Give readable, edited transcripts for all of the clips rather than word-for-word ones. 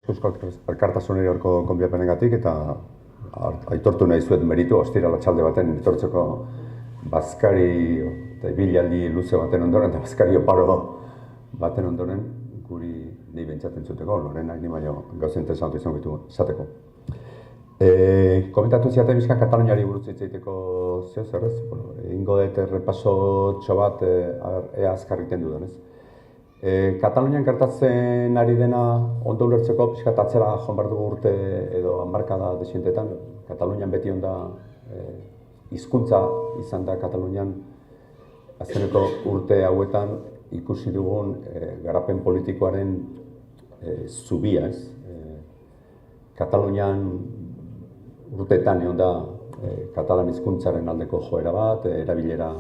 Euskal Elkartasunari horko konbiapenengatik eta aitortu nahi zuet meritu ostira latxalde baten etortzeko bazkari eta ibilaldi luze baten ondoren eta bazkari oparo baten ondoren guri nahi bentsatzen zuteko, Lorenak ni baino gauza interesantu izan gitu zateko. Komentatu ziaten bizka Kataluniari buruz hitz egiteko zer ez? Egingo dut errepasotxo bat ea azkar egiten dudan, ez? Katalunian gertatzen ari dena ondo ulertzeko pixkat atzera joan behar dugu urte edo hamarkada desientetan. Katalunian beti onda hizkuntza izan da Katalunian azkeneko urte hauetan ikusi dugun garapen politikoaren zubia, ez? Katalunian urteetan egon da katalan hizkuntzaren aldeko joera bat, erabilera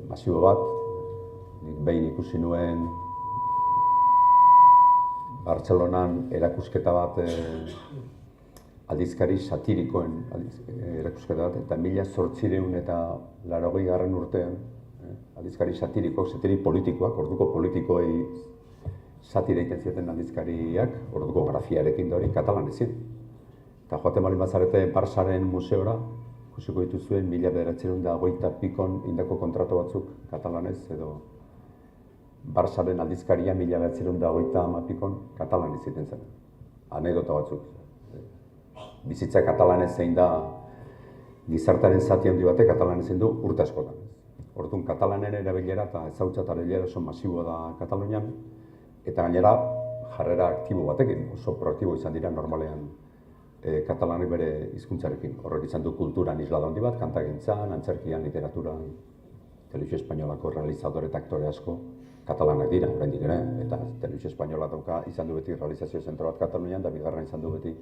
masibo bat. Nik behin ikusi nuen Bartzelonan erakusketa bat aldizkari satirikoen erakusketa bat, eta 1880 urtean aldizkari satiriko, satiri politikoak, orduko politikoei satira egiten zieten aldizkariak, orduko grafiarekin da hori katalan ezin. Eta joaten baldin bazarete Barsaren museora, ikusiko dituzuen 1920 indako kontratu batzuk katalanez edo Barsaren aldizkaria 1930 katalan iziten zen. Anekdota batzuk. Bizitza katalanez zein da gizartaren zati handi batek katalanez zein du urte askotan. Orduan katalanen erabilera eta ezagutza eta erabilera oso masiboa da Katalunian, eta gainera jarrera aktibo batekin, oso proaktibo izan dira normalean katalanek bere hizkuntzarekin. Horrek izan du kulturan islada handi bat, kantagintzan, antzerkian, literaturan, telebizio espainolako realizadore eta aktore asko katalanak dira, oraindik ere, eta telebizio espainola dauka izan du beti realizazio zentro bat Katalunian, eta bigarren izan du beti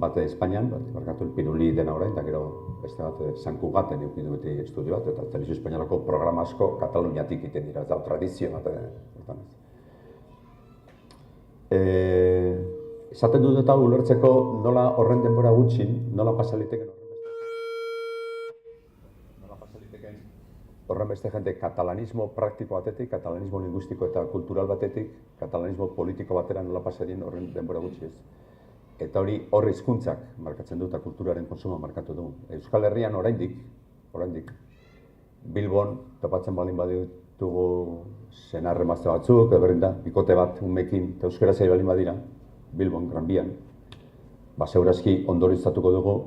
bate Espainian, barkatu Piruli dena orain, eta gero beste bat San Cugaten eduki du beti estudio bat, eta telebizio espainolako programa asko Kataluniatik egiten dira, ez da tradizio bat. Esaten dut eta ulertzeko nola horren denbora gutxi, nola pasa liteken horren beste jende katalanismo praktiko batetik, katalanismo linguistiko eta kultural batetik, katalanismo politiko batera nola pasadien horren denbora gutxi ez. Eta hori horre hizkuntzak markatzen du eta kulturaren konsuma markatu du. Euskal Herrian oraindik Bilbon topatzen baldin baditugu senar emazte batzuk, edo da, bikote bat umekin eta euskara zai baldin badira, Bilbon, Gran Bian, segurazki ondorizatuko dugu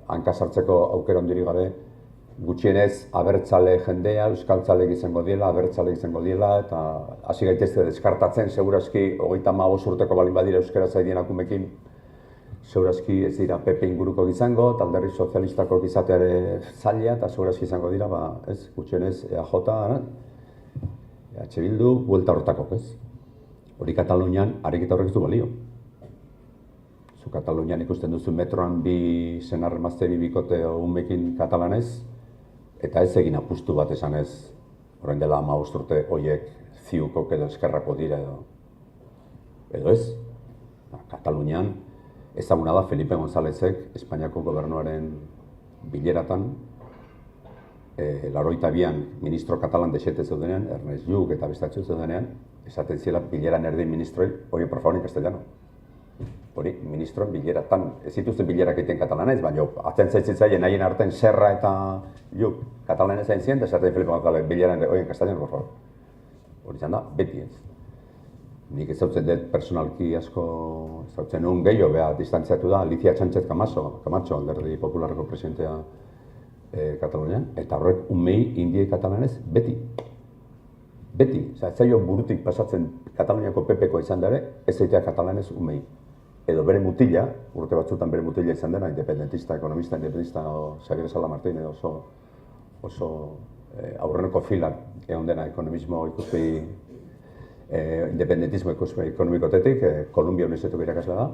hanka sartzeko aukera ondirik gabe, gutxienez abertzale jendea, euskaltzalek izango diela, abertzalek izango diela, eta hasi gaitezte deskartatzen, segurazki 35 urteko baldin badira euskara zaidien akumekin, segurazki ez dira PP inguruko izango, eta alderdi sozialistako izateare zaila, eta segurazki izango dira, ez, gutxienez EAJ, EH Bildu, buelta horretakok, ez. Hori Katalunian, ariketa horrek ez du balio. Zu Katalunian ikusten duzu metroan bi senar emazte bikote umekin katalanez, eta ez egin apustu bat esanez, orain dela 15 urte horiek ziukok edo eskerrako dira edo ez. Katalunian ezaguna da Felipe Gonzálezek Espainiako gobernuaren bileratan 82an ministro katalan desete zeudenean, Ernest Lluch eta bestatxu zeudenean, esaten ziela bileran erdin ministroi, hori por favor en castellano. Hori, ministroen bileratan, ez zituzten bilerak egiten katalanez, baina atzen zaitzitzaien nahien artean Serra eta Lluch katalanez hain ziren, eta esaten Felipe González bileran en castellano, por favor. Hori izan da, beti ez. Nik ezautzen dut personalki asko, ezautzen nuen gehiago, distantziatu da, Alicia Sánchez Camacho, alderdi popularreko presidentea Katalunian, eta horrek umei indiei katalanez beti. Beti, ez zailo burutik pasatzen Kataluniako PP-ko izan dara, ez zaitea katalanez umei. Edo bere mutila, urte batzutan bere mutila izan dena, independentista, ekonomista, Xavier Sala Martín, oso aurreneko filak egon dena ekonomismo ikuspegi, independentismo ikuspegi ekonomikotetik, Kolumbia Unibertsitatuko irakasle da,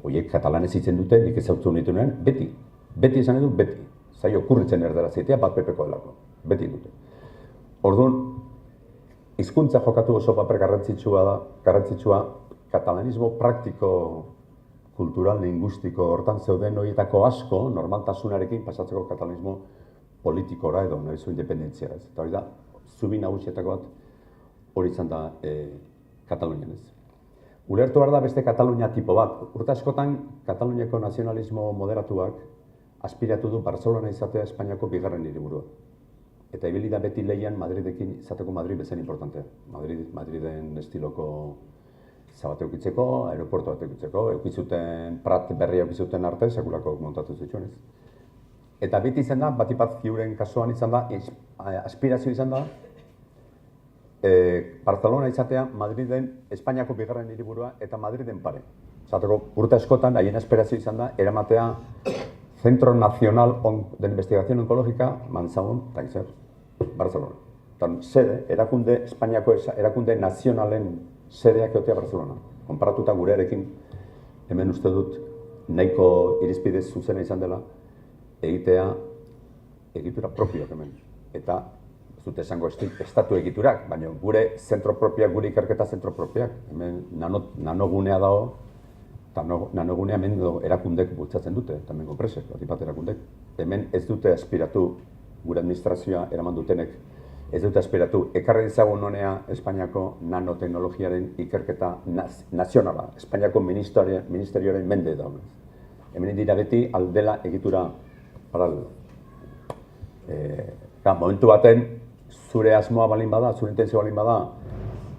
horiek katalanez hitzen dute, nik ezautzen unitu nuen, beti. Beti izan edu, beti. Zailo kurritzen erdera zaitea, bat PP-ko delako. Beti dute. Orduan, hizkuntza jokatu oso paper garrantzitsua katalanismo praktiko, kultural, lingustiko hortan zeuden horietako asko, normaltasunarekin pasatzeko katalanismo politikora edo nahizu independentzia ez. Eta hori da, zubi nagusietako bat hori izan da Katalunian ez. Ulertu behar da beste Katalunia tipo bat. Urte askotan, Kataluniako nazionalismo moderatuak aspiratu du Barcelona izatea Espainiako bigarren hiriburua. Eta ibili da beti lehian Madridekin izateko Madrid bezain importantea. Madriden estiloko zabate eukitzeko, aeroportu bat eukitzeko, eukizuten Prat berria eukizuten arte, sekulako montatu zituen ez. Eta beti izan da, batipat fiuren kasuan izan da, aspirazio izan da, Barcelona izatea Madriden Espainiako bigarren hiriburua eta Madriden pare. Zateko, urte askotan, haien aspirazio izan da, eramatea Centro Nacional de Investigación Oncológica, Manzamón, eta Barcelona. Tan, sede, erakunde, Espainiako erakunde nazionalen sedeak egotea Barcelona. Konparatuta gurearekin, hemen uste dut, nahiko irizpidez zuzena izan dela, egitea egitura propioak hemen. Eta, ez dut esango estatu egiturak, baina gure zentro propioak, gure ikerketa zentro propioak. Hemen nanogunea dago, eta nanogunea hemen erakundek bultzatzen dute, eta hemen konpresek, batipat erakundek. Hemen ez dute aspiratu, gure administrazioa eraman dutenek, ez dute aspiratu, ekarri dizagun honea Espainiako nanoteknologiaren ikerketa nazionala, Espainiako ministerioaren mende da. Hemen dira beti aldela egitura paralelo. Momentu baten, zure asmoa balin bada, zure intentzio balin bada,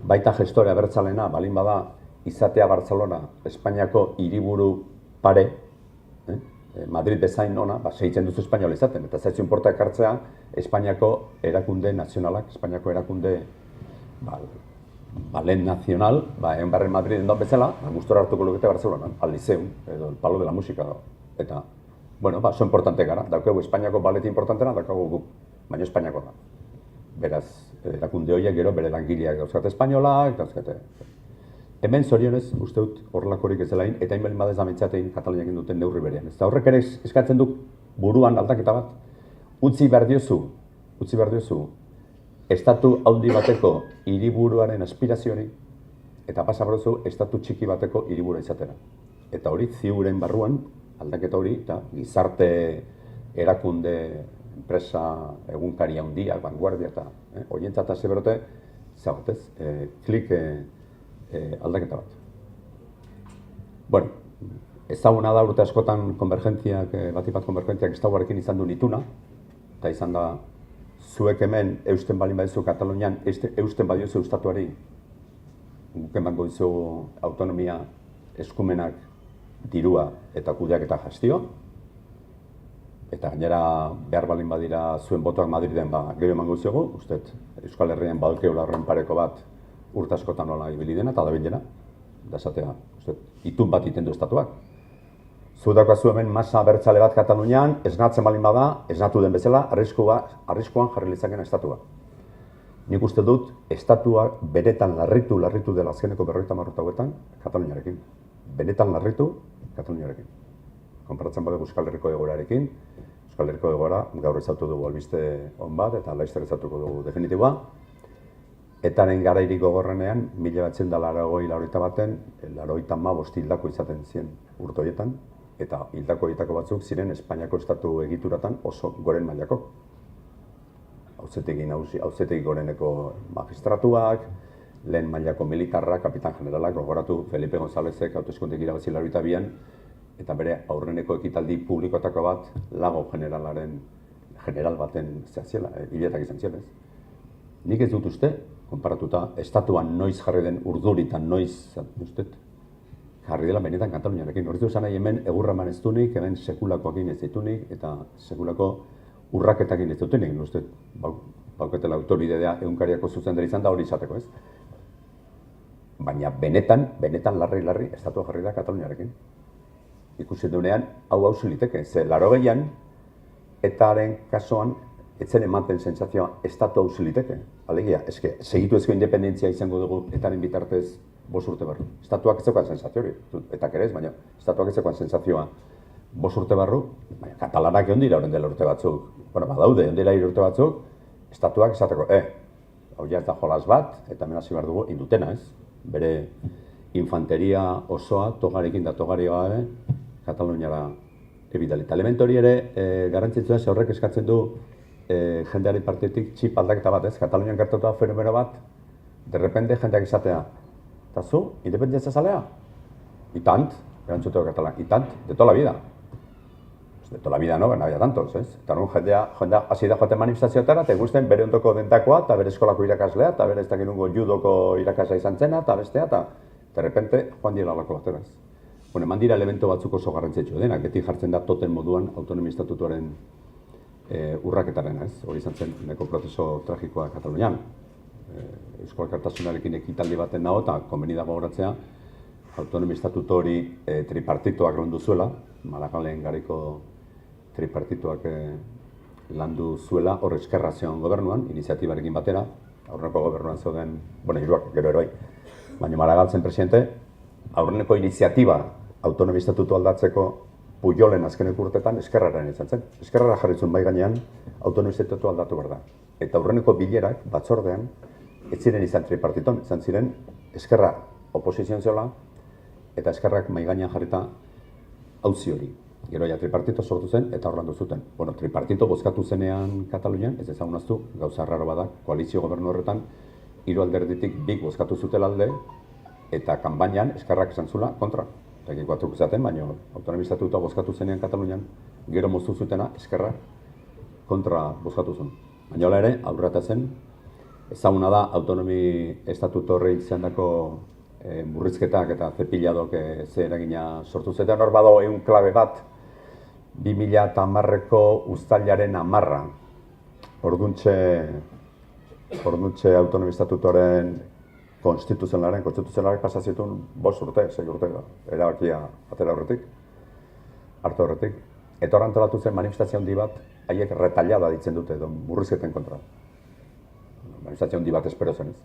baita gestore abertzalena balin bada, izatea Barcelona, Espainiako hiriburu pare, Madrid bezain ona, segitzen duzu espainola izaten, eta zaitzu inporta ekartzea Espainiako erakunde nazionalak, Espainiako erakunde balen nazional, egon barren Madriden daun bezala, gustora hartuko lukete Barcelona, al Liceum, edo el Palo de la Música, eta, bueno, zo importante gara, daukegu Espainiako baleti importantena, daukegu guk, baina Espainiako da. Beraz, erakunde horiek gero bere langileak dauzkate espainolak, dauzkate. Hemen zorionez, uste dut horrelakorik ez delain, eta hainbelin badez ametzatein Kataluniakin duten neurri berean. Ez da horrek ere eskatzen du buruan aldaketa bat, utzi behar diozu, estatu handi bateko hiriburuaren aspirazioari, eta pasa behar duzu estatu txiki bateko hiriburua izatera. Eta hori, ziuren barruan, aldaketa hori, eta gizarte erakunde, enpresa, egunkari handiak, vanguardia eta horientzat hasi berote, zagotez, klik aldaketa bat. Bueno, ezaguna da urte askotan konvergentziak, batipat konvergentziak estaguarekin izan du ituna, eta izan da, zuek hemen eusten balin badizu Katalunian, eusten badiozu estatuari, guken banko dizu autonomia eskumenak dirua eta kudeak eta gestio, eta gainera behar balin badira zuen botoak Madriden gero emango diziogu, uste Euskal Herrian badaukeula horren pareko bat urte askotan nola ibili dena eta dabilena, da esatea, uste, itun bat iten du estatuak. Zu daukazu hemen masa abertzale bat Katalunian, esnatzen balin bada, esnatu den bezala, arriskuan jarri litzaken estatua. Nik uste dut, estatua benetan larritu dela azkeneko 50 urteetan Kataluniarekin. Benetan larritu Kataluniarekin. Konparatzen badugu Euskal Herriko egoerarekin, Euskal Herriko egoera gaur ezautu dugu albiste on bat eta laizter ezautuko dugu definitiboa. Etaren garairik gogorrenean, 1981 85 hildako izaten ziren urte horietan, eta hildako horietako batzuk ziren Espainiako estatu egituratan oso goren mailako. Auzitegi goreneko magistratuak, lehen mailako militarrak, kapitan generalak, gogoratu Felipe Gonzálezek hauteskundek irabazi 82an, eta bere aurreneko ekitaldi publikotako bat lago general baten zehaziela, hiletak izan ziren ez. Nik ez dut uste, konparatuta, estatuan noiz jarri den urduritan, noiz, ustet, jarri dela benetan Kataluniarekin. Horretu esan nahi hemen egurraman ez dunik, hemen sekulakoakin ez ditunik, eta sekulako urraketakin ez dutenik, ustet, bauketela autoridadea egunkariako zuzendera izan da hori izateko, ez? Baina benetan larri, estatua jarri da Kataluniarekin. Ikusi duenean, hau ziliteke, ze 80an, etaren kasuan, etzen ematen sentsazioa estatu hau ziliteke. Alegia, eske, segitu ezko independentzia izango dugu etaren bitartez 5 urte barru. Estatuak ez zeukan sentsazio hori, eta kerez, baina estatuak ez zeukan sentsazioa 5 urte barru, baina katalanak egon dira horren dela urte batzuk. Bueno, badaude, egon dira urte batzuk, estatuak esateko, hau ja ez da jolas bat, eta hemen hasi behar dugu indutena, ez? Bere infanteria osoa, togarekin da togarioa gabe, Kataluniara ebidali. Eta elementu hori ere garrantzitsua ze horrek eskatzen du jendeari partetik txip aldaketa bat, ez? Katalunian gertatu da fenomeno bat, derrepende jendeak izatea, Eta zu, independentzia zalea? I tant, erantzuteko katalan, i tant, de toda la vida. De toda la vida no había tantos, ez? Eta nun jendea hasi da joaten manifestazioetara, eta ikusten bere ondoko dentakoa, eta bere eskolako irakaslea, eta bere ez dakinungo judoko irakaslea izan zena, eta bestea, eta de repente joan dira lako batera, ez? Bueno, eman dira elemento batzuk oso garrantzitsu denak, beti jartzen da toten moduan autonomia estatutuaren urraketaren, ez? Hori izan zen neko prozeso tragikoa Katalunian. Eusko Alkartasunarekin ekitaldi baten nago, eta konbeni dago horatzea, autonomia estatutu hori tripartitoak landu zuela, Maragalen gariko tripartituak landu zuela, hor Eskerra zion gobernuan, iniziatibarekin batera, aurreneko gobernuan zeuden, bueno, hiruak gero eroi, baina Maragall zen presidente, aurreneko iniziatiba autonomia estatutu aldatzeko Pujolen azkeneko urtetan Eskerraren izan zen. Eskerrara jarritzun bai gainean autonomia estatutu aldatu behar da. Eta aurreneko bilerak, batzordean, ez ziren izan tripartiton, izan ziren Eskerra oposizioan zeola, eta Eskerrak mai gainean jarrita auzi hori. Gero ja tripartito sortu zen eta horlandu zuten. Bueno, tripartito bozkatu zenean Katalunian, ez ezagunaztu, gauza raro bada, koalizio gobernu horretan, hiru alderditik bik bozkatu zuten alde, eta kanbainan Eskerrak esan zula kontra. Egin batzuk izaten, baina autonomia estatutua bozkatu zenean Katalunian, gero moztu zutena Eskerrak kontra bozkatu zuen. Baina hola ere, aurrera zen, ezaguna da autonomia estatutu horri izandako murrizketak eta zepiladok ze eragina sortu zuten. Hor badago ehun klabe bat, 2010ko uztailaren 10. Orduntxe autonomia estatutuaren konstituzionalak pasa zituen 5 urte, 6 urte, erabakia atera horretik, hartu horretik. Eta hor antolatu zen manifestazio handi bat, haiek retallada ditzen dute, edo murrizketen kontra. Manifestazio handi bat espero zen ez.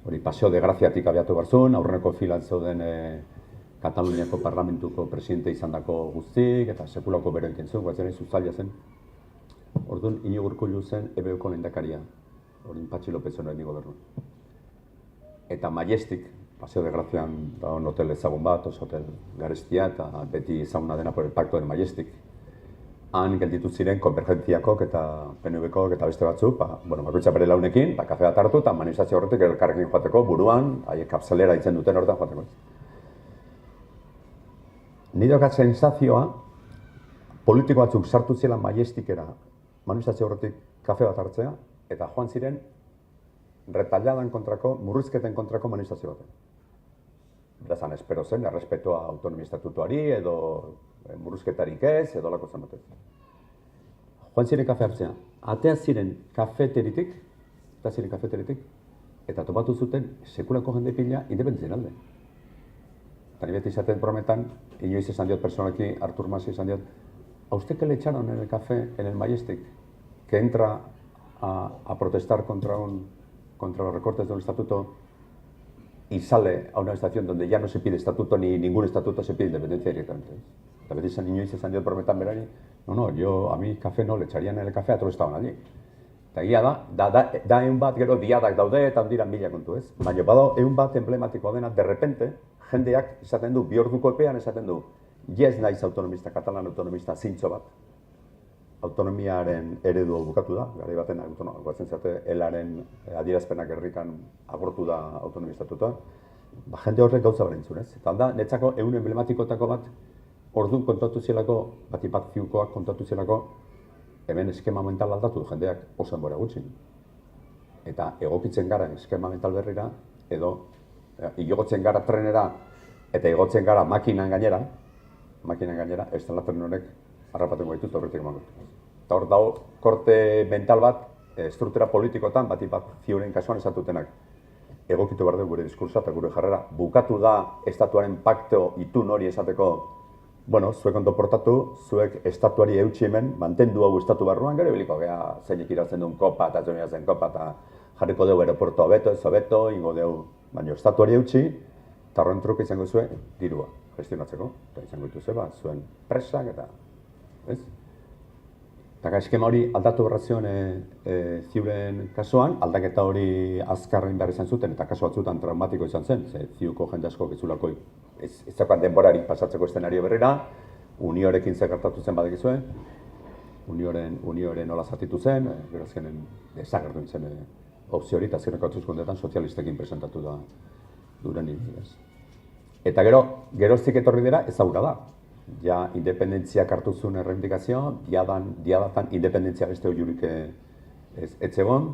Hori paseo de graziatik abiatu barzun, aurreneko filan zeuden Kataluniako parlamentuko presidente izandako guztik, eta sekulako bero egiten zuen, guatzen zuzaila zen. Orduan, Iñigo Urkullu zen EBUko lehendakaria, hori Patxi López honen gobernu. Eta Majestic, paseo de grazian da un hotel ezagun bat, oso hotel garestia, eta beti ezaguna dena por el pacto del Majestic. Han gelditu ziren konvergentziakok eta PNVkok eta beste batzuk, bakoitza bere launekin, kafe bat hartu eta manifestazio horretik elkarrekin joateko buruan, haiek kapselera ditzen duten horretan joateko. Nire okat sensazioa, politiko batzuk sartu zela Majesticera manifestazio horretik kafe bat hartzea, eta joan ziren retalladan kontrako, murrizketen kontrako manifestazio baten. Berazan, espero zen, errespetua autonomia estatutuari, edo murrizketarik ez, edo lako zen batez. Joan ziren kafe hartzea. Atea ziren kafeteritik, eta topatu zuten sekulako jende pila independentzien alde. Eta ni beti izaten prometan, inoiz esan diot personalki, Artur Mas esan diot, ¿a usted que le echaron en el café, en el Majestic, que entra a protestar contra los recortes de un estatuto y sale a una estación donde ya no se pide estatuto ni ningún estatuto, se pide independencia directamente? Eta beti esan inoiz esan diot prometan berari, a mí café no, le echarían en el café a todos estaban allí. Eta egia da egun bat gero diadak daude eta ondira mila kontu ez. Baina bado egun bat emblematikoa dena, de repente, jendeak esaten du, 2 orduko epean esaten du, yes naiz autonomista, katalan autonomista, zintzo bat. Autonomiaren eredu bukatu da, garai baten, guatzen zate, elaren adierazpenak herrikan agortu da autonomia estatutua. Jende horrek gauza beren zunez. Eta da, netzako egun emblematikoetako bat, orduan kontatu zielako, bat ziukoak kontatu zielako, hemen eskema mental aldatu du jendeak oso denbora gutxi. Eta egokitzen gara eskema mental berrira, edo igotzen gara trenera, eta igotzen gara makinan gainera, ez dela tren honek harrapaten gaitut horretik emango. Eta hor dago, korte mental bat, estruktura politikoetan, bat ziuren kasuan esatutenak. Egokitu behar dugu gure diskursa eta gure jarrera. Bukatu da estatuaren pakto itun hori esateko, zuek ondo portatu, zuek estatuari eutxi hemen, mantendu hau estatu barruan, gero biliko gea zeinik iratzen duen kopa eta zonia zen kopa eta jarriko dugu aeroporto hobeto, ez hobeto, ingo dugu, baina estatuari eutxi, eta horren truke izango zuen dirua gestionatzeko, eta izango dituzue, zuen presak eta, ez? Eta eskema hori aldatu behar zion ziuren kasuan, aldaketa hori azkarren behar izan zuten, eta kasu batzutan traumatiko izan zen, ziuko jende asko gezulako ez daukan denborarik pasatzeko eszenario berrera, Uniorekin zekartatu zen badekizue, Unioren nola zatitu zen, gero azkenen desagertu zen opzio hori, eta azkeneko hauteskundeetan sozialistekin presentatu da duren iritziaz. Eta geroztik etorri dira ezagura da. Ja, independentziak hartu zuen erreivindikazio, diadatan independentzia beste horiurik ez egon,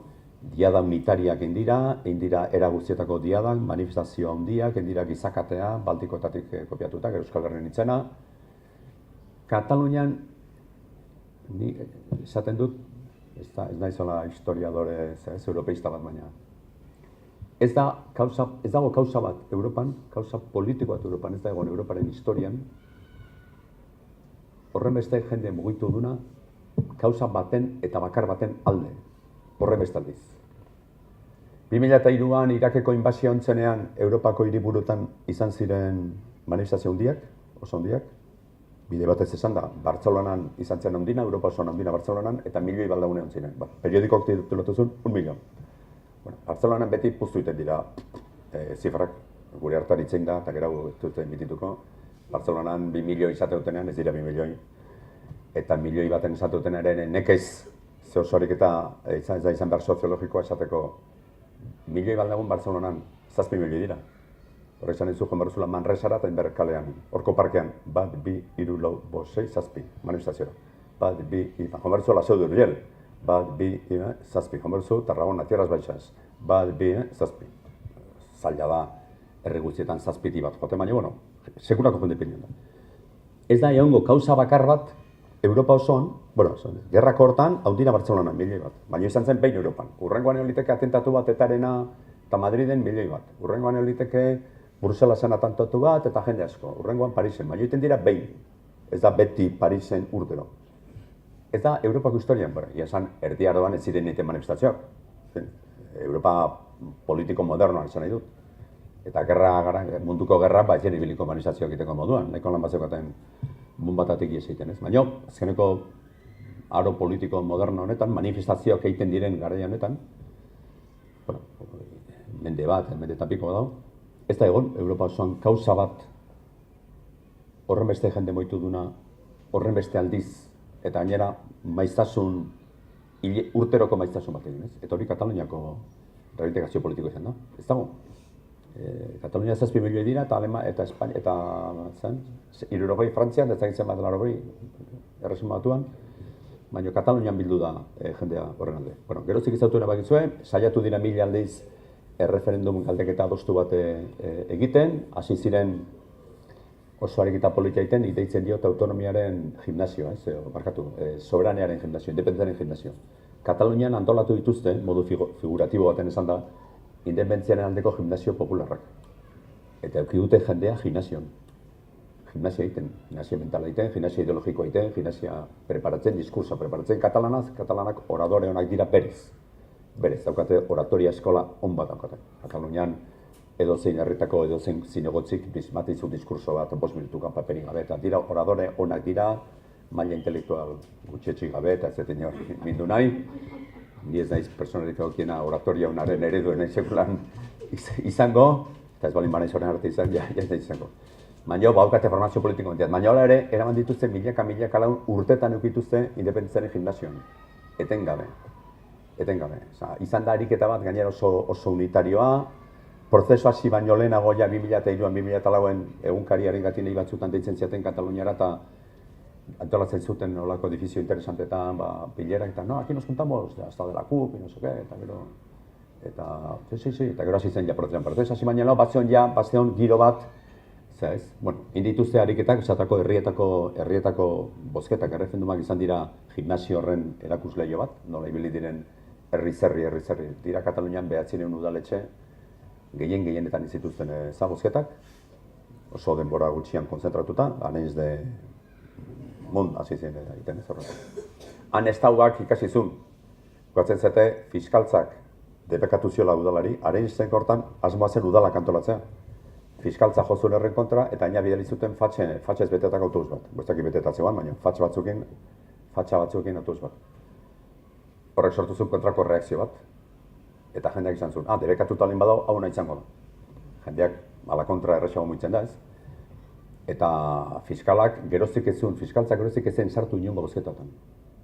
diada unitariak indira era guztietako diadan, manifestazio handiak, indira gizakatea, Baltikoetatik kopiatuta, gero Euskal Herrian itzena. Katalunian, ni esaten dut, ez naizola historiadore, ez europeista bat baina. Ez dago kausa bat Europan, kausa politiko bat Europan, ez da egon Europaren historian, horren beste jende mugitu duna, kausa baten eta bakar baten alde, horren beste aldiz. 2003an Irakeko inbazioa ontzenean Europako hiriburutan izan ziren manifestazio handiak, oso handiak, bide batez esan da, Bartzelonan izan zen handina, Europa oso handina Bartzelonan, eta milioi baldaune ontziren. Periodikoak titulatu zuen, 1 milion. Bueno, Bartzelonan beti puztu iten dira zifrak, gure hartar itzein da, eta gero duten bitituko. Bartzelonan 2 milioi izate dutenean, ez dira 2 milioi. Eta milioi baten izate duten ere nekez, ze osorik eta izan behar soziologikoa esateko, milioi baldagun Bartzelonan 7 milioi dira. Horrek izan dizu joan berzula Manresara eta Inberkalean, horko parkean, 1, 2, 3, 4, 5, 6, 7, manifestazioa. 1, 2, 3, joan berzula Seu d'Urgell, 1, 2, 3, 7, joan berzu Tarragona, Tierras Baixas, 1, 2, 3, 7. Zaila da, herri guztietan 7 bat joate, baina, bueno, sekurako jende pinean da. Ez da egongo kausa bakar bat, Europa osoan, bueno, gerrako hortan, haundina Bartzelonan, milioi bat. Baina izan zen behin Europan. Urrengoan eoliteke atentatu bat etarena eta Madriden milioi bat. Urrengoan eoliteke Bruselasen atentatu bat eta jende asko. Urrengoan Parisen, baina egiten dira behin. Ez da beti Parisen urtero. Ez da Europako historian, ia esan erdi aroan ez ziren egiten manifestazioak. Europa politiko modernoan esan nahi dut. Eta munduko gerra, ba, jen ibiliko manifestazioak egiteko moduan. Nahiko lan batzekoaten bunbatatik ies egiten ez. Baina, azkeneko aro politiko moderno honetan, manifestazioak egiten diren garai honetan, bueno, mende bat, mende tapiko dago, ez da egon, Europa osoan kausa bat horren beste jende moitu duna, horren beste aldiz, eta gainera maiztasun, urteroko maiztasun bat egin ez. Eta hori Kataluniako rehabilitazio politiko izan da, ez dago. Katalunia 7 milioi dira, eta Espainia, eta zen, 60 Frantzian, ez zaintzen bat 80 erresumo batuan, baina Katalunian bildu da jendea horren alde. Bueno, gerozik izautu erabakitzue, saiatu dira 1000 aldiz erreferendum galdeketa adostu bat egiten, hasi ziren oso ariketa politia egiten, deitzen diot autonomiaren gimnazioa, soberanearen gimnazio, independentziaren gimnazio. Katalunian antolatu dituzte, modu figuratibo baten esan da, independentziaren aldeko gimnazio popularrak. Eta eduki dute jendea gimnazioan. Gimnazia egiten, gimnazia mentala egiten, gimnazia ideologikoa egiten, gimnazia preparatzen, diskursa preparatzen, katalanak oradore honak dira berez. Berez, daukate oratoria eskola on bat daukate. Katalunian edozein herritako edozein zinegotzik bizmatizu diskurso bat 5 minutukan paperin gabe, eta dira oradore onak dira, maila intelektual gutxetxik gabe, eta ez dut mindu nahi. Ni ez naiz personarik egokiena oratoria honaren ereduen sekulan izango, eta ez balin banaiz horren arte izan, ja ez da izango. Baina baukate formazio politiko entiat. Baina hola ere, eraman dituzte milaka laun urtetan eukituzte independentziaren gimnazioan. Etengabe. Izan da ariketa bat gainera oso unitarioa, prozesu hasi baino lehenago ja 2003an, 2004an egunkariaren gati nahi batzutan deitzen ziaten Kataluniara eta antolatzen zuten olako edifizio interesantetan, pilerak eta, no, aquí nos juntamos, hasta de la CUP, y no sé qué, eta gero, eta gero hasi zen ja prozesu hasi baino lehenago, bazeon giro bat, bueno, indituzte ariketak, esatako herrietako bozketak, erreferendumak izan dira gimnasio horren erakusleio bat, nola ibili diren herri-zerri, dira Katalunian 900 udaletxe, gehienetan izituzten bozketak, oso denbora gutxian konzentratuta, aneiz de mund hasi zen egiten ez horretan. Han estauak ikasi zuen, guatzen zete fiskaltzak debekatu ziola udalari, haren zen hortan asmoa zen udalak antolatzea. Fiskaltza jozun erren kontra, eta aina bidali zuten fatxez betetak autobus bat. Bostak betetatzean, baina fatxa batzuekin autobus bat. Horrek sortu zuen kontrako reakzio bat. Eta jendeak izan zuen, debekatuta alin badao, hau nahi izango da. Jendeak ala kontra erresago muitzen da ez. Eta fiskaltzak geroztik ezen sartu inongo bozketatan.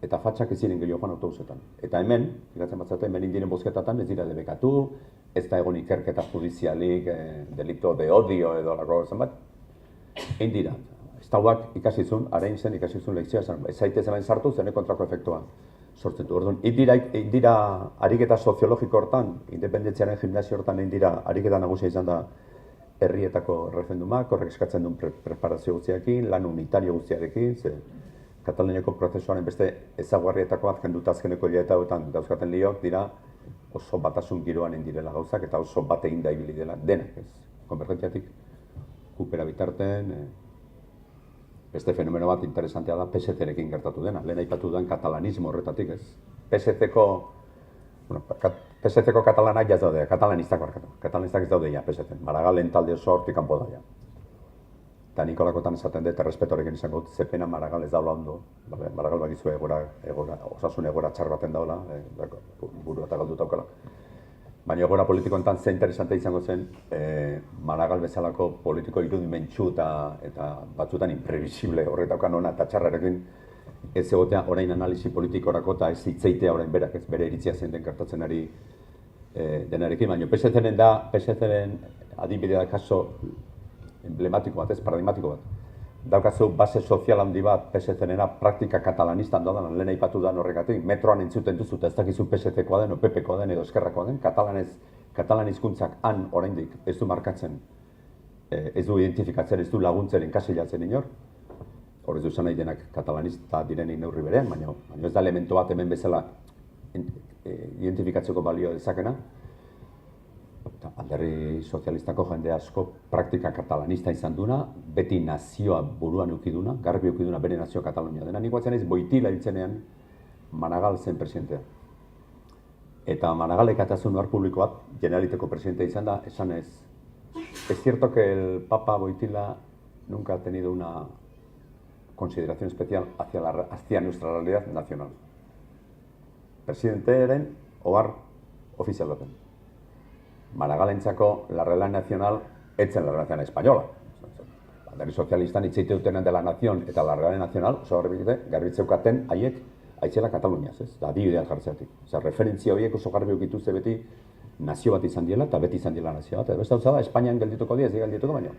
eta fatxak ez ziren gehiago joan autobusetan. Eta hemen, ikatzen batzate, hemen indiren bozketatan ez dira debekatu, ez da egon ikerketa judizialik, delito de odio edo lako zenbat, egin dira. Estauak ikasizun, arain zen ikasizun lekzioa zen, ez zaitez hemen sartu, zene kontrako efektua sortzen du. Orduan, egin dira ariketa soziologiko hortan, independentziaren gimnasio hortan egin dira ariketa nagusia izan da herrietako referendumak, horrek eskatzen duen preparazio guztiarekin, lan unitario guztiarekin, ze Kataluniako prozesuaren beste ezaguarrietako azkenduta azkeneko hilabeteetan dauzkaten liok dira oso batasun giroan direla gauzak eta oso bat egin da ibili dela denak, ez. Konvergentziatik kupera bitarten, beste fenomeno bat interesantea da PSC-rekin gertatu dena, lehen aipatu duen katalanismo horretatik, ez. PSC-ko katalanak jaz daude, katalanistak ez daude ja PSC, Maragalen talde oso hortik kanpo da ja. Eta Nikolakotan esaten dut, errespetoreken izango dut, zepena Maragal ez daula ondo. Maragal bakizu osasun egora txar baten daula, buru eta galduta aukala. Baina egora politikoentan ze interesante izango zen, Maragal bezalako politiko irudimentsu eta batzutan imprevisible horretaukan ona eta txarrarekin ez egotea orain analisi politikorako eta ez hitzeitea orain berak, ez bere iritzia zein den gertatzen ari denarekin. Baina PSC-ren adibidea kaso emblematiko bat, ez paradigmatiko bat. Daukazu base sozial handi bat PSC-nena praktika katalanistan da, lehen aipatu da horregatik, metroan entzuten duzu eta ez dakizu PSC-koa den, o PP-koa den edo eskerrakoa den, katalan hizkuntzak han oraindik ez du markatzen, ez du identifikatzen, ez du laguntzen enkasilatzen inor. Hor ez du esan nahi denak katalanista direnik neurri berean, baina ez da elemento bat hemen bezala identifikatzeko balio dezakena. Alderdi sozialistako jende asko praktika katalanista izan duna, beti nazioa buruan eukiduna, garbi eukiduna bere nazioa Katalunia dena. Nik guatzen ez Boitila hiltzenean Managal zen presidentea. Eta Managalek atazun behar publiko bat, Generaliteko presidente izan da, esan ez. Es cierto que el Papa Boitila nunca ha tenido una consideración especial hacia nuestra realidad nacional. Presidentearen ohar ofizial baten. Maragalentzako la realidad nacional etzen la realidad española. Alderdi sozialistan hitzeite dutenen de la nación eta la realidad nacional, oso garbitzeukaten haiek aitzela Kataluniaz, ez? Da adibidea jartzeatik. Osea, referentzia horiek oso garbi ukituzte beti nazio bat izan diela eta beti izan diela nazio bat. Beste hau da, Espainian geldituko dira, ez geldituko baino.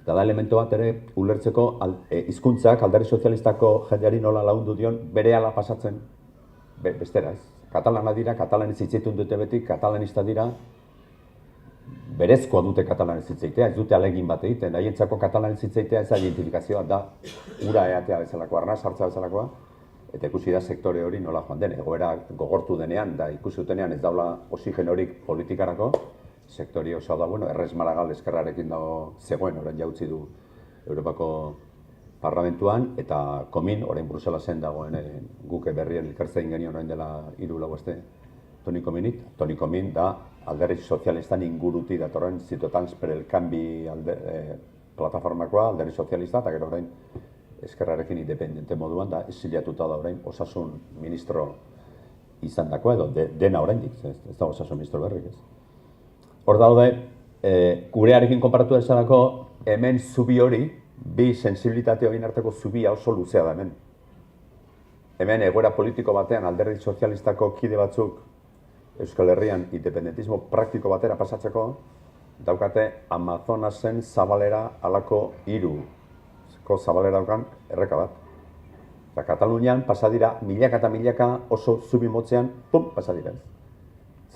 Eta da elemento bat ere ulertzeko hizkuntzak alderdi sozialistako jendeari nola lagundu dion berehala pasatzen bestera, ez? Katalana dira, katalanez hitzeitun dute beti, katalanista dira, berezkoa dute katalanez hitzeitea, ez dute alegin bat egiten, haientzako katalanez hitzeitea ez da identifikazioa, da ura eatea bezalakoa, arnaz hartza bezalakoa, eta ikusi da sektore hori nola joan den, egoera gogortu denean, da ikusi dutenean ez daula oxigenorik politikarako, sektore oso da, Errez Maragal eskerrarekin dago zegoen, orain jautzi du Europako Parlamentuan, eta Komin, orain Bruselasen dagoen guke berrien elkartze egin genioen orain dela 3-4 aste, Toni Kominit. Toni Komin da alderdi sozialistan inguruti datorren Ciutadans per el Canvi plataformakoa, alderdi sozialista, eta gero orain eskerrarekin independente moduan da exiliatuta da orain osasun ministro izan dakoa, edo dena oraindik, ez da osasun ministro berrik, ez. Hor daude, gurearekin konparatu desalako, hemen zubi hori, bi sensibilitate horien arteko zubia oso luzea da hemen. Hemen egoera politiko batean alderdi sozialistako kide batzuk Euskal Herrian independentismo praktiko batera pasatzeko daukate Amazonasen zabalera alako 3 zabalera daukan erreka bat. Eta Katalunian pasadira milaka eta milaka oso zubi motzean, pum, pasadira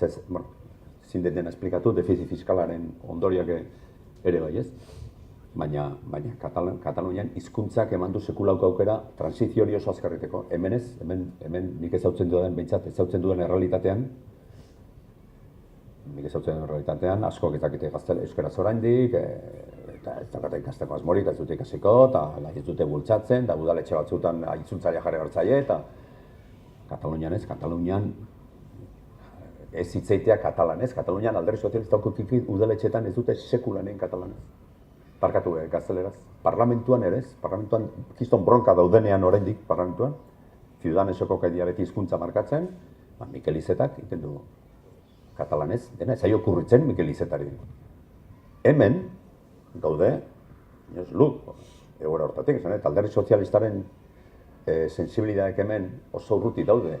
ez. Ezin dena esplikatu, defizit fiskalaren ondoriak ere bai ez. Baina Katalunian hizkuntzak eman du sekulauko aukera transizio hori oso azkarriteko. Hemen ez, hemen nik ezautzen duen, behintzat ezautzen duen errealitatean, askok ez dakite gaztela euskaraz oraindik, eta ez dakate ikasteko asmorik, ez dute ikasiko, eta ez dute bultzatzen, eta udaletxe batzutan itzultzailea jarri hartzaile, eta Katalunian ez, ez hitzeitea katalanez, Katalunian alderdi sozialistako udaletxetan ez dute sekulanen katalanez. Barkatu gazteleraz. Parlamentuan ere ez, parlamentuan kiston bronka daudenean oraindik parlamentuan, Ciudadanesoko kaidia beti hizkuntza markatzen, Mikel Izetak egiten du katalanez, dena ez aio kurritzen Mikel Izetari. Hemen, gaude, egoera hortatik, alderdi sozialistaren sensibilidadek hemen oso urruti daude,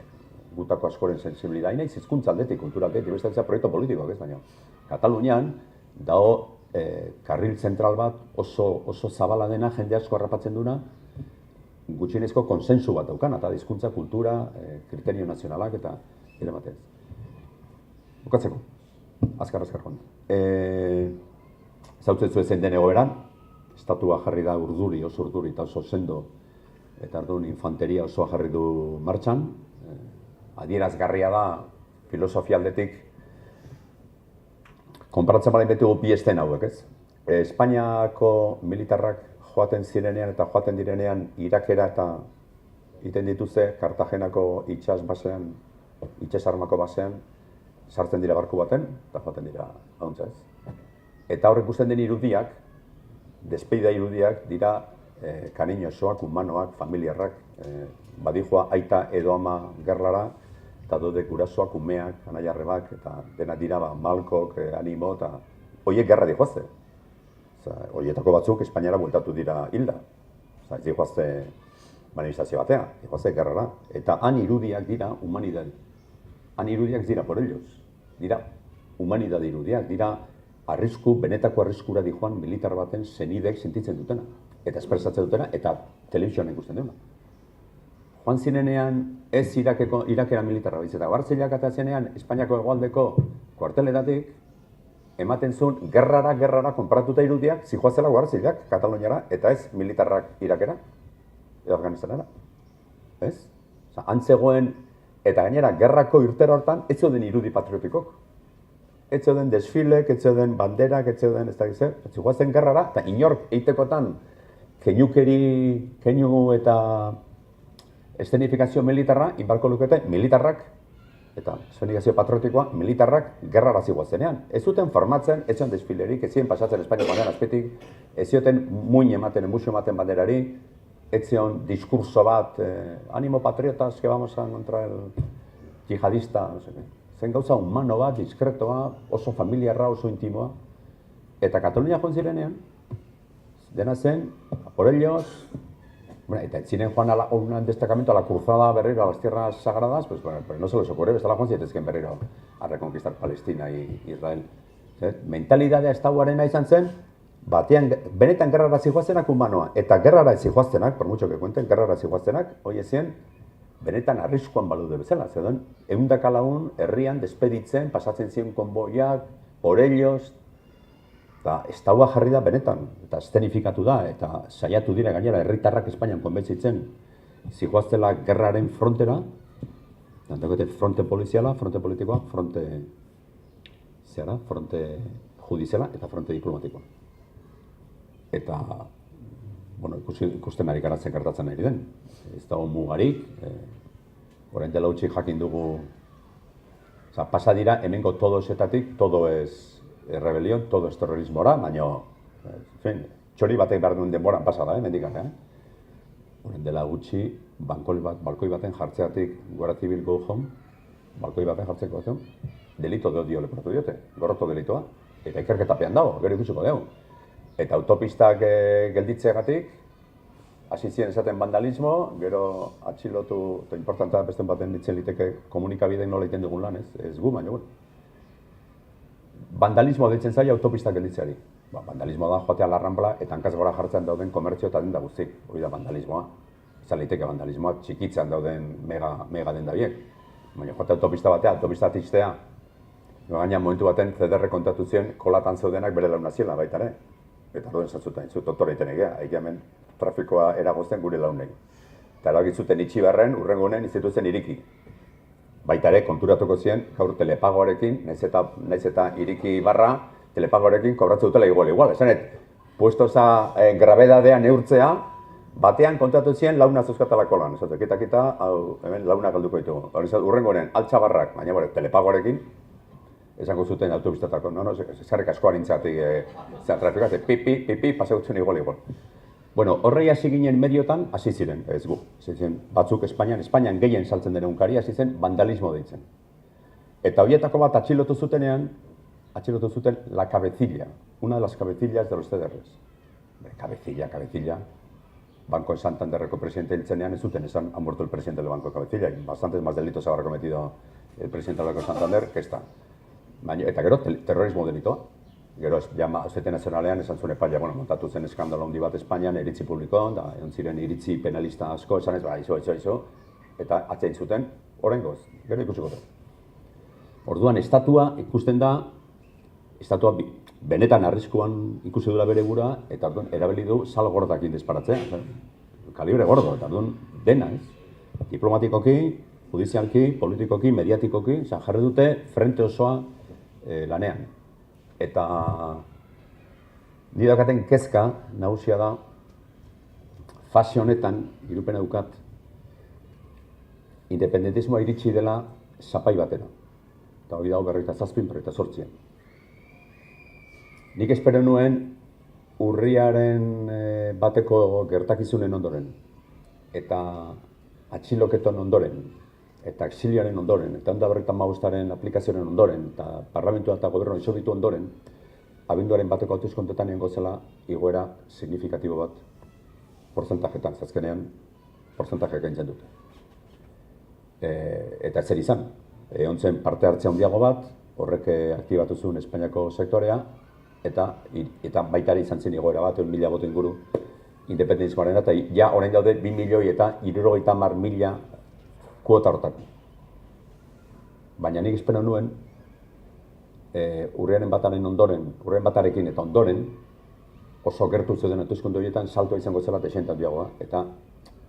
gutako askoren sensibilidad, naiz hizkuntza aldetik, kultura aldetik, beste proiektu politikoak ez baina. Katalunian, dago karril zentral bat oso zabala dena, jende asko harrapatzen duna, gutxienezko konsensu bat daukan, eta hizkuntza, kultura, kriterio nazionalak eta ere batez. Bukatzeko, azkar joan. Zautzen zuen den egoeran, estatua jarri da oso urduri eta oso sendo, eta orduan infanteria osoa jarri du martxan. Adierazgarria da, filosofia aldetik, konparatzen balein betugu bi esten hauek, ez? Espainiako militarrak joaten zirenean eta joaten direnean Irakera eta iten dituzte Kartagenako itsas armako basean, sartzen dira barku baten, eta joaten dira hauntza ez. Eta horrek ikusten den irudiak, despeida irudiak, dira kariñosoak, humanoak, familiarrak, badijua aita edo ama gerlara, eta dode gurasoak, umeak, anaiarrebak, eta dena dira malkok, animo, eta horiek gerra dihoazte. Horietako batzuk Espainiara bueltatu dira hilda. Ez dihoazte manifestazio batea, dihoazte gerrara. Eta han irudiak dira humanidad. Han irudiak dira por ellos. Dira humanidad irudiak, dira arrisku, benetako arriskura dijoan militar baten senidek sentitzen dutena. Eta espresatzen dutena, eta telebizioan ikusten dena. Joan zinenean ez Irakera militarra bizeta. Bartzilak eta zenean Espainiako hegoaldeko kuarteletatik ematen zuen gerrara konparatuta irudiak zijoazela Bartzilak Kataluniara eta ez militarrak Irakera edo Afganistanera. Ez? Antzegoen eta gainera gerrako irtera hortan ez zeuden irudi patriotikok. Ez zeuden desfilek, ez zeuden banderak, ez zeuden ez da gizet. Zijoazen gerrara eta inork eitekotan keinu eta eszenifikazio militarra, inbarko lukete, militarrak, eta eszenifikazio patriotikoa, militarrak gerrara zigoazenean. Ez zuten formatzen, ez zuen desfilerik, ez ziren pasatzen Espainiako bandera azpetik, ez zioten muin ematen, emusio ematen banderari, ez zion diskurso bat, animo patriotas, que vamos a contra el yihadista, no sé qué. Zen gauza humano bat, diskretoa, oso familiarra, oso intimoa. Eta Katalunia joan zirenean, dena zen, por ellos, eta ziren joan a un destacamento a la cruzada berriro a las tierras sagradas, pues bueno, no se les ocurre, bestela joan ziretezken berriro a reconquistar Palestina y Israel. Mentalidadea estauarena izan zen, batean, benetan gerrara zijoaztenak humanoa, eta gerrara zijoaztenak, por mucho que cuenten, gerrara zijoaztenak, hoi zien, benetan arriskuan balude bezala, zedon, 100 lagun herrian despeditzen, pasatzen ziren konboiak, por ellos, eta estaua jarri da benetan, eta eszenifikatu da, eta saiatu dira gainera herritarrak Espainian konbentzitzen zijoaztela gerraren frontera, dantakote fronte poliziala, fronte politikoa, fronte judiziala eta fronte diplomatikoa. Eta, bueno, ikusten ari garatzen gertatzen ari den. Ez dago mugarik, orain dela utzi jakin dugu, pasa dira hemengo todosetatik, todo es rebelión, todo es terrorismora, baina, txori batek behar duen denboran pasa da, mendikan, Orain dela gutxi, balkoi baten jartzeatik, Guardia Civil Go Home, balkoi baten jartzeko batzen, delito de odio leporatu diote, gorroto delitoa, eta ikerketapean dago, gero ikusiko dugu. Eta autopistak gelditzeagatik, hasi ziren esaten vandalismo, gero atxilotu, eta importantea beste baten ditzen liteke komunikabideen nola iten dugun lan, ez gu, baina gure. Vandalismo deitzen zaila autopistak gelditzeari. Vandalismoa da joatea la Rambla eta hankaz gora jartzen dauden komertzio eta denda guztik. Hori da vandalismoa. Izan liteke vandalismoa txikitzen dauden mega denda biek. Baina joatea autopista batea, autopista atixtea, gaina momentu baten CDR kontatu ziren kolatan zeudenak bere launa ziela baita ere. Eta duen zatzuten, zu doktore iten egea, hemen trafikoa eragozten gure launei. Eta eragitzuten itxi berren, urrengo honen izituzen iriki. Baita ere, konturatuko ziren, gaur telepagoarekin, naiz eta iriki barra, telepagoarekin kobratzen dutela igual. Esanet, puestoza grabedadea neurtzea, batean kontatu ziren launa zuzkatalako lan. Esatek, kita, hemen launa galduko ditugu. Urrengo honen, altxabarrak, baina telepagoarekin, esango zuten autobistatako, eskarrik asko harintzatik trafikatzen, pipi, paseutzen igual. Bueno, horrei hasi ginen mediotan, hasi ziren, ez gu. Batzuk Espainian gehien saltzen den egunkari, hasi zen vandalismo deitzen. Eta horietako bat atxilotu zuten la cabecilla, una de las cabecillas de los CDRs. Cabecilla. Banco Santanderreko presidente hiltzenean ez zuten esan, ha muerto el presidente del Banco de Cabecilla, y bastantes más delitos habrá cometido el presidente del Banco Santander, que esta. Eta gero, terrorismo delitoa. Gero, Auzitegi Nazionalean esan zuen epaia, montatu zen eskandalo handi bat Espainian, iritzi publikoan, da, egon ziren iritzi penalista asko, esan ez, izo, eta atzein zuten, oraingoz, gero ikusiko dut. Orduan, estatua ikusten da, estatua benetan arriskuan ikusi duela bere gura, eta orduan, erabili du sal gordakin desparatzea, kalibre gordo, eta orduan, dena, ez? Diplomatikoki, judizialki, politikoki, mediatikoki, jarri dute frente osoa lanean. Eta nire daukaten kezka nagusia da, fase honetan, irupena dukat, independentismoa iritsi dela zapai batera. Eta hori dago 27, 28. Nik espero nuen urriaren bateko gertakizunen ondoren, eta atxiloketon ondoren, eta exilioaren ondoren, eta 1955aren aplikazioaren ondoren, eta parlamentua eta gobernu disolbitu ondoren, abenduaren bateko hauteskundeetan egongo zela igoera signifikatibo bat portzentajetan, azkenean portzentajeak gaintzen dute. Eta zer izan, egon zen parte hartzea handiago bat, horrek aktibatu zuen Espainiako sektorea, eta baitari izan zen igoera bat, 1.000 boto inguru independentismoaren, eta ja orain daude 2.070.000 kuota hortako. Baina nik espero nuen, urriaren batarekin eta ondoren, oso gertu zeuden hauteskunde horietan saltoa izango zela dezente handiagoa, eta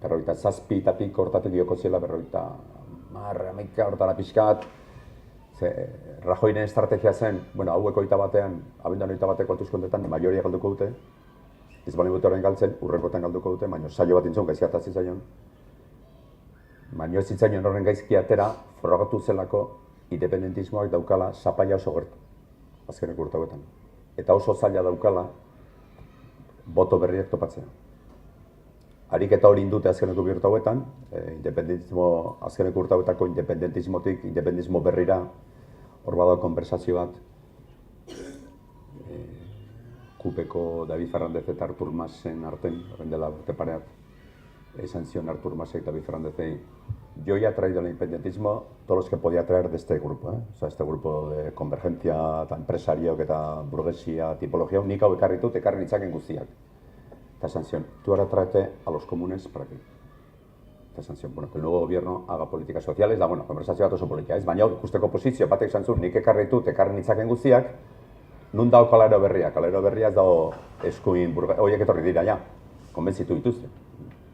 57 eta piko hortatik dioko zela 50 hortara pixkat, Rajoyren estrategia zen, haueko abenduan 21 hauteskundeetan maioria galduko dute, ez bali dute orain galtzen, urrengotan galduko dute, baina saio bat intzun gaizki atazi zaion. Baina ez zitzaion horren gaizki atera, frogatu zelako independentismoak daukala zapaia oso gertu, azkeneko urte. Eta oso zaila daukala boto berriak topatzea. Ariketa hori indute azkeneko bi urte hauetan, azkeneko urte hauetako independentismotik, independentismo berrira, hor badago konversazio bat, Kupeko David Fernández eta Artur Masen arten, horren dela urte pareat, esan zion Artur Masek eta David Fernándezei, yo ya he traído el independentismo todos los que podía traer de este grupo, O sea, este grupo de convergencia, eta empresariok eta burguesia, tipologia, nik hau ekarri nitzaken guztiak. Eta esan zion, tú ahora tráete a los comunes para aquí. Eta esan zion, que el nuevo gobierno haga políticas sociales, da, konversazio bat oso politika, ez? Baina ikusteko posizio, batek esan zuen, nik ekarri nitzaken guztiak, nun dago kalero berria? Kalero berria ez dago eskuin horiek etorri dira, ja. Konbentzitu dituzte.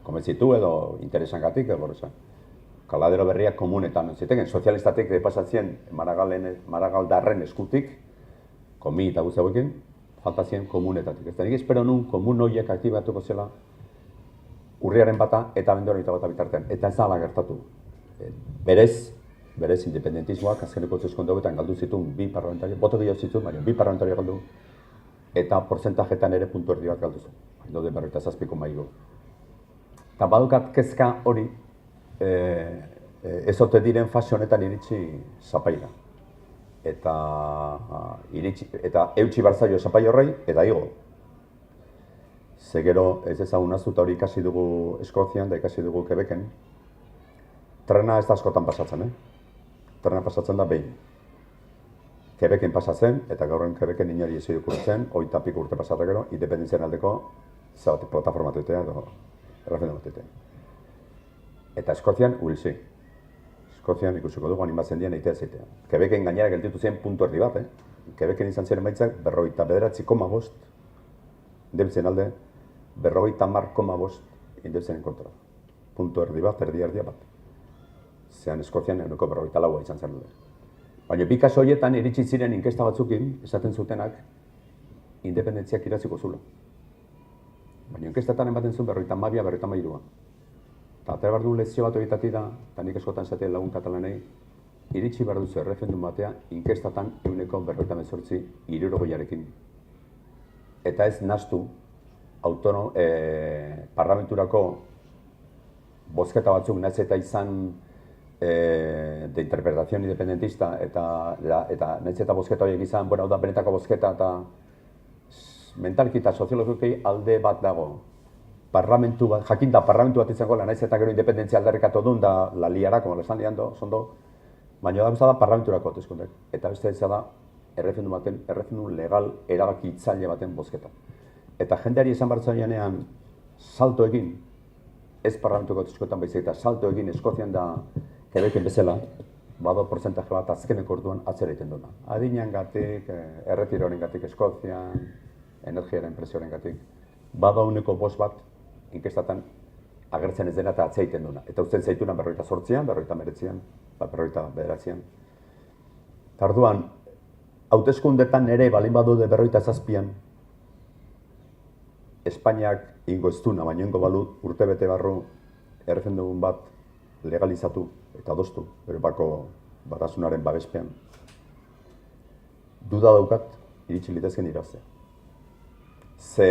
Konbentzitu edo interesangatik, edo borrezan. Kaladero berriak komunetan, ziteken, sozialistatik pasatzen Maragaldarren eskutik, komi eta guzti hauekin, faltazien komunetatik. Ez da, nik espero nun komun horiek aktibatuko zela urriaren bata eta abenduaren bata bitartean. Eta ez da gertatu. Berez independentismoak azkeneko hauteskunde hauetan galdu zituen bi parlamentari, boto gehiago zituen, baina bi parlamentari galdu, eta portzentajetan ere puntu erdi bat galdu zuen. Daude 57,2. Eta badukat kezka hori, ez ote diren fase honetan iritsi zapaira. Eta eutxi barzaio zapai horrei, eta igo. Ze gero ez ezagun azuta hori ikasi dugu Eskozian, da ikasi dugu Quebecen. Trena ez da askotan pasatzen, Trena pasatzen da behin. Quebecen pasatzen, eta gaurren Quebecen inori ez okurtzen, 20 urte pasata gero, independentziaren aldeko plataforma tetea edo erreferendum tetea. Eta Eskozian, uilzi. Eskozian ikusiko dugu animatzen dian eitea zeitea. Quebecen gainera gelditu zen puntu erdi bat, Quebecen izan ziren baitzak 59,5 independentziaren alde, 50,5 independentziaren kontra. Puntu erdi bat, erdia bat. Zean Eskozian eguneko 54 izan zen dute. Baina bi kaso horietan iritsi ziren inkesta batzukin, esaten zutenak, independentziak iratziko zula. Baina inkestatan ematen zuen 52, 53. Eta atera behar du lezio bat horietatik da, eta nik eskotan zaten lagun katalanei, iritsi behar duzu erreferendum batea, inkestatan eguneko 58 hirurogoiarekin. Eta ez naztu, parlamenturako bozketa batzuk nahiz eta izan de interpretación independentista eta nahiz eta bozketa horiek izan, hau da benetako bozketa eta mentalki eta soziologikei alde bat dago. parlamentu bat, jakinda parlamentu bat izango, naiz eta gero independentzia aldarrikatu duen, da la liara, como lesan liando, zondo, baina da da parlamenturako hauteskundek. Eta beste da, erreferendum legal erabaki itzaile baten bozketa. Eta jendeari esan bartzaioanean salto egin, ez parlamentuko hauteskundetan baizik eta salto egin Eskozian da Quebecen bezala, bado portzentaje bat azkeneko orduan atzera egiten duena. Adinengatik, erretiroarengatik Eskozian, energiaren presioarengatik, bada uneko 5 bat inkestatan agertzen ez dena eta atzera egiten duena. Eta uzten zaitunan 48an, 49an, 49an. Eta orduan, hauteskundetan ere balin badude 47an, Espainiak ingo ez duna, baina ingo balu urtebete barru erreferendum bat legalizatu eta adostu Europako Batasunaren babespean. Duda daukat, iritsi litezken iraztea. Ze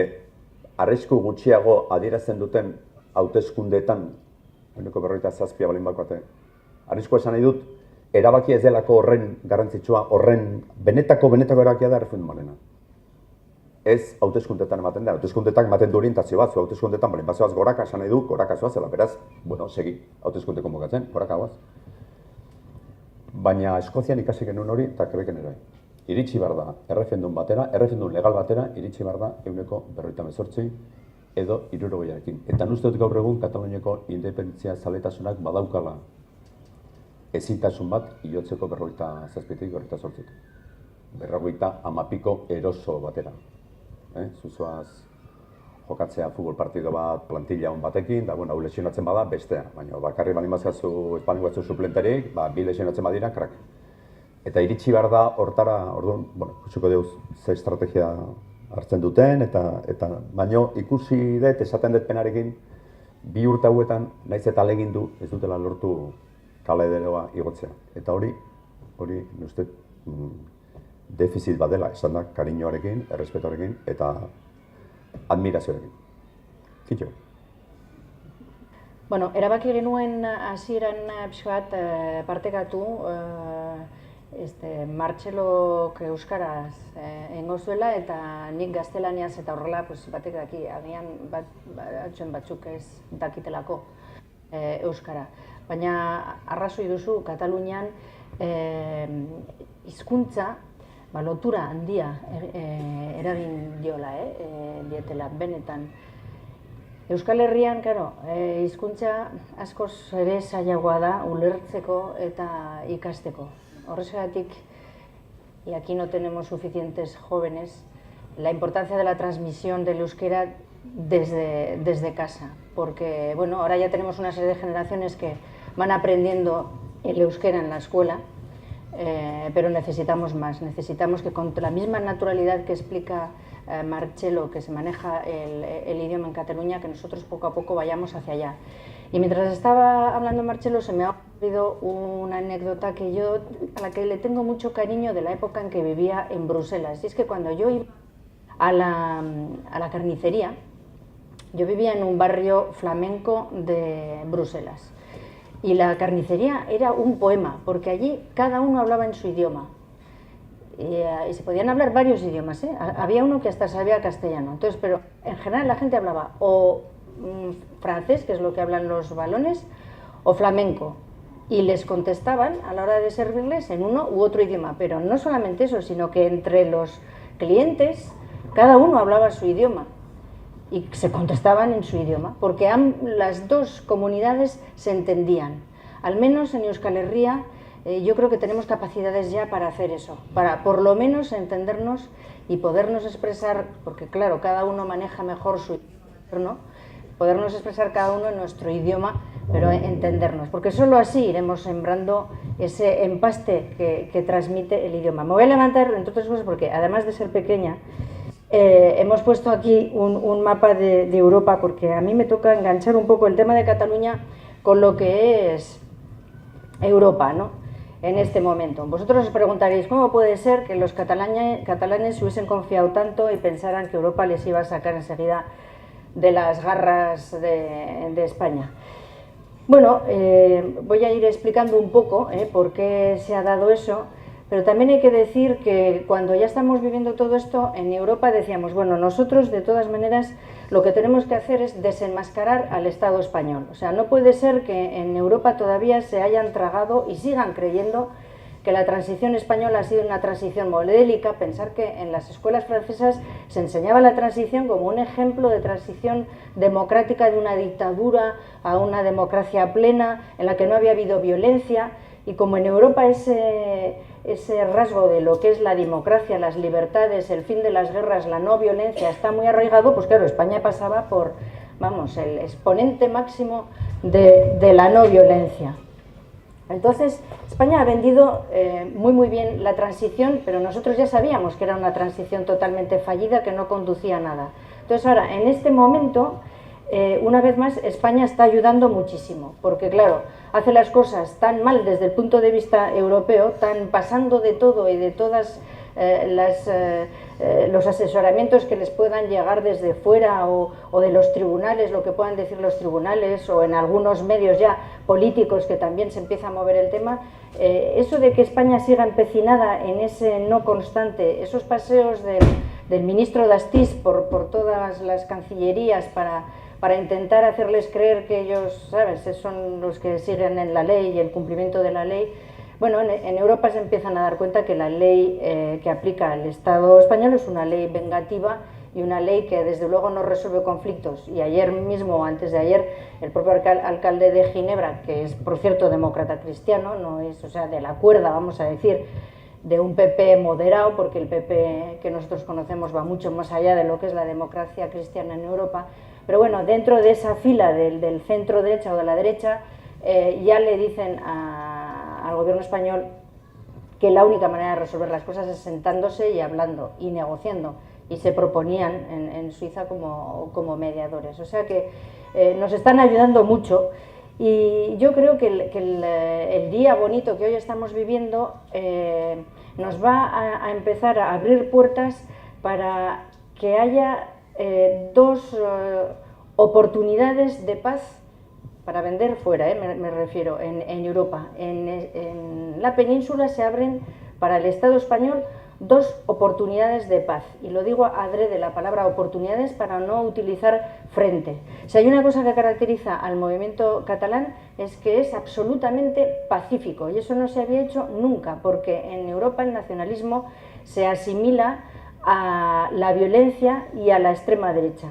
arrisku gutxiago adierazten duten hauteskundeetan, ehuneko 47 balin bakoate, arrisku esan nahi dut, erabakia ez delako horren garrantzitsua, horren benetako erabakia da erreferendumarena. Ez hauteskundetan ematen da, hauteskundetan ematen du orientazio bat, hauteskundetan balin bazoaz goraka esan nahi du, goraka zoazela, beraz, segi, hauteskunde konbokatzen, goraka goaz. Baina Eskozian ikasi genuen hori eta Quebecen ere. Iritsi behar da erreferendum batera, erreferendum legal batera, iritsi behar da ehuneko 58 edo 60arekin. Eta uste dut gaur egun Kataluniako independentzia zaletasunak badaukala ezintasun bat hilotzeko 57tik 58. 50 eroso batera. Zuzoaz jokatzea futbol partido bat plantilla on batekin, da hau lesionatzen bada bestea, baina bakarri balin bazkazu espainol batzu suplenterik, bi lesionatzen badira, krak. Eta iritsi behar da hortara, orduan, ikusiko dugu ze estrategia hartzen duten, eta baino ikusi dut, esaten dut penarekin, 2 urte hauetan, naiz eta alegin du, ez dutela lortu kalederoa igotzea. Eta hori, uste, defizit bat dela, esan da, kariñoarekin, errespetoarekin, eta admirazioarekin. Kitxo. Bueno, erabaki genuen hasieran pixka bat partekatu, Martxelok euskaraz egingo zuela eta nik gaztelaniaz eta horrela batek daki, agian batzuk ez dakitelako euskara. Baina arrazoi duzu, Katalunian hizkuntza lotura handia eragin dietela benetan. Euskal Herrian, hizkuntza askoz ere zailagoa da ulertzeko eta ikasteko. Horrexegatik, y aquí no tenemos suficientes jóvenes, la importancia de la transmisión del euskera desde casa. Porque, ahora ya tenemos una serie de generaciones que van aprendiendo el euskera en la escuela, pero necesitamos más. Necesitamos que con la misma naturalidad que explica Marcelo, que se maneja el idioma en Cataluña, que nosotros poco a poco vayamos hacia allá. Y mientras estaba hablando Marcelo, se me ha ocurrido una anécdota a la que le tengo mucho cariño de la época en que vivía en Bruselas. Y es que cuando yo iba a la carnicería, yo vivía en un barrio flamenco de Bruselas. Y la carnicería era un poema, porque allí cada uno hablaba en su idioma. Y se podían hablar varios idiomas, Había uno que hasta sabía castellano. Entonces, pero en general la gente hablaba o francés, que es lo que hablan los valones, o flamenco. Y les contestaban a la hora de servirles en uno u otro idioma. Pero no solamente eso, sino que entre los clientes cada uno hablaba su idioma. Y se contestaban en su idioma, porque las dos comunidades se entendían. Al menos en Euskal Herria yo creo que tenemos capacidades ya para hacer eso, para por lo menos entendernos y podernos expresar, porque claro, cada uno maneja mejor su idioma, podernos expresar cada uno en nuestro idioma, pero entendernos, porque solo así iremos sembrando ese empaste que transmite el idioma. Me voy a levantar, entre otras cosas, porque además de ser pequeña, hemos puesto aquí un mapa de Europa, porque a mí me toca enganchar un poco el tema de Cataluña con lo que es Europa, en este momento. Vosotros os preguntaréis, ¿cómo puede ser que los catalanes se hubiesen confiado tanto y pensaran que Europa les iba a sacar enseguida de las garras de España? Bueno, voy a ir explicando un poco por qué se ha dado eso, Pero también hay que decir que cuando ya estamos viviendo todo esto, en Europa decíamos, bueno, nosotros de todas maneras lo que tenemos que hacer es desenmascarar al Estado español. O sea, no puede ser que en Europa todavía se hayan tragado y sigan creyendo que la transición española ha sido una transición modélica. Pensar que en las escuelas francesas se enseñaba la transición como un ejemplo de transición democrática de una dictadura a una democracia plena, en la que no había habido violencia, y como en Europa ese rasgo de lo que es la democracia, las libertades, el fin de las guerras, la no violencia está muy arraigado, pues claro, España pasaba por, vamos, el exponente máximo de la no violencia. Entonces, España ha vendido muy bien la transición, pero nosotros ya sabíamos que era una transición totalmente fallida, que no conducía a nada. Entonces ahora, en este momento, una vez más, España está ayudando muchísimo, porque claro, hace las cosas tan mal desde el punto de vista europeo, tan pasando de todo y de todas los asesoramientos que les puedan llegar desde fuera o de los tribunales, lo que puedan decir los tribunales, o en algunos medios ya políticos que también se empieza a mover el tema. Eso de que España siga empecinada en ese no constante, esos paseos del ministro d'Astís por todas las cancillerías para intentar hacerles creer que ellos, ¿sabes?, son los que siguen en la ley y el cumplimiento de la ley. Bueno, en Europa se empiezan a dar cuenta que la ley que aplica el Estado español es una ley vengativa y una ley que desde luego no resuelve conflictos. Y ayer mismo, antes de ayer, el propio alcalde de Ginebra, que es por cierto demócrata cristiano, no es, o sea, de la cuerda, vamos a decir, de un PP moderado, porque el PP que nosotros conocemos va mucho más allá de lo que es la democracia cristiana en Europa. Pero bueno, dentro de esa fila del centro derecha o de la derecha, ya le dicen al gobierno español que la única manera de resolver las cosas es sentándose y hablando y negociando, y se proponían en Suiza como mediadores. O sea que nos están ayudando mucho, y yo creo que el día bonito que hoy estamos viviendo nos va a empezar a abrir puertas para que haya dos oportunidades de paz para vender fuera, me refiero, en Europa. En la península se abren para el Estado español dos oportunidades de paz, y lo digo adrede la palabra oportunidades para no utilizar frente. Si hay una cosa que caracteriza al movimiento catalán es que es absolutamente pacífico, y eso no se había hecho nunca, porque en Europa el nacionalismo se asimila a la violencia y a la extrema derecha.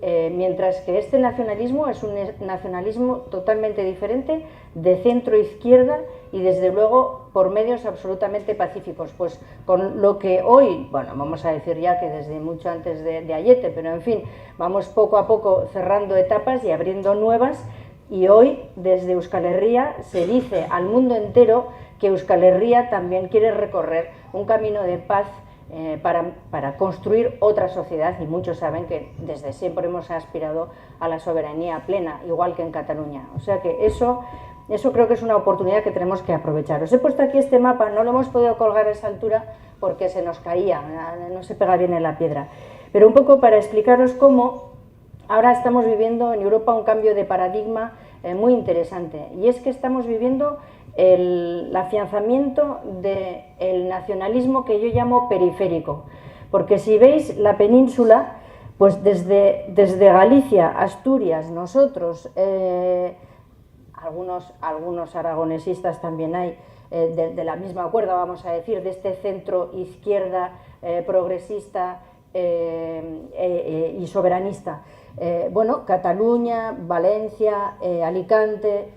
Mientras que este nacionalismo es un nacionalismo totalmente diferente, de centro-izquierda, y desde luego por medios absolutamente pacíficos. Pues con lo que hoy, bueno, vamos a decir ya que desde mucho antes de Ayete, pero en fin, vamos poco a poco cerrando etapas y abriendo nuevas, y hoy desde Euskal Herria se dice al mundo entero que Euskal Herria también quiere recorrer un camino de paz para construir otra sociedad, y muchos saben que desde siempre hemos aspirado a la soberanía plena, igual que en Cataluña. O sea que eso creo que es una oportunidad que tenemos que aprovechar. Os he puesto aquí este mapa, no lo hemos podido colgar a esa altura porque se nos caía, no se pega bien en la piedra, pero un poco para explicaros cómo ahora estamos viviendo en Europa un cambio de paradigma muy interesante, y es que estamos viviendo el afianzamiento del nacionalismo que yo llamo periférico, porque si veis la península, pues desde Galicia, Asturias, nosotros, algunos aragonesistas también hay, de la misma cuerda, vamos a decir, de este centro izquierda progresista y soberanista. Bueno, Cataluña, Valencia, Alicante,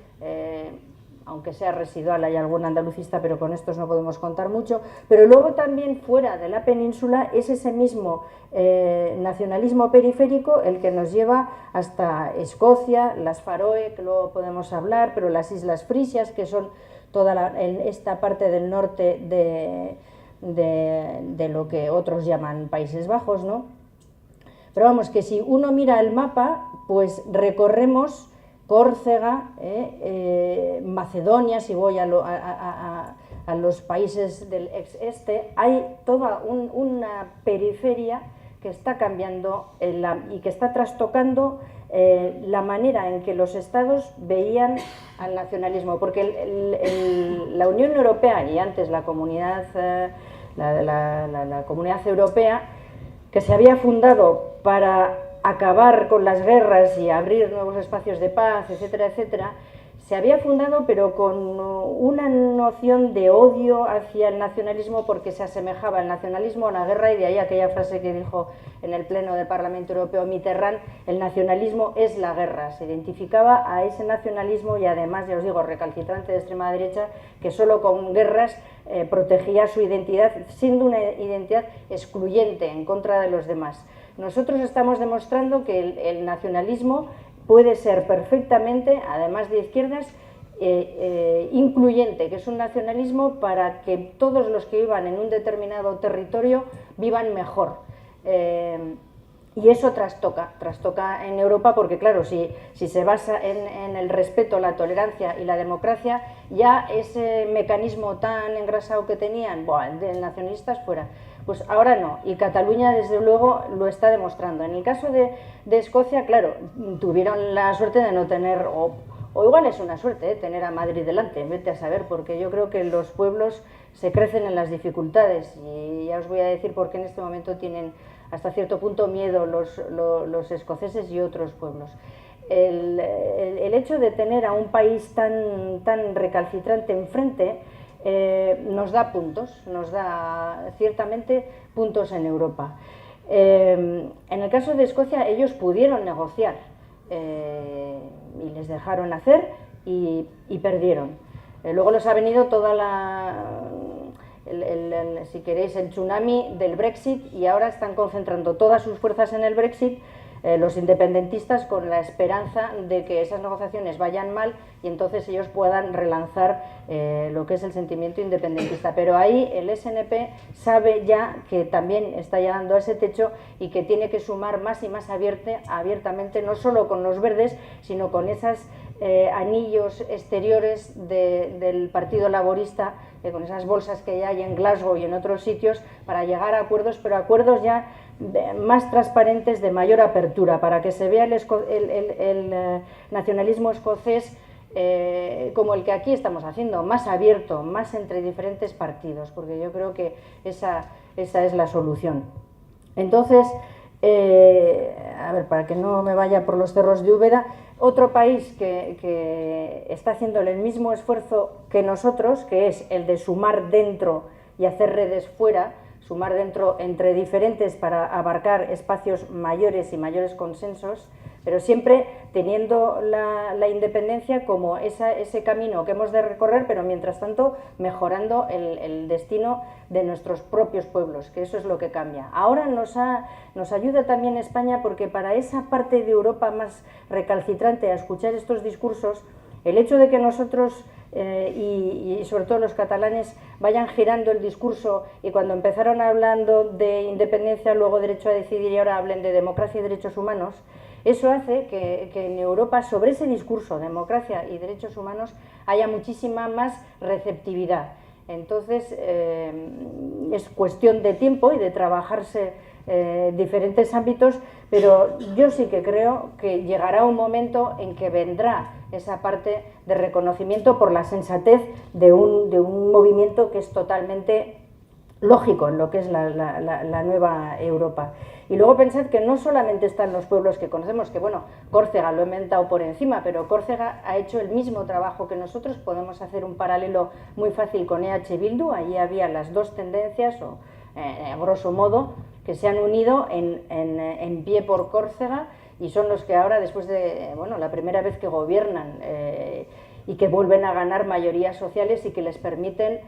aunque sea residual, hay algún andalucista, pero con estos no podemos contar mucho. Pero luego también fuera de la península es ese mismo nacionalismo periférico el que nos lleva hasta Escocia, las Faroe, que luego podemos hablar, pero las Islas Frisias, que son toda esta parte del norte de lo que otros llaman Países Bajos, ¿no? Pero vamos, que si uno mira el mapa, pues recorremos Córcega, Macedonia, si voy a los países del ex-este, hay toda una periferia que está cambiando y que está trastocando la manera en que los estados veían al nacionalismo, porque la Unión Europea y antes la Comunidad, la Comunidad Europea, que se había fundado para acabar con las guerras y abrir nuevos espacios de paz, etcétera, etcétera, se había fundado pero con una noción de odio hacia el nacionalismo, porque se asemejaba el nacionalismo a la guerra, y de ahí aquella frase que dijo en el Pleno del Parlamento Europeo Mitterrand: el nacionalismo es la guerra. Se identificaba a ese nacionalismo y además, ya os digo, recalcitrante de extrema derecha, que solo con guerras protegía su identidad, siendo una identidad excluyente en contra de los demás. Nosotros estamos demostrando que el nacionalismo puede ser perfectamente, además de izquierdas, incluyente, que es un nacionalismo para que todos los que vivan en un determinado territorio vivan mejor. Y eso trastoca en Europa, porque claro, si se basa en el respeto, la tolerancia y la democracia, ya ese mecanismo tan engrasado que tenían, de nacionalistas, fuera. Pues ahora no, y Cataluña desde luego lo está demostrando. En el caso de Escocia, claro, tuvieron la suerte de no tener, o igual es una suerte, tener a Madrid delante, vete a saber, porque yo creo que los pueblos se crecen en las dificultades, y ya os voy a decir por qué en este momento tienen hasta cierto punto miedo los escoceses y otros pueblos. El hecho de tener a un país tan recalcitrante enfrente nos da puntos, nos da ciertamente puntos en Europa. En el caso de Escocia, ellos pudieron negociar y les dejaron hacer y perdieron. Luego les ha venido toda si queréis, el tsunami del Brexit, y ahora están concentrando todas sus fuerzas en el Brexit, los independentistas, con la esperanza de que esas negociaciones vayan mal y entonces ellos puedan relanzar lo que es el sentimiento independentista. Pero ahí el SNP sabe ya que también está llegando a ese techo y que tiene que sumar más y más abiertamente, no solo con los verdes, sino con esas anillos exteriores del Partido Laborista, con esas bolsas que ya hay en Glasgow y en otros sitios, para llegar a acuerdos, pero acuerdos ya más transparentes, de mayor apertura, para que se vea el nacionalismo escocés como el que aquí estamos haciendo, más abierto, más entre diferentes partidos, porque yo creo que esa es la solución. Entonces, a ver, para que no me vaya por los cerros de Úbeda, otro país que está haciendo el mismo esfuerzo que nosotros, que es el de sumar dentro y hacer redes fuera, sumar dentro entre diferentes para abarcar espacios mayores y mayores consensos, pero siempre teniendo la independencia como ese camino que hemos de recorrer, pero mientras tanto mejorando el destino de nuestros propios pueblos, que eso es lo que cambia. Ahora nos ayuda también España, porque para esa parte de Europa más recalcitrante a escuchar estos discursos, el hecho de que nosotros y sobre todo los catalanes vayan girando el discurso, y cuando empezaron hablando de independencia, luego derecho a decidir, y ahora hablen de democracia y derechos humanos, eso hace que en Europa, sobre ese discurso, democracia y derechos humanos, haya muchísima más receptividad. Entonces, es cuestión de tiempo y de trabajarse diferentes ámbitos, pero yo sí que creo que llegará un momento en que vendrá esa parte de reconocimiento por la sensatez de un movimiento que es totalmente lógico en lo que es la nueva Europa. Y luego pensad que no solamente están los pueblos que conocemos, que bueno, Córcega lo he mentado por encima, pero Córcega ha hecho el mismo trabajo que nosotros. Podemos hacer un paralelo muy fácil con EH Bildu. Allí había las dos tendencias, o grosso modo, que se han unido en pie por Córcega, y son los que ahora, después de la primera vez que gobiernan y que vuelven a ganar mayorías sociales y que les permiten,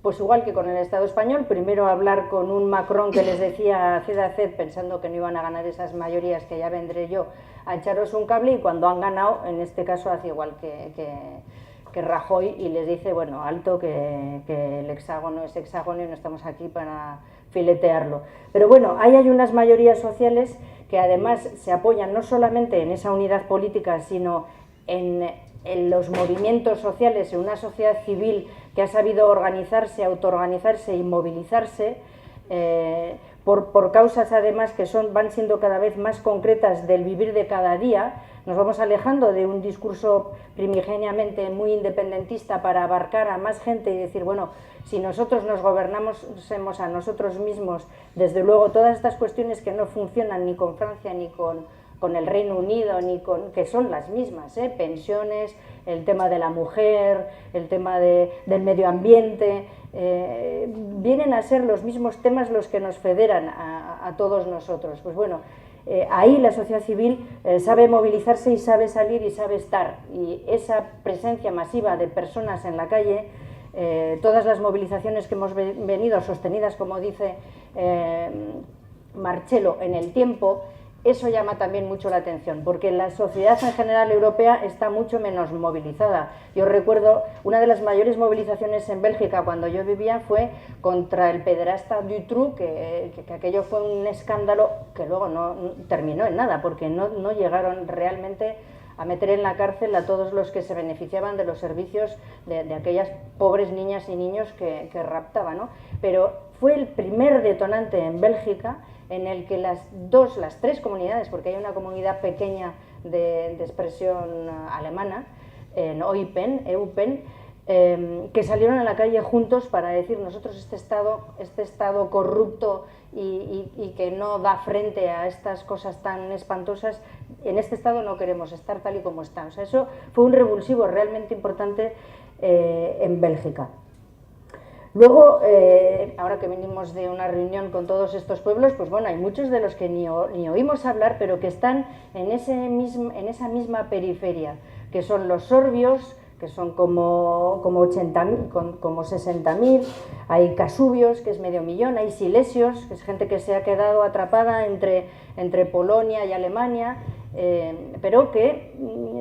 pues igual que con el Estado español, primero hablar con un Macron que les decía haced, pensando que no iban a ganar esas mayorías, que ya vendré yo a echaros un cable, y cuando han ganado, en este caso hace igual que Rajoy, y les dice, bueno, alto, que el hexágono es hexágono y no estamos aquí para filetearlo. Pero bueno, ahí hay unas mayorías sociales que además se apoyan no solamente en esa unidad política, sino en los movimientos sociales, en una sociedad civil que ha sabido organizarse, autoorganizarse y movilizarse, por causas además que van siendo cada vez más concretas del vivir de cada día, nos vamos alejando de un discurso primigeniamente muy independentista para abarcar a más gente y decir, bueno, si nosotros nos gobernamos a nosotros mismos, desde luego todas estas cuestiones que no funcionan ni con Francia ni con el Reino Unido, que son las mismas, pensiones, el tema de la mujer, el tema del medio ambiente, vienen a ser los mismos temas los que nos federan a todos nosotros. Pues bueno, ahí la sociedad civil sabe movilizarse y sabe salir y sabe estar, y esa presencia masiva de personas en la calle, todas las movilizaciones que hemos venido sostenidas, como dice Marchello, en el tiempo, eso llama también mucho la atención, porque la sociedad en general europea está mucho menos movilizada. Yo recuerdo una de las mayores movilizaciones en Bélgica cuando yo vivía fue contra el pederasta Dutroux, que aquello fue un escándalo que luego no terminó en nada, porque no llegaron realmente a meter en la cárcel a todos los que se beneficiaban de los servicios de aquellas pobres niñas y niños que raptaban, ¿no? Pero fue el primer detonante en Bélgica en el que las tres comunidades, porque hay una comunidad pequeña de expresión alemana, en Eupen, que salieron a la calle juntos para decir, nosotros este Estado corrupto y que no da frente a estas cosas tan espantosas, en este Estado no queremos estar tal y como está. O sea, eso fue un revulsivo realmente importante en Bélgica. Luego, ahora que venimos de una reunión con todos estos pueblos, pues bueno, hay muchos de los que ni oímos hablar, pero que están en esa misma periferia, que son los sorbios, que son como 60.000, hay casubios, que es medio millón, hay silesios, que es gente que se ha quedado atrapada entre Polonia y Alemania, pero que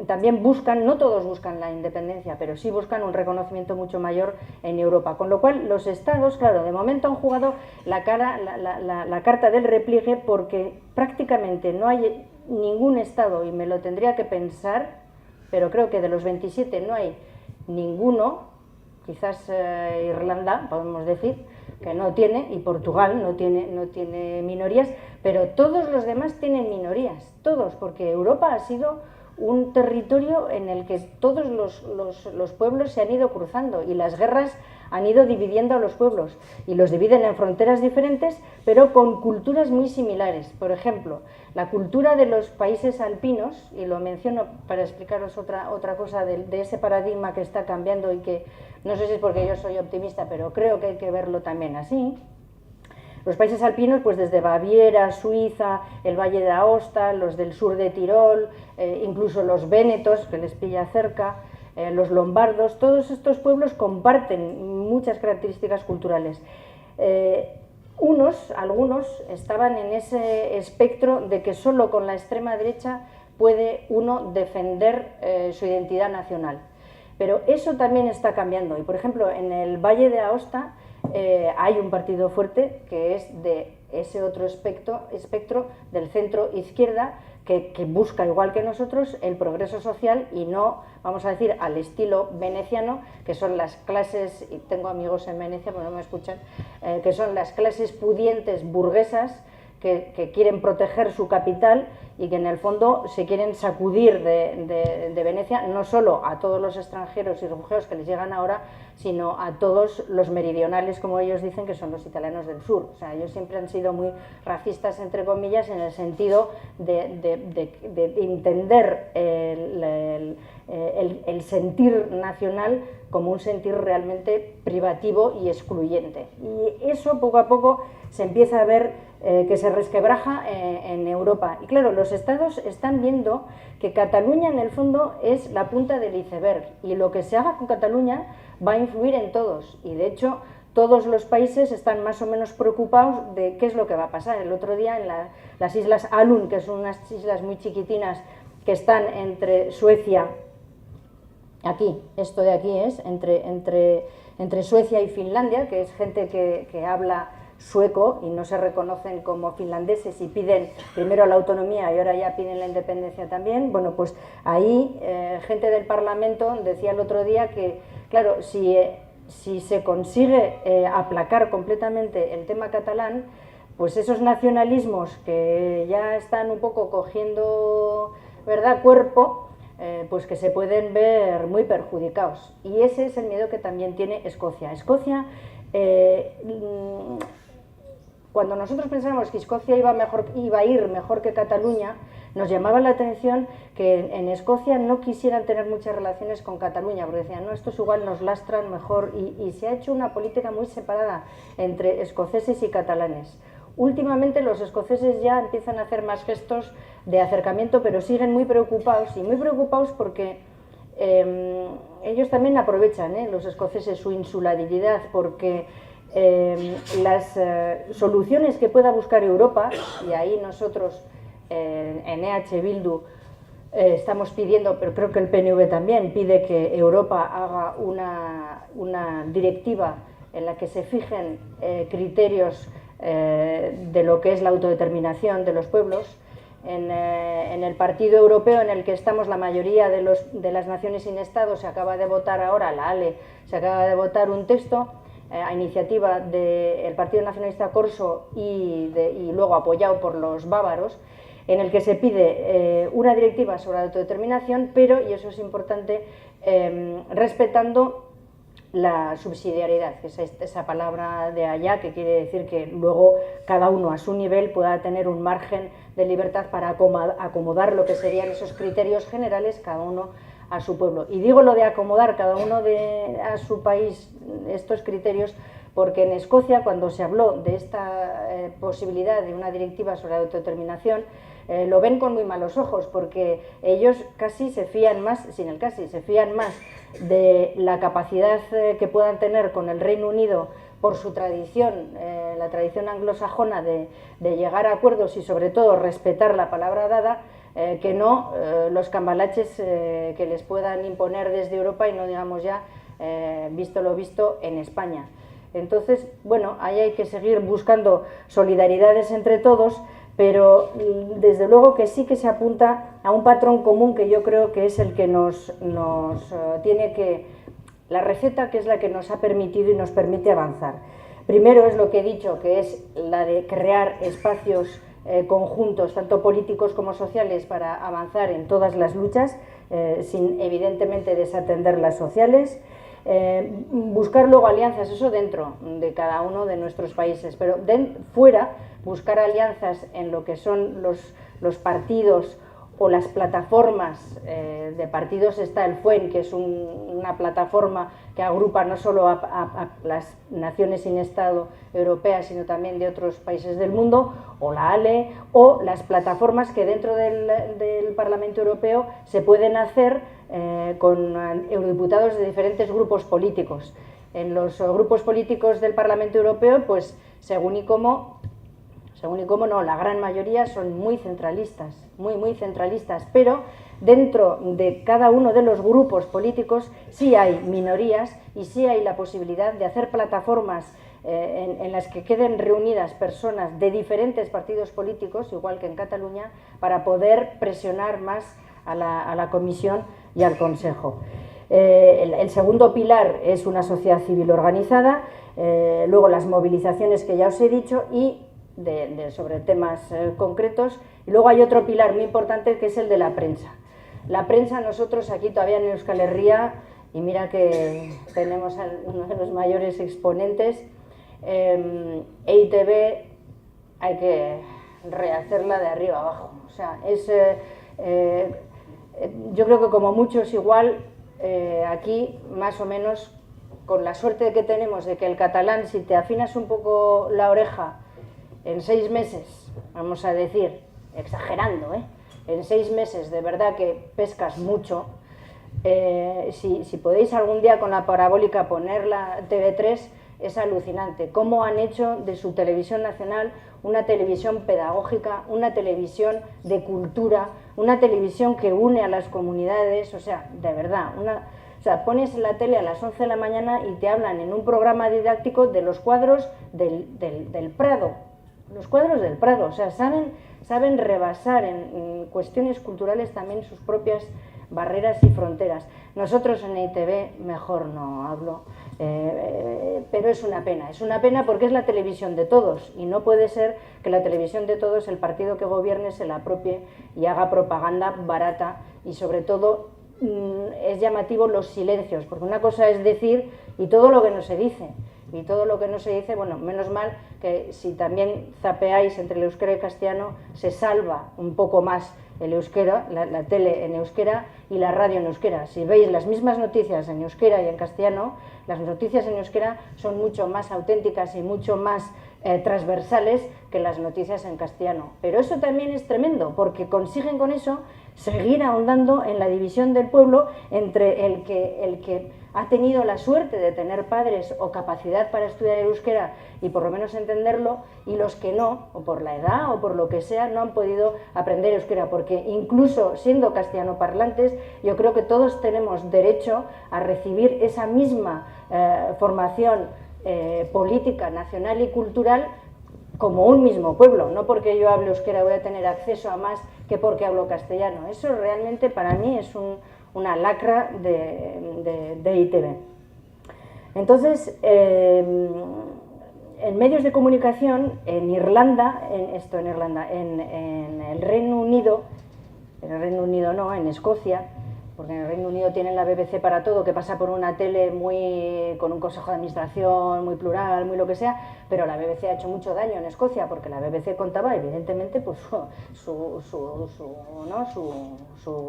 también buscan, no todos buscan la independencia, pero sí buscan un reconocimiento mucho mayor en Europa, con lo cual los estados, claro, de momento han jugado la carta del repliegue, porque prácticamente no hay ningún estado, y me lo tendría que pensar, pero creo que de los 27 no hay ninguno, quizás Irlanda, podemos decir, que no tiene, y Portugal no tiene minorías, pero todos los demás tienen minorías, todos, porque Europa ha sido un territorio en el que todos los pueblos se han ido cruzando, y las guerras han ido dividiendo a los pueblos, y los dividen en fronteras diferentes, pero con culturas muy similares. Por ejemplo, la cultura de los países alpinos, y lo menciono para explicaros otra cosa de ese paradigma que está cambiando, y que no sé si es porque yo soy optimista, pero creo que hay que verlo también así. Los países alpinos, pues desde Baviera, Suiza, el Valle de Aosta, los del sur de Tirol, incluso los vénetos, que les pilla cerca, los lombardos, todos estos pueblos comparten muchas características culturales. Algunos estaban en ese espectro de que solo con la extrema derecha puede uno defender su identidad nacional. Pero eso también está cambiando, y por ejemplo en el Valle de Aosta hay un partido fuerte que es de ese otro espectro del centro izquierda, que busca, igual que nosotros, el progreso social, y no, vamos a decir, al estilo veneciano, que son las clases, y tengo amigos en Venecia, pero no me escuchan, que son las clases pudientes burguesas que quieren proteger su capital y que en el fondo se quieren sacudir de Venecia, no solo a todos los extranjeros y refugiados que les llegan ahora, sino a todos los meridionales, como ellos dicen, que son los italianos del sur. O sea, ellos siempre han sido muy racistas, entre comillas, en el sentido de entender el sentir nacional como un sentir realmente privativo y excluyente. Y eso poco a poco se empieza a ver que se resquebraja en Europa. Y claro, los estados están viendo que Cataluña en el fondo es la punta del iceberg, y lo que se haga con Cataluña va a influir en todos, y de hecho todos los países están más o menos preocupados de qué es lo que va a pasar. El otro día en las islas Alun, que son unas islas muy chiquitinas que están entre Suecia, aquí, esto de aquí es, entre Suecia y Finlandia, que es gente que habla sueco y no se reconocen como finlandeses y piden primero la autonomía y ahora ya piden la independencia también. Bueno, pues ahí gente del Parlamento decía el otro día que, claro, si si se consigue aplacar completamente el tema catalán, pues esos nacionalismos que ya están un poco cogiendo, ¿verdad?, cuerpo, pues que se pueden ver muy perjudicados. Y ese es el miedo que también tiene Escocia. Escocia, cuando nosotros pensábamos que Escocia iba a ir mejor que Cataluña, nos llamaba la atención que en Escocia no quisieran tener muchas relaciones con Cataluña, porque decían, no, estos igual nos lastran mejor, y se ha hecho una política muy separada entre escoceses y catalanes. Últimamente los escoceses ya empiezan a hacer más gestos de acercamiento, pero siguen muy preocupados porque ellos también aprovechan, los escoceses, su insularidad, porque las soluciones que pueda buscar Europa, y ahí nosotros en EH Bildu estamos pidiendo, pero creo que el PNV también pide que Europa haga una directiva en la que se fijen criterios de lo que es la autodeterminación de los pueblos. En el Partido Europeo, en el que estamos la mayoría de las naciones sin Estado, se acaba de votar ahora, la ALE, se acaba de votar un texto a iniciativa del Partido Nacionalista Corso y luego apoyado por los bávaros, en el que se pide una directiva sobre la autodeterminación, pero, y eso es importante, respetando la subsidiariedad, que es esa palabra de allá que quiere decir que luego cada uno a su nivel pueda tener un margen de libertad para acomodar lo que serían esos criterios generales, cada uno a su pueblo. Y digo lo de acomodar cada uno a su país estos criterios porque en Escocia, cuando se habló de esta posibilidad de una directiva sobre la autodeterminación, lo ven con muy malos ojos, porque ellos casi se fían más, sin el casi, se fían más de la capacidad que puedan tener con el Reino Unido por su tradición, la tradición anglosajona de llegar a acuerdos y sobre todo respetar la palabra dada, que no los cambalaches que les puedan imponer desde Europa y no digamos ya, visto lo visto, en España. Entonces, bueno, ahí hay que seguir buscando solidaridades entre todos, pero desde luego que sí que se apunta a un patrón común que yo creo que es el que nos tiene que... la receta que es la que nos ha permitido y nos permite avanzar. Primero es lo que he dicho, que es la de crear espacios conjuntos, tanto políticos como sociales, para avanzar en todas las luchas, sin evidentemente desatender las sociales. Buscar luego alianzas, eso dentro de cada uno de nuestros países, pero fuera buscar alianzas en lo que son los partidos o las plataformas de partidos. Está el FUEN, que es una plataforma que agrupa no solo a las naciones sin Estado europeas, sino también de otros países del mundo, o la ALE, o las plataformas que dentro del Parlamento Europeo se pueden hacer con eurodiputados de diferentes grupos políticos. En los grupos políticos del Parlamento Europeo, pues según y cómo no, la gran mayoría son muy centralistas, muy centralistas, pero dentro de cada uno de los grupos políticos sí hay minorías y sí hay la posibilidad de hacer plataformas en las que queden reunidas personas de diferentes partidos políticos, igual que en Cataluña, para poder presionar más a la Comisión y al Consejo. El segundo pilar es una sociedad civil organizada, luego las movilizaciones que ya os he dicho y sobre temas concretos, y luego hay otro pilar muy importante que es el de la prensa. La prensa, nosotros aquí todavía en Euskal Herria, y mira que tenemos a uno de los mayores exponentes, EITB hay que rehacerla de arriba abajo. O sea, yo creo que como muchos igual, aquí más o menos, con la suerte que tenemos de que el catalán, si te afinas un poco la oreja, en 6 meses, vamos a decir, exagerando, en 6 meses de verdad que pescas mucho. Si podéis algún día con la parabólica poner la TV3, es alucinante cómo han hecho de su televisión nacional una televisión pedagógica, una televisión de cultura, una televisión que une a las comunidades. O sea, de verdad, pones la tele a las 11 de la mañana y te hablan en un programa didáctico de los cuadros del Prado. Los cuadros del Prado, o sea, saben rebasar en cuestiones culturales también sus propias barreras y fronteras. Nosotros en EITB, mejor no hablo, pero es una pena porque es la televisión de todos y no puede ser que la televisión de todos, el partido que gobierne, se la apropie y haga propaganda barata y sobre todo es llamativo los silencios, porque una cosa es decir y todo lo que no se dice. Y todo lo que no se dice, bueno, menos mal que si también zapeáis entre el euskera y el castellano, se salva un poco más el euskera, la tele en euskera y la radio en euskera. Si veis las mismas noticias en euskera y en castellano, las noticias en euskera son mucho más auténticas y mucho más transversales que las noticias en castellano. Pero eso también es tremendo, porque consiguen con eso seguir ahondando en la división del pueblo entre el que ha tenido la suerte de tener padres o capacidad para estudiar el euskera y por lo menos entenderlo, y los que no, o por la edad o por lo que sea, no han podido aprender euskera, porque incluso siendo castellano parlantes, yo creo que todos tenemos derecho a recibir esa misma formación política, nacional y cultural como un mismo pueblo. No porque yo hable euskera voy a tener acceso a más que porque hablo castellano. Eso realmente para mí es una lacra de EITB. Entonces, en medios de comunicación, en Irlanda, en el Reino Unido, en Escocia, porque en el Reino Unido tienen la BBC para todo, que pasa por una tele con un consejo de administración muy plural, muy lo que sea, pero la BBC ha hecho mucho daño en Escocia, porque la BBC contaba, evidentemente, pues, su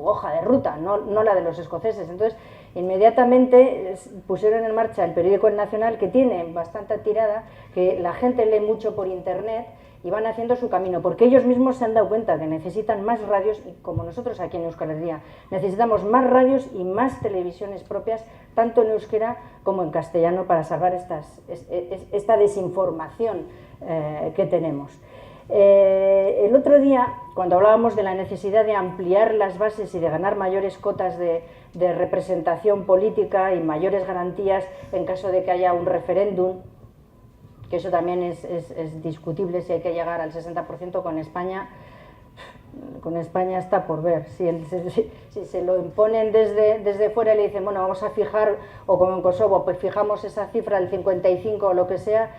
hoja de ruta, no la de los escoceses. Entonces, inmediatamente pusieron en marcha el periódico El Nacional, que tiene bastante tirada, que la gente lee mucho por internet, y van haciendo su camino, porque ellos mismos se han dado cuenta que necesitan más radios, como nosotros aquí en Euskal Herria, necesitamos más radios y más televisiones propias, tanto en euskera como en castellano, para salvar esta desinformación que tenemos. El otro día, cuando hablábamos de la necesidad de ampliar las bases y de ganar mayores cotas de representación política y mayores garantías en caso de que haya un referéndum, que eso también es discutible si hay que llegar al 60% con España. Con España está por ver. Si se lo imponen desde fuera y le dicen, bueno, vamos a fijar, o como en Kosovo, pues fijamos esa cifra del 55 o lo que sea,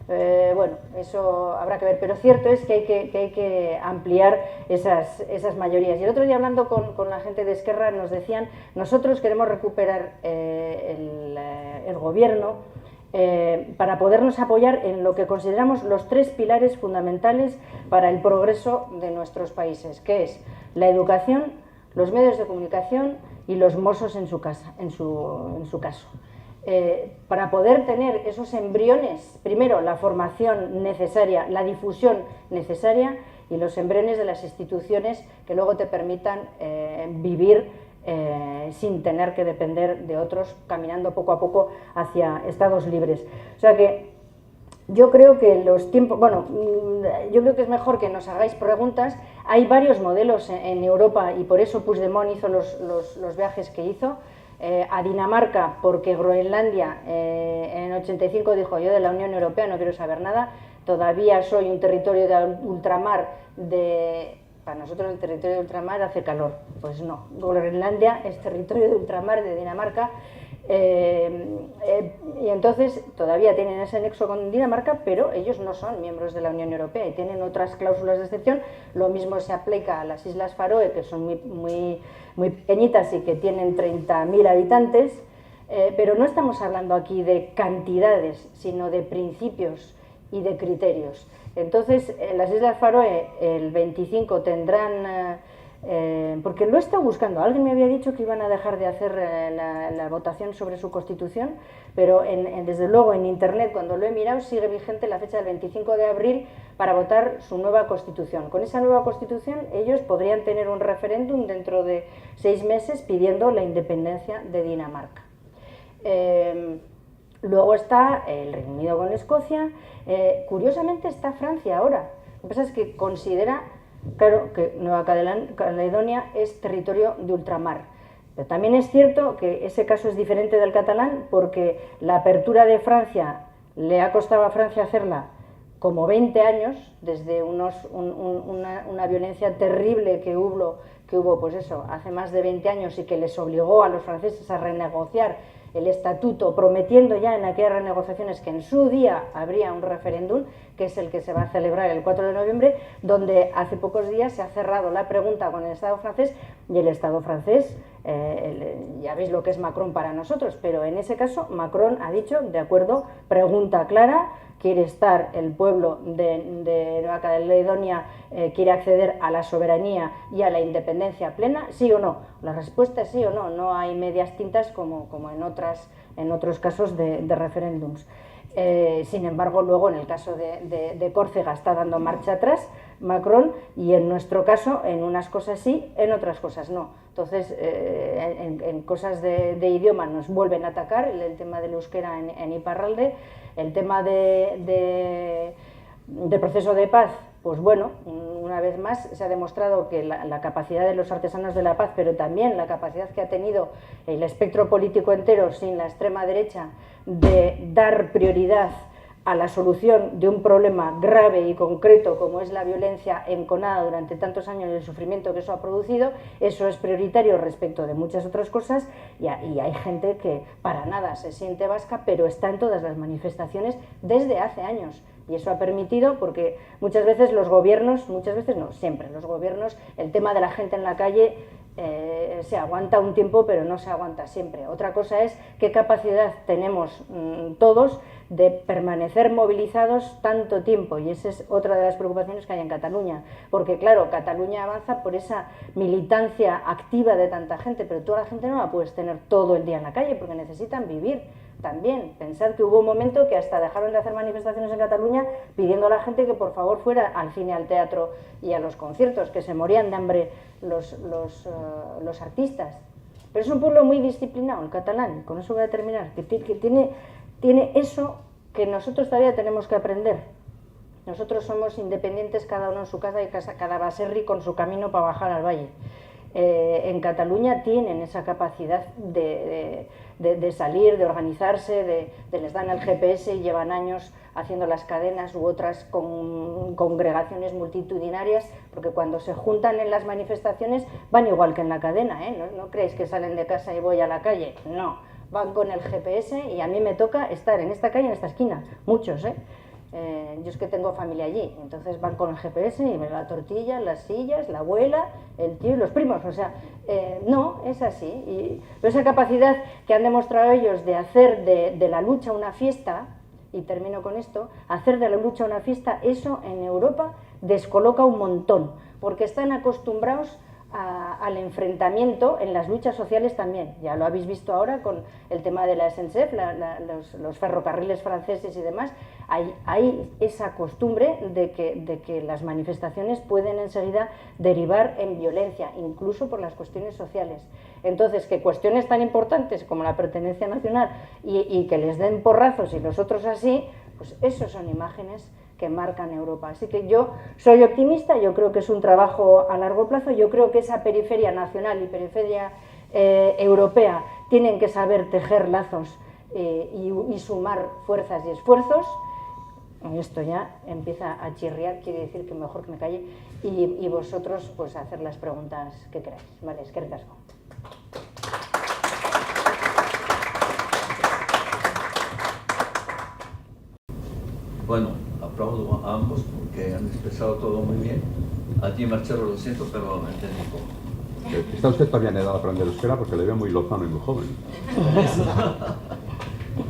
bueno, eso habrá que ver. Pero cierto es que hay que ampliar esas mayorías. Y el otro día, hablando con la gente de Esquerra, nos decían, nosotros queremos recuperar el gobierno para podernos apoyar en lo que consideramos los 3 pilares fundamentales para el progreso de nuestros países, que es la educación, los medios de comunicación y los mossos en su caso. Para poder tener esos embriones, primero la formación necesaria, la difusión necesaria y los embriones de las instituciones que luego te permitan vivir sin tener que depender de otros, caminando poco a poco hacia estados libres. O sea que yo creo que los tiempos, bueno, yo creo que es mejor que nos hagáis preguntas. Hay varios modelos en Europa y por eso Puigdemont hizo los viajes que hizo. A Dinamarca, porque Groenlandia en el 85 dijo, yo de la Unión Europea no quiero saber nada, todavía soy un territorio de ultramar Para nosotros el territorio de ultramar hace calor. Pues no, Groenlandia es territorio de ultramar de Dinamarca, y entonces todavía tienen ese nexo con Dinamarca, pero ellos no son miembros de la Unión Europea y tienen otras cláusulas de excepción. Lo mismo se aplica a las Islas Faroe, que son muy pequeñitas y que tienen 30.000 habitantes, pero no estamos hablando aquí de cantidades, sino de principios y de criterios. Entonces, las Islas Faroe el 25 tendrán, porque lo he estado buscando, alguien me había dicho que iban a dejar de hacer la votación sobre su constitución, pero desde luego en internet, cuando lo he mirado, sigue vigente la fecha del 25 de abril para votar su nueva constitución. Con esa nueva constitución ellos podrían tener un referéndum dentro de 6 meses pidiendo la independencia de Dinamarca. Luego está el Reino Unido con Escocia, curiosamente está Francia ahora. Lo que pasa es que considera, claro, que Nueva Caledonia es territorio de ultramar. Pero también es cierto que ese caso es diferente del catalán porque la apertura de Francia le ha costado a Francia hacerla como 20 años, desde una violencia terrible que hubo pues eso, hace más de 20 años y que les obligó a los franceses a renegociar el estatuto, prometiendo ya en aquellas renegociaciones que en su día habría un referéndum, que es el que se va a celebrar el 4 de noviembre, donde hace pocos días se ha cerrado la pregunta con el Estado francés, y el Estado francés, ya veis lo que es Macron para nosotros, pero en ese caso Macron ha dicho, de acuerdo, pregunta clara, quiere estar el pueblo de Nueva Caledonia, quiere acceder a la soberanía y a la independencia plena, sí o no. La respuesta es sí o no, no hay medias tintas como en otros casos de referéndums. Sin embargo, luego en el caso de Córcega está dando marcha atrás Macron, y en nuestro caso en unas cosas sí, en otras cosas no. Entonces, en cosas de idioma nos vuelven a atacar, el tema del euskera en Iparralde, el tema del proceso de paz, pues bueno, una vez más se ha demostrado que la capacidad de los artesanos de la paz, pero también la capacidad que ha tenido el espectro político entero sin la extrema derecha de dar prioridad a la solución de un problema grave y concreto como es la violencia enconada durante tantos años y el sufrimiento que eso ha producido, eso es prioritario respecto de muchas otras cosas, y hay gente que para nada se siente vasca, pero está en todas las manifestaciones desde hace años. Y eso ha permitido, porque muchas veces los gobiernos, muchas veces no, siempre los gobiernos, el tema de la gente en la calle se aguanta un tiempo, pero no se aguanta siempre. Otra cosa es qué capacidad tenemos todos de permanecer movilizados tanto tiempo, y esa es otra de las preocupaciones que hay en Cataluña, porque claro, Cataluña avanza por esa militancia activa de tanta gente, pero toda la gente no la puedes tener todo el día en la calle, porque necesitan vivir también. Pensar que hubo un momento que hasta dejaron de hacer manifestaciones en Cataluña pidiendo a la gente que por favor fuera al cine, al teatro y a los conciertos, que se morían de hambre los artistas. Pero es un pueblo muy disciplinado, el catalán, con eso voy a terminar, que tiene eso que nosotros todavía tenemos que aprender. Nosotros somos independientes, cada uno en su casa y cada baserri con su camino para bajar al valle. En Cataluña tienen esa capacidad de salir, de organizarse, les dan el GPS y llevan años haciendo las cadenas u otras congregaciones multitudinarias, porque cuando se juntan en las manifestaciones van igual que en la cadena, ¿eh? No creéis que salen de casa y voy a la calle, no, van con el GPS, y a mí me toca estar en esta calle, en esta esquina, muchos, yo es que tengo familia allí, entonces van con el GPS y ven la tortilla, las sillas, la abuela, el tío y los primos, o sea, no, es así. Pero esa capacidad que han demostrado ellos de hacer de la lucha una fiesta, y termino con esto, hacer de la lucha una fiesta, eso en Europa descoloca un montón, porque están acostumbrados al enfrentamiento en las luchas sociales también. Ya lo habéis visto ahora con el tema de la SNCF, los ferrocarriles franceses y demás. Hay esa costumbre de que las manifestaciones pueden enseguida derivar en violencia, incluso por las cuestiones sociales. Entonces, que cuestiones tan importantes como la pertenencia nacional y que les den porrazos y los otros así, pues eso son imágenes que marcan Europa. Así que yo soy optimista, yo creo que es un trabajo a largo plazo, yo creo que esa periferia nacional y periferia europea tienen que saber tejer lazos y sumar fuerzas y esfuerzos. Esto ya empieza a chirriar, quiere decir que mejor que me calle, y vosotros pues hacer las preguntas que queráis. Vale, eskerrik asko. Bueno, aplaudo a ambos porque han expresado todo muy bien. A ti, Marcelo, lo siento, pero entendí poco. Está usted todavía en edad de aprender euskera porque le veo muy lozano y muy joven.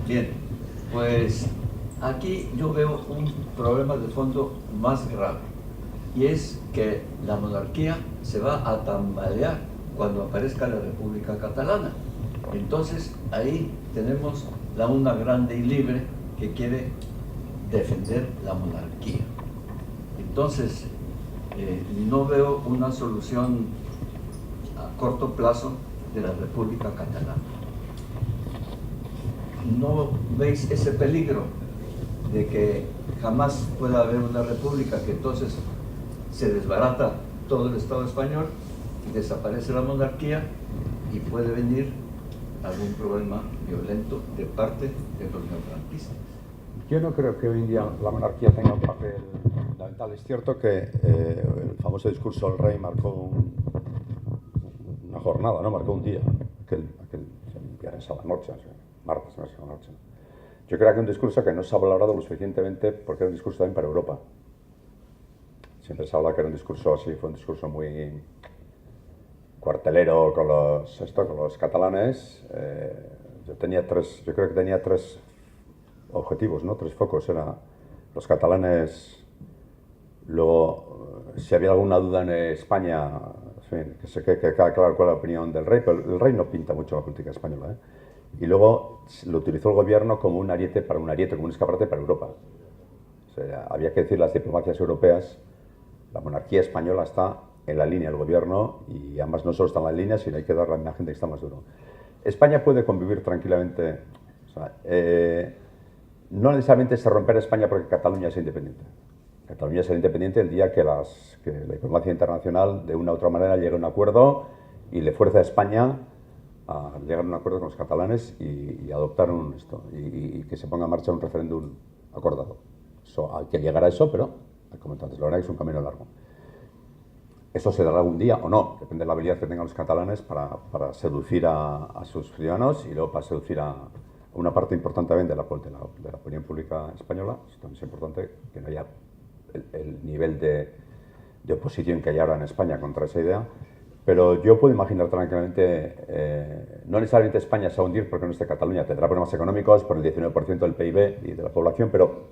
Bien, pues aquí yo veo un problema de fondo más grave, y es que la monarquía se va a tambalear cuando aparezca la República Catalana. Entonces ahí tenemos la una grande y libre que quiere defender la monarquía. Entonces no veo una solución a corto plazo de la República Catalana. ¿No veis ese peligro de que jamás pueda haber una república, que entonces se desbarata todo el Estado español y desaparece la monarquía y puede venir algún problema violento de parte de los neofranquistas? Yo no creo que hoy en día la monarquía tenga un papel fundamental. Es cierto que el famoso discurso del rey marcó una jornada, ¿no? Marcó un día, aquel viernes a la noche, o sea, martes a la noche. Yo creo que un discurso que no se ha valorado lo suficientemente porque era un discurso también para Europa. Siempre se habla que era un discurso así, fue un discurso muy cuartelero con los catalanes. Yo creo que tenía tres objetivos, ¿no? Tres focos. Era los catalanes, luego si había alguna duda en España, en fin, que queda claro cuál es la opinión del rey, pero el rey no pinta mucho la política española, ¿eh? Y luego lo utilizó el gobierno como un ariete, como un escaparate para Europa. O sea, había que decir las diplomacias europeas, la monarquía española está en la línea del gobierno y además no solo está en la línea, sino hay que dar la imagen de que está más duro. España puede convivir tranquilamente, o sea, no necesariamente se romperá España porque Cataluña sea independiente. Cataluña será independiente el día que la diplomacia internacional de una u otra manera llegue a un acuerdo y le fuerza a España a llegar a un acuerdo con los catalanes y adoptar y que se ponga en marcha un referéndum acordado. Hay que llegar a eso, pero, como antes, la verdad es un camino largo. Eso se dará algún día o no, depende de la habilidad que tengan los catalanes para seducir a sus ciudadanos y luego para seducir a una parte importante también de la opinión pública española. También es importante que no haya el nivel de oposición que hay ahora en España contra esa idea. Pero yo puedo imaginar tranquilamente, no necesariamente España se va a hundir porque no esté Cataluña, tendrá problemas económicos por el 19% del PIB y de la población, pero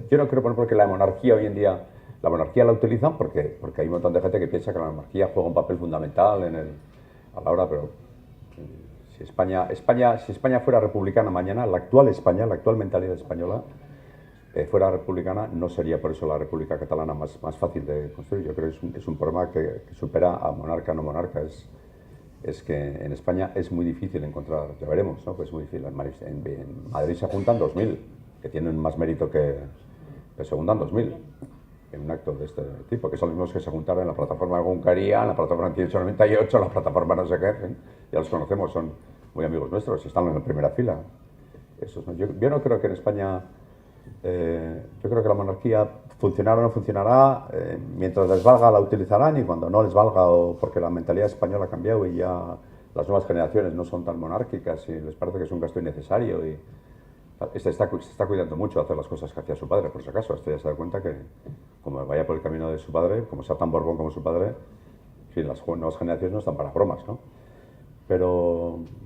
yo no creo, por ejemplo, que la monarquía hoy en día, la monarquía la utilizan porque hay un montón de gente que piensa que la monarquía juega un papel fundamental a la hora, pero si España fuera republicana mañana, la actual mentalidad española, fuera republicana, no sería por eso la República Catalana más fácil de construir. Yo creo que es un problema que supera a monarca no monarca. Es que en España es muy difícil encontrar, ya veremos, ¿no? Pues es muy difícil. En Madrid se juntan 2.000, que tienen más mérito que se juntan 2.000 en un acto de este tipo, que son los mismos que se juntaron en la plataforma de Guncaría, en la plataforma 1898, en la plataforma no sé qué, ¿eh? Ya los conocemos, son muy amigos nuestros y están en la primera fila. Yo no creo que en España... yo creo que la monarquía funcionará o no funcionará, mientras les valga la utilizarán y cuando no les valga o porque la mentalidad española ha cambiado y ya las nuevas generaciones no son tan monárquicas y les parece que es un gasto innecesario y se está cuidando mucho de hacer las cosas que hacía su padre, por si acaso. Ya se da cuenta que como vaya por el camino de su padre, como sea tan borbón como su padre, en fin, las nuevas generaciones no están para bromas, ¿no?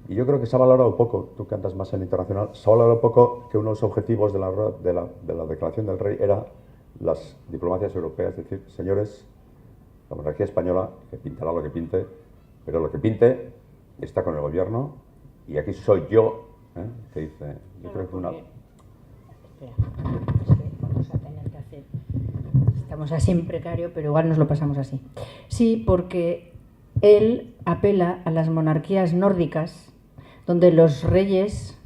Y yo creo que se ha valorado poco, tú que andas más en internacional, se ha valorado poco que uno de los objetivos de la declaración del rey era las diplomacias europeas, es decir, señores, la monarquía española, que pintará lo que pinte, pero lo que pinte está con el gobierno y aquí soy yo, que dice, yo creo que una... Espera, es que vamos a tener que hacer... Estamos así en precario, pero igual nos lo pasamos así. Sí, porque... Él apela a las monarquías nórdicas, donde los reyes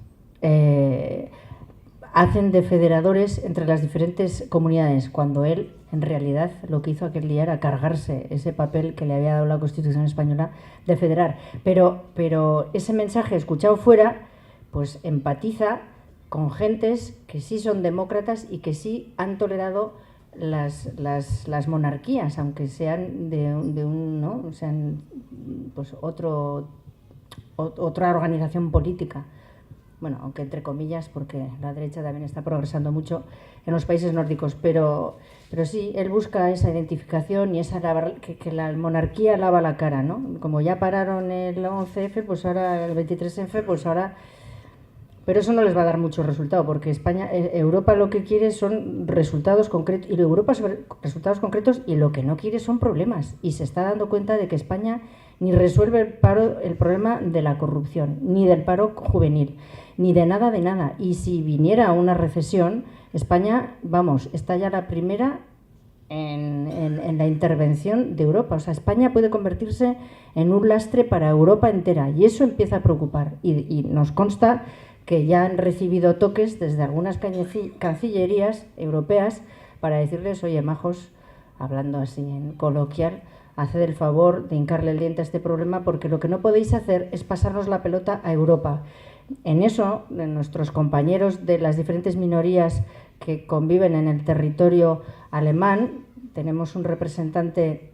hacen de federadores entre las diferentes comunidades, cuando él, en realidad, lo que hizo aquel día era cargarse ese papel que le había dado la Constitución española de federar. Pero ese mensaje escuchado fuera, pues empatiza con gentes que sí son demócratas y que sí han tolerado las monarquías, aunque sean ¿no? Sean pues otra organización política. Bueno, aunque entre comillas, porque la derecha también está progresando mucho en los países nórdicos, pero sí, él busca esa identificación y que la monarquía lava la cara, ¿no? Como ya pararon el 11F, pues ahora el 23F, pues ahora... Pero eso no les va a dar mucho resultado, porque Europa lo que quiere son resultados concretos, y Europa sobre resultados concretos, y lo que no quiere son problemas. Y se está dando cuenta de que España ni resuelve el problema de la corrupción, ni del paro juvenil, ni de nada de nada. Y si viniera una recesión, España, vamos, está ya la primera en la intervención de Europa. O sea, España puede convertirse en un lastre para Europa entera, y eso empieza a preocupar. Y nos consta que ya han recibido toques desde algunas cancillerías europeas para decirles, oye, majos, hablando así en coloquial, haced el favor de hincarle el diente a este problema, porque lo que no podéis hacer es pasarnos la pelota a Europa. En eso, nuestros compañeros de las diferentes minorías que conviven en el territorio alemán, tenemos un representante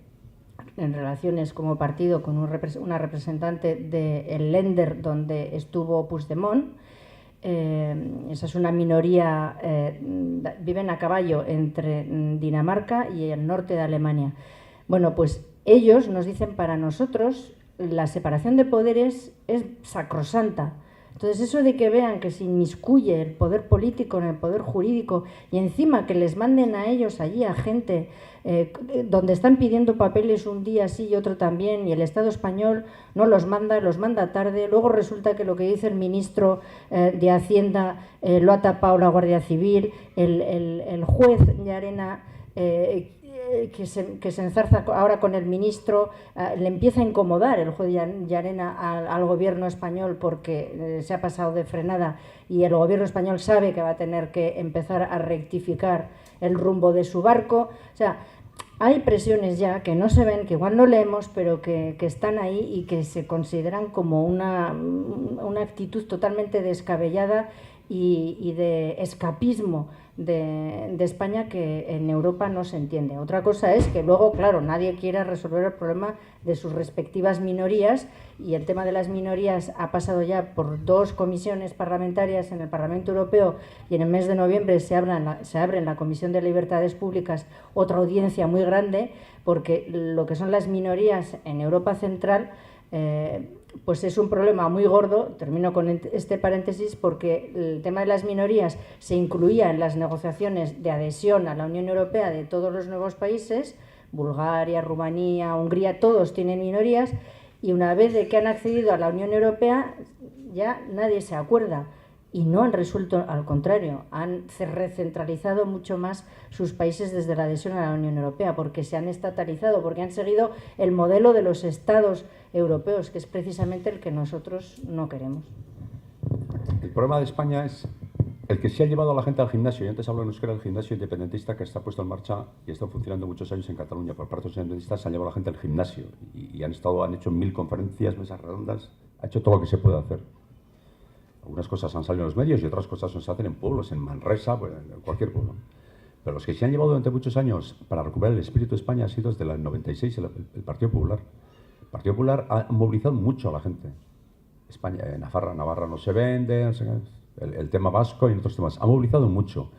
en relaciones como partido con una representante del Länder donde estuvo Puigdemont. Esa es una minoría, viven a caballo entre Dinamarca y el norte de Alemania. Bueno, pues ellos nos dicen, para nosotros la separación de poderes es sacrosanta. Entonces, eso de que vean que se inmiscuye el poder político en el poder jurídico y encima que les manden a ellos allí a gente donde están pidiendo papeles un día sí y otro también, y el Estado español no los manda tarde, luego resulta que lo que dice el ministro de Hacienda lo ha tapado la Guardia Civil, el juez Llarena que se enzarza ahora con el ministro, le empieza a incomodar el juez Llarena al gobierno español porque se ha pasado de frenada, y el gobierno español sabe que va a tener que empezar a rectificar el rumbo de su barco. O sea, hay presiones ya que no se ven, que igual no leemos, pero que están ahí y que se consideran como una actitud totalmente descabellada y de escapismo de España, que en Europa no se entiende. Otra cosa es que luego, claro, nadie quiere resolver el problema de sus respectivas minorías, y el tema de las minorías ha pasado ya por 2 comisiones parlamentarias en el Parlamento Europeo, y en el mes de noviembre se abre en la Comisión de Libertades Públicas otra audiencia muy grande, porque lo que son las minorías en Europa Central pues es un problema muy gordo. Termino con este paréntesis porque el tema de las minorías se incluía en las negociaciones de adhesión a la Unión Europea de todos los nuevos países. Bulgaria, Rumanía, Hungría, todos tienen minorías, y una vez de que han accedido a la Unión Europea ya nadie se acuerda, y no han resuelto, al contrario, han recentralizado mucho más sus países desde la adhesión a la Unión Europea, porque se han estatalizado, porque han seguido el modelo de los estados europeos, que es precisamente el que nosotros no queremos. El problema de España es el que se ha llevado a la gente al gimnasio. Yo antes hablo en euskera del gimnasio independentista que está puesto en marcha y está funcionando muchos años en Cataluña. Por parte de los independentistas se han llevado a la gente al gimnasio y han hecho 1000 conferencias, mesas redondas, ha hecho todo lo que se puede hacer. Algunas cosas han salido en los medios y otras cosas se hacen en pueblos, en Manresa, pues en cualquier pueblo. Pero los que se han llevado durante muchos años para recuperar el espíritu de España ha sido desde el 96 el Partido Popular. El Partido Popular ha movilizado mucho a la gente. España, Navarra no se vende, el tema vasco y otros temas. Ha movilizado mucho.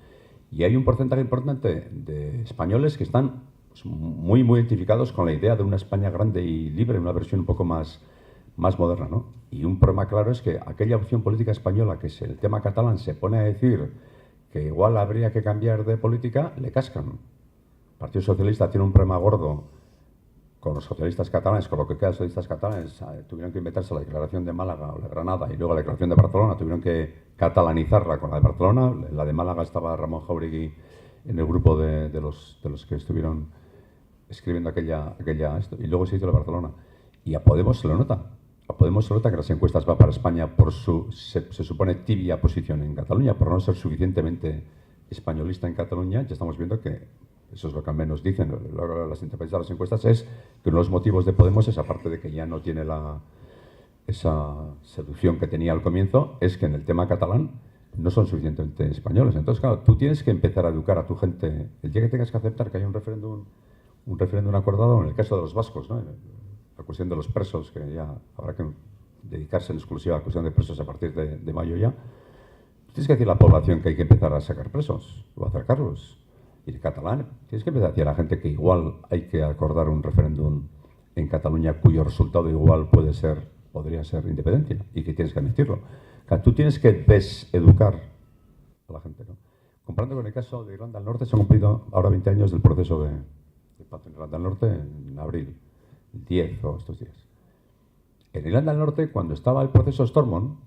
Y hay un porcentaje importante de españoles que están pues, muy identificados con la idea de una España grande y libre, una versión un poco más moderna, ¿no? Y un problema claro es que aquella opción política española, que es el tema catalán, se pone a decir que igual habría que cambiar de política, le cascan. El Partido Socialista tiene un problema gordo con los socialistas catalanes, con lo que queda de los socialistas catalanes. Tuvieron que inventarse la declaración de Málaga o de Granada, y luego la declaración de Barcelona, tuvieron que catalanizarla con la de Barcelona. La de Málaga estaba Ramón Jáuregui en el grupo de los que estuvieron escribiendo aquella y luego se hizo la de Barcelona. Y a Podemos se lo nota. A Podemos se nota que las encuestas va para España por su, se supone, tibia posición en Cataluña, por no ser suficientemente españolista en Cataluña. Ya estamos viendo que eso es lo que al menos dicen las interpretaciones de las encuestas, es que uno de los motivos de Podemos es, aparte de que ya no tiene esa seducción que tenía al comienzo, es que en el tema catalán no son suficientemente españoles. Entonces, claro, tú tienes que empezar a educar a tu gente. El día que tengas que aceptar que haya un referéndum acordado, en el caso de los vascos, ¿no? La cuestión de los presos, que ya habrá que dedicarse en exclusiva a la cuestión de presos a partir de mayo ya. Tienes que decir a la población que hay que empezar a sacar presos o a acercarlos. Y el catalán, tienes que empezar a decir a la gente que igual hay que acordar un referéndum en Cataluña cuyo resultado igual podría ser independencia, y que tienes que admitirlo. O sea, tú tienes que deseducar a la gente, ¿no? Comparando con el caso de Irlanda del Norte, se han cumplido ahora 20 años del proceso de paz en Irlanda del Norte en abril. 10 o estos días. En Irlanda del Norte, cuando estaba el proceso Stormont,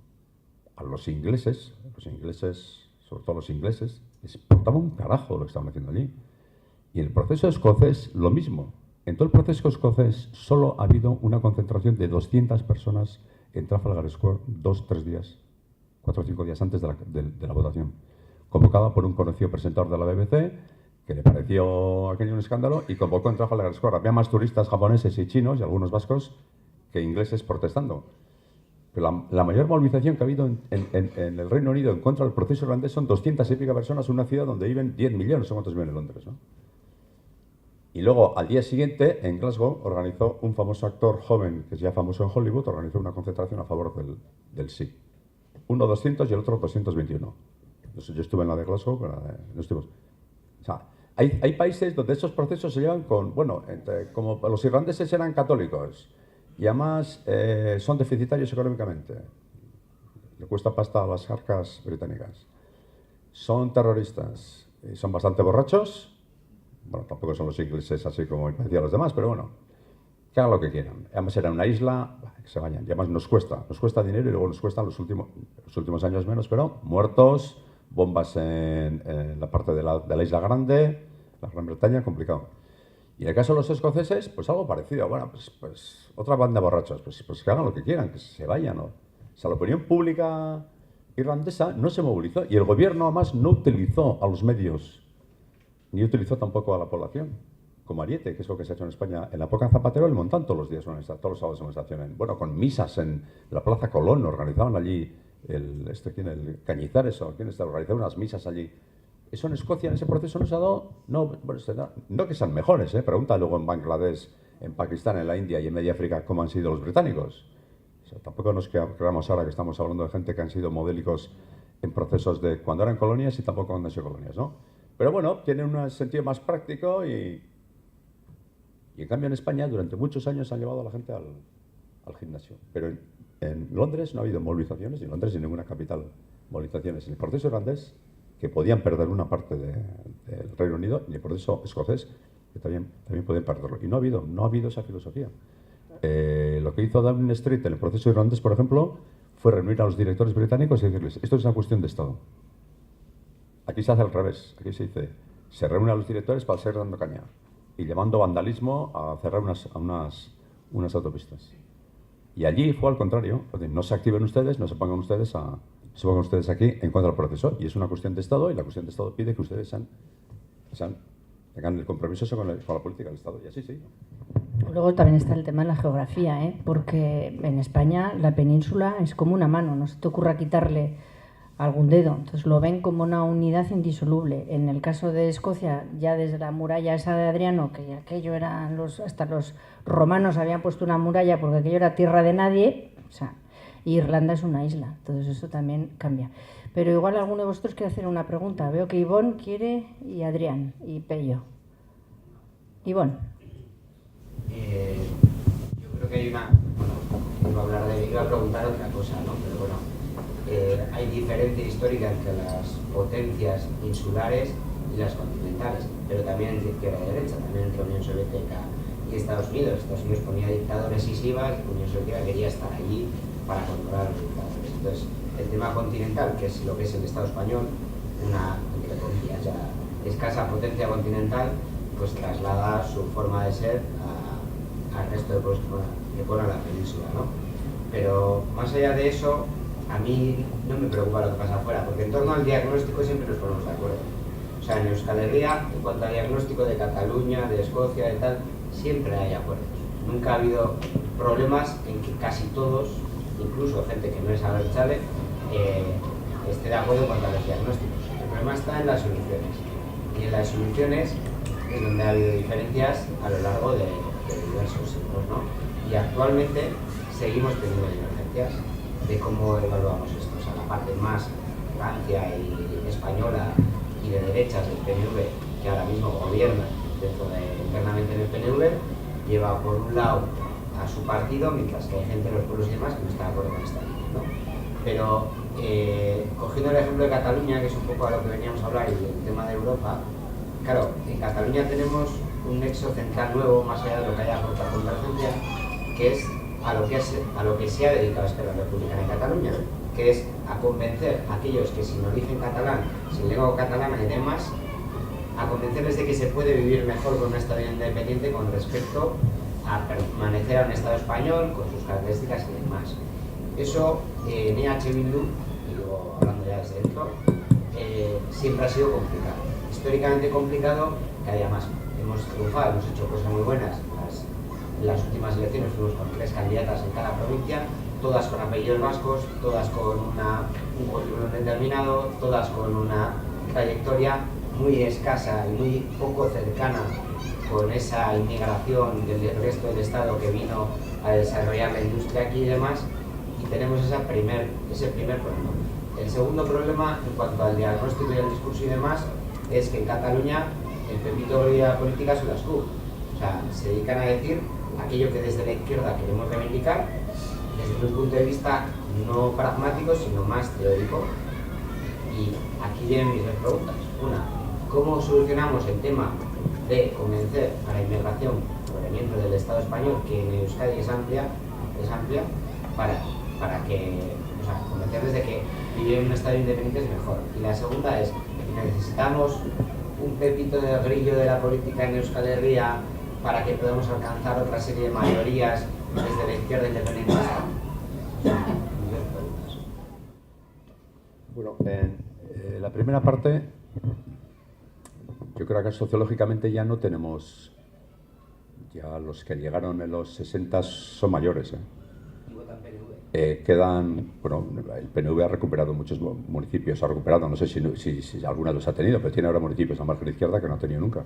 a los ingleses, sobre todo los ingleses, les importaba un carajo lo que estaban haciendo allí. Y en el proceso escocés, lo mismo. En todo el proceso escocés solo ha habido una concentración de 200 personas en Trafalgar Square 2-3 días, 4 o 5 días antes de la votación, convocada por un conocido presentador de la BBC, que le pareció aquello un escándalo y convocó en Trafalgar Square. Había más turistas japoneses y chinos y algunos vascos que ingleses protestando. Pero la mayor movilización que ha habido en el Reino Unido en contra del proceso irlandés son 200 y pico personas en una ciudad donde viven 10 millones, son cuántos viven en Londres, ¿no? Y luego, al día siguiente, en Glasgow, organizó un famoso actor joven, que es ya famoso en Hollywood, organizó una concentración a favor del sí. Uno 200 y el otro 221. Entonces, yo estuve en la de Glasgow, pero no estuvimos. O sea, hay países donde esos procesos se llevan con, bueno, como los irlandeses eran católicos y además son deficitarios económicamente, le cuesta pasta a las arcas británicas, son terroristas y son bastante borrachos. Bueno, tampoco son los ingleses así como decían los demás, pero bueno, que hagan lo que quieran. Además era una isla, que se vayan. Y además nos cuesta dinero y luego nos cuestan los últimos años menos, pero muertos, bombas en la parte de la isla grande, la Gran Bretaña, complicado. Y en el caso de los escoceses, pues algo parecido. Bueno, pues otra banda de borrachos, pues que hagan lo que quieran, que se vayan, ¿no? O sea, la opinión pública irlandesa no se movilizó y el gobierno además no utilizó a los medios ni utilizó tampoco a la población, como ariete, que es lo que se ha hecho en España. En la época de Zapatero, el Montán todos los días, todos los sábados en una estación. Bueno, con misas en la Plaza Colón, organizaban allí, el Cañizares, o quién está, organizaban unas misas allí. Eso en Escocia, en ese proceso no se ha dado, no que sean mejores, pregunta luego en Bangladesh, en Pakistán, en la India y en Media África cómo han sido los británicos. O sea, tampoco nos creamos ahora que estamos hablando de gente que han sido modélicos en procesos de cuando eran colonias y tampoco cuando han sido colonias, ¿no? Pero bueno, tienen un sentido más práctico y en cambio en España durante muchos años han llevado a la gente al gimnasio. Pero en Londres no ha habido movilizaciones, ni en Londres ni en ninguna capital movilizaciones. En el proceso irlandés, que podían perder una parte del Reino Unido, y el proceso escocés, que también podían perderlo. Y no ha habido esa filosofía. Lo que hizo Downing Street en el proceso irlandés, por ejemplo, fue reunir a los directores británicos y decirles, esto es una cuestión de Estado. Aquí se hace al revés, aquí se dice, se reúnen a los directores para seguir dando caña y llevando vandalismo a cerrar unas autopistas. Y allí fue al contrario, no se activen ustedes, no se pongan ustedes aquí en contra del proceso. Y es una cuestión de Estado y la cuestión de Estado pide que ustedes tengan el compromiso con la política del Estado. Y así sí. Luego también está el tema de la geografía, porque en España la península es como una mano, no se te ocurra quitarle algún dedo, entonces lo ven como una unidad indisoluble. En el caso de Escocia, ya desde la muralla esa de Adriano, que aquello eran hasta los romanos habían puesto una muralla porque aquello era tierra de nadie, o sea, Irlanda es una isla, entonces eso también cambia. Pero igual alguno de vosotros quiere hacer una pregunta. Veo que Ivonne quiere, y Adrián, y Pello. Ivonne. Yo creo que hay iba a preguntar otra cosa, ¿no? Pero bueno, hay diferencia histórica entre las potencias insulares y las continentales, pero también entre izquierda y derecha, también entre Unión Soviética y Estados Unidos. Estados Unidos ponía dictadores y se iba, la Unión Soviética quería estar allí para controlar a los dictadores. Entonces, el tema continental, que es lo que es el Estado español, una, entre comillas, ya escasa potencia continental, pues traslada su forma de ser al resto de pueblos que ponen la península, ¿no? Pero más allá de eso, a mí no me preocupa lo que pasa afuera, porque en torno al diagnóstico siempre nos ponemos de acuerdo. O sea, en Euskal Herria, en cuanto al diagnóstico de Cataluña, de Escocia, de tal, siempre hay acuerdos. Nunca ha habido problemas en que casi todos, incluso gente que no es abertzale, esté de acuerdo en cuanto a los diagnósticos. El problema está en las soluciones. Y en las soluciones es donde ha habido diferencias a lo largo de diversos siglos, ¿no? Y actualmente seguimos teniendo divergencias de cómo evaluamos esto. O sea, la parte más rancia y española y de derechas del PNV, que ahora mismo gobierna internamente en el PNV, lleva por un lado a su partido, mientras que hay gente en los pueblos y demás que no está de acuerdo con esta línea, ¿no? Pero cogiendo el ejemplo de Cataluña, que es un poco a lo que veníamos a hablar, y el tema de Europa, claro, en Cataluña tenemos un nexo central nuevo, más allá de lo que haya por la convergencia, que es a lo que se ha dedicado Esquerra Republicana en Cataluña, que es a convencer a aquellos que sin origen catalán, sin lengua catalana y demás, a convencerles de que se puede vivir mejor con un Estado independiente con respecto a permanecer a un Estado español con sus características y demás. Eso en EH Bildu, y luego hablando ya desde dentro, siempre ha sido complicado. históricamente complicado, que además hemos triunfado, hemos hecho cosas muy buenas. En las últimas elecciones fuimos con 3 candidatas en cada provincia, todas con apellidos vascos, todas con un currículum determinado, todas con una trayectoria muy escasa y muy poco cercana con esa inmigración del resto del Estado que vino a desarrollar la industria aquí y demás, y tenemos ese primer problema. El segundo problema, en cuanto al diagnóstico y al discurso y demás, es que en Cataluña el pepito de la política son las CUP. O sea, se dedican a decir aquello que desde la izquierda queremos reivindicar, desde un punto de vista no pragmático, sino más teórico. Y aquí vienen mis 2 preguntas. Una, ¿cómo solucionamos el tema de convencer a la inmigración proveniente del Estado español, que en Euskadi es amplia, para que, o sea, convencerles de que vivir en un Estado independiente es mejor? Y la segunda es, ¿necesitamos un pepito de grillo de la política en Euskal Herria para que podamos alcanzar otra serie de mayorías desde la izquierda independentista? Bueno, la primera parte, yo creo que sociológicamente ya no tenemos, ya los que llegaron en los 60 son mayores. ¿Y votan PNV? Bueno, el PNV ha recuperado muchos municipios, no sé si alguna los ha tenido, pero tiene ahora municipios a margen izquierda que no ha tenido nunca.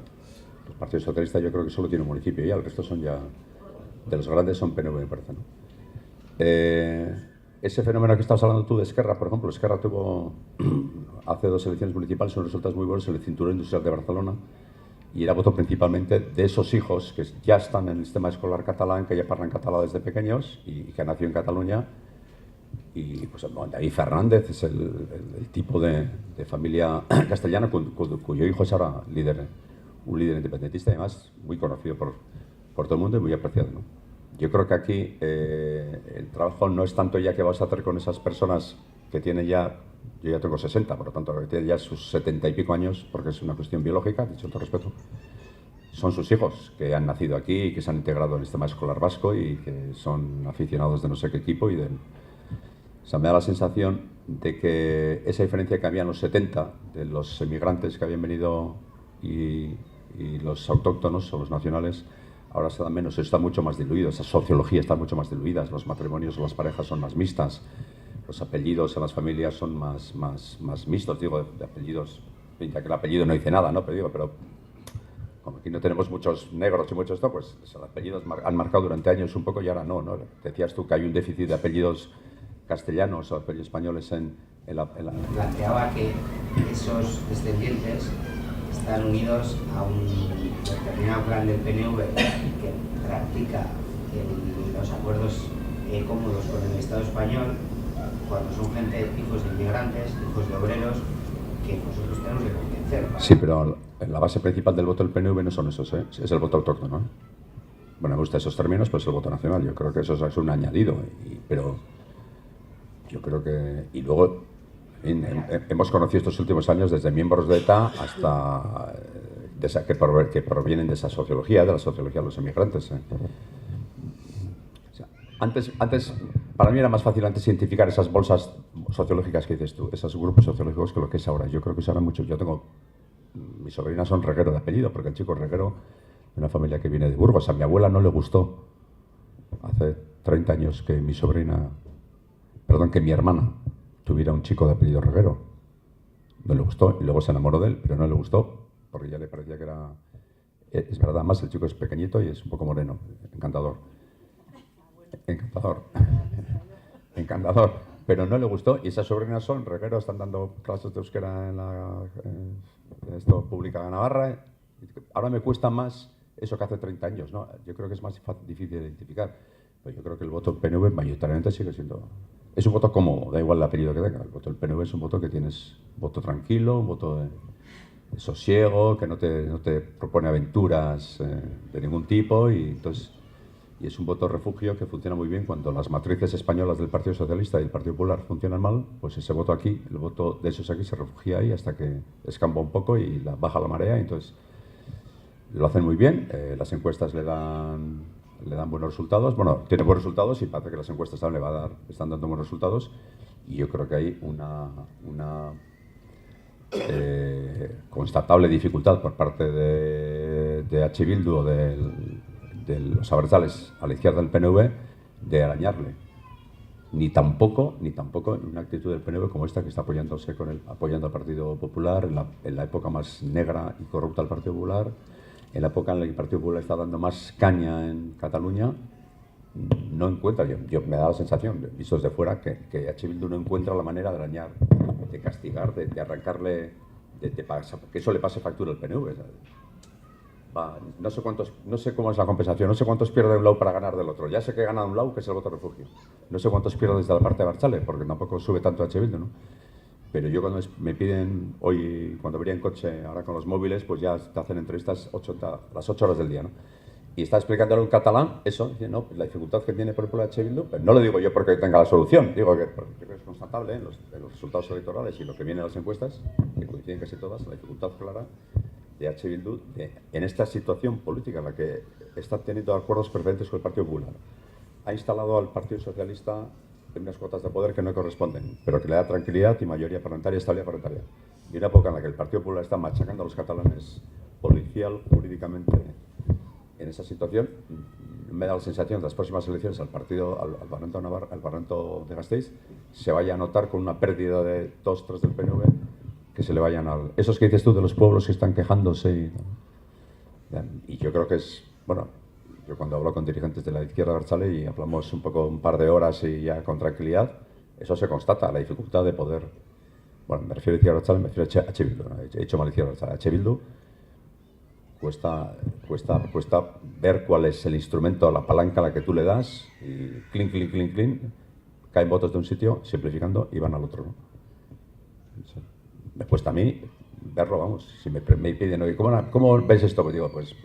El Partido Socialista yo creo que solo tiene un municipio ya, el resto son ya, de los grandes son PNV, me parece, ¿no? Ese fenómeno que estabas hablando tú de Esquerra, por ejemplo, Esquerra tuvo hace 2 elecciones municipales unos resultados muy buenos en el Cinturón Industrial de Barcelona, y era voto principalmente de esos hijos que ya están en el sistema escolar catalán, que ya hablan catalán desde pequeños y que han nacido en Cataluña. Y pues David Fernández es el tipo de familia castellana cuyo hijo es ahora un líder independentista, y además muy conocido por todo el mundo y muy apreciado, ¿no? Yo creo que aquí el trabajo no es tanto ya que vas a hacer con esas personas que tienen ya, yo ya tengo 60, por lo tanto que tienen ya sus 70 y pico años, porque es una cuestión biológica, dicho todo respeto, son sus hijos que han nacido aquí y que se han integrado en el sistema escolar vasco y que son aficionados de no sé qué equipo o sea, me da la sensación de que esa diferencia que había en los 70 de los emigrantes que habían venido y los autóctonos o los nacionales, ahora se da menos, está mucho más diluido, esa sociología está mucho más diluida, los matrimonios o las parejas son más mixtas, los apellidos en las familias son más mixtos, digo, de apellidos, ya que el apellido no dice nada, ¿no? Pero como aquí no tenemos muchos negros y muchos pues los apellidos han marcado durante años un poco y ahora no. Decías tú que hay un déficit de apellidos castellanos o apellidos españoles en la... Planteaba que esos descendientes están unidos a un determinado plan del PNV que practica los acuerdos cómodos con el Estado español, cuando son gente, hijos de inmigrantes, hijos de obreros, que nosotros tenemos que convencer. Sí, pero la base principal del voto del PNV no son esos, es el voto autóctono. Bueno, me gustan esos términos, pero es el voto nacional. Yo creo que eso es un añadido, pero yo creo que... Y luego hemos conocido estos últimos años desde miembros de ETA hasta que provienen de esa sociología, de la sociología de los inmigrantes. O sea, antes, para mí era más fácil antes identificar esas bolsas sociológicas que dices tú, esos grupos sociológicos, que lo que es ahora. Yo creo que es ahora mucho. Mis sobrinas son Reguero de apellido, porque el chico es Reguero de una familia que viene de Burgos. A mi abuela no le gustó hace 30 años que mi hermana tuviera un chico de apellido Reguero. No le gustó y luego se enamoró de él, pero no le gustó porque ya le parecía que era... Es verdad, más el chico es pequeñito y es un poco moreno, encantador. Encantador. Pero no le gustó y esas sobrinas son Reguero, están dando clases de euskera en esto pública de Navarra. Ahora me cuesta más eso que hace 30 años, ¿no? Yo creo que es más difícil de identificar. Pero yo creo que el voto PNV mayoritariamente sigue siendo... Es un voto cómodo, da igual el apellido que tenga. El voto del PNV es un voto que tienes voto tranquilo, un voto de sosiego, que no te propone aventuras de ningún tipo y es un voto refugio que funciona muy bien cuando las matrices españolas del Partido Socialista y el Partido Popular funcionan mal, pues ese voto aquí, el voto de esos aquí se refugia ahí hasta que escampa un poco y baja la marea y entonces lo hacen muy bien, las encuestas le dan buenos resultados, bueno, tiene buenos resultados y parece que las encuestas están dando buenos resultados y yo creo que hay constatable dificultad por parte de H. Bildu o de los abertzales a la izquierda del PNV de arañarle. Ni tampoco una actitud del PNV como esta que está apoyando al Partido Popular en la época más negra y corrupta del Partido Popular, en la época en la que el Partido Popular está dando más caña en Cataluña. No encuentra, yo me da la sensación, visto desde fuera, que H. Bildu no encuentra la manera de arañar, de castigar, de arrancarle, que eso le pase factura al PNV. No sé cómo es la compensación, no sé cuántos pierde un lado para ganar del otro. Ya sé que gana un lado, que es el voto refugio. No sé cuántos pierde desde la parte de Abertzale, porque tampoco sube tanto H. Bildu, ¿no? Pero yo cuando me piden, hoy, cuando venía en coche, ahora con los móviles, pues ya te hacen entrevistas las 8 horas del día, ¿no? Y está explicándole un catalán eso, dice, no, la dificultad que tiene, por ejemplo, H. Bildu, pero no lo digo yo porque tenga la solución, digo que creo que es constatable en los resultados electorales y lo que viene en las encuestas, que coinciden casi todas, la dificultad clara de H. Bildu en esta situación política en la que está teniendo acuerdos preferentes con el Partido Popular. Ha instalado al Partido Socialista en unas cuotas de poder que no corresponden, pero que le da tranquilidad y mayoría parlamentaria y estabilidad parlamentaria. Y una época en la que el Partido Popular está machacando a los catalanes policial, jurídicamente. En esa situación, me da la sensación que las próximas elecciones al Parlamento de Gasteiz se vaya a notar con una pérdida de 2-3 del PNV, que se le vayan esos que dices tú de los pueblos que están quejándose. Y yo creo que es, bueno, yo cuando hablo con dirigentes de la izquierda abertzale y hablamos un par de horas y ya con tranquilidad, eso se constata, la dificultad de poder, bueno, me refiero a izquierda abertzale, me refiero a H. Bildu, ¿no? He dicho mal izquierda abertzale, H. Bildu. Cuesta ver cuál es el instrumento, la palanca a la que tú le das y clink, caen votos de un sitio, simplificando, y van al otro, ¿no? Me cuesta a mí verlo, vamos, si me piden, oye, ¿cómo ves esto? Pues digo, pues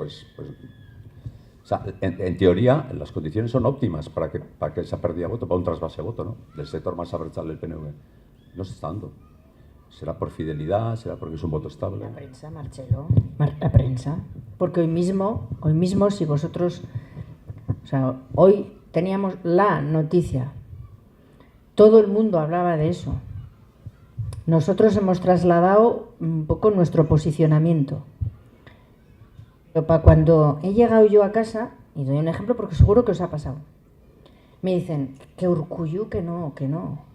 o sea, en teoría las condiciones son óptimas para que esa pérdida de voto, para un trasvase de voto, ¿no? Del sector más abertzale del PNV. No se está dando. ¿Será por fidelidad? ¿Será porque es un voto estable? La prensa, Marcelo, la prensa. Porque hoy mismo, si vosotros... O sea, hoy teníamos la noticia. Todo el mundo hablaba de eso. Nosotros hemos trasladado un poco nuestro posicionamiento. Pero para cuando he llegado yo a casa, y doy un ejemplo porque seguro que os ha pasado, me dicen, que Urkullu, que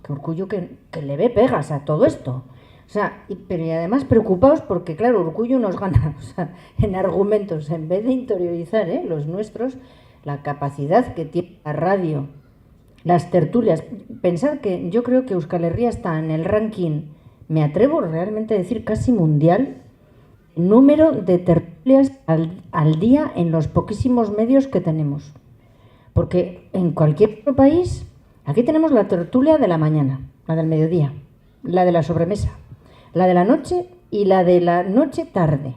Urkullu que le ve pegas a todo esto. O sea, pero y además preocupados porque, claro, Urkullu nos gana, o sea, en argumentos, en vez de interiorizar los nuestros, la capacidad que tiene la radio, las tertulias. Pensad que yo creo que Euskal Herria está en el ranking, me atrevo realmente a decir casi mundial, número de tertulias al día en los poquísimos medios que tenemos. Porque en cualquier otro país, aquí tenemos la tertulia de la mañana, la del mediodía, la de la sobremesa, la de la noche y la de la noche tarde.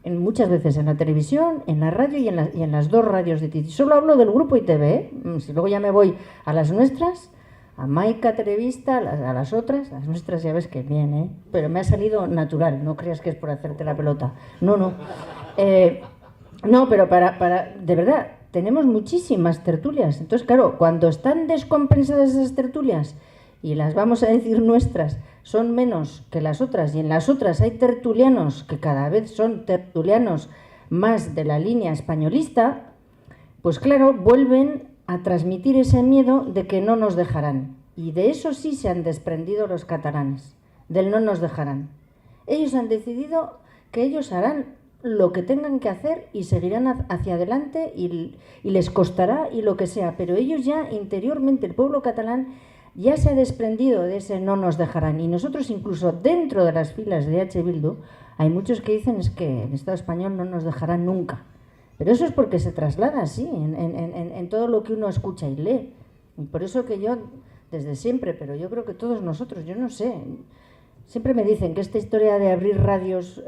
Muchas veces en la televisión, en la radio y en las dos radios de Titi. Solo hablo del grupo ITV, Si luego ya me voy a las nuestras, a Maika Televista, a las otras, las nuestras ya ves que bien, pero me ha salido natural, no creas que es por hacerte la pelota. No. No, pero de verdad, tenemos muchísimas tertulias. Entonces, claro, cuando están descompensadas esas tertulias y las vamos a decir nuestras, son menos que las otras, y en las otras hay tertulianos que cada vez son tertulianos más de la línea españolista, pues claro, vuelven a transmitir ese miedo de que no nos dejarán. Y de eso sí se han desprendido los catalanes, del no nos dejarán. Ellos han decidido que ellos harán lo que tengan que hacer y seguirán hacia adelante y les costará y lo que sea, pero ellos ya interiormente, el pueblo catalán, ya se ha desprendido de ese no nos dejarán. Y nosotros incluso dentro de las filas de H. Bildu hay muchos que dicen es que el Estado español no nos dejará nunca. Pero eso es porque se traslada así en todo lo que uno escucha y lee. Y por eso que yo, desde siempre, pero yo creo que todos nosotros, yo no sé, siempre me dicen que esta historia de abrir radios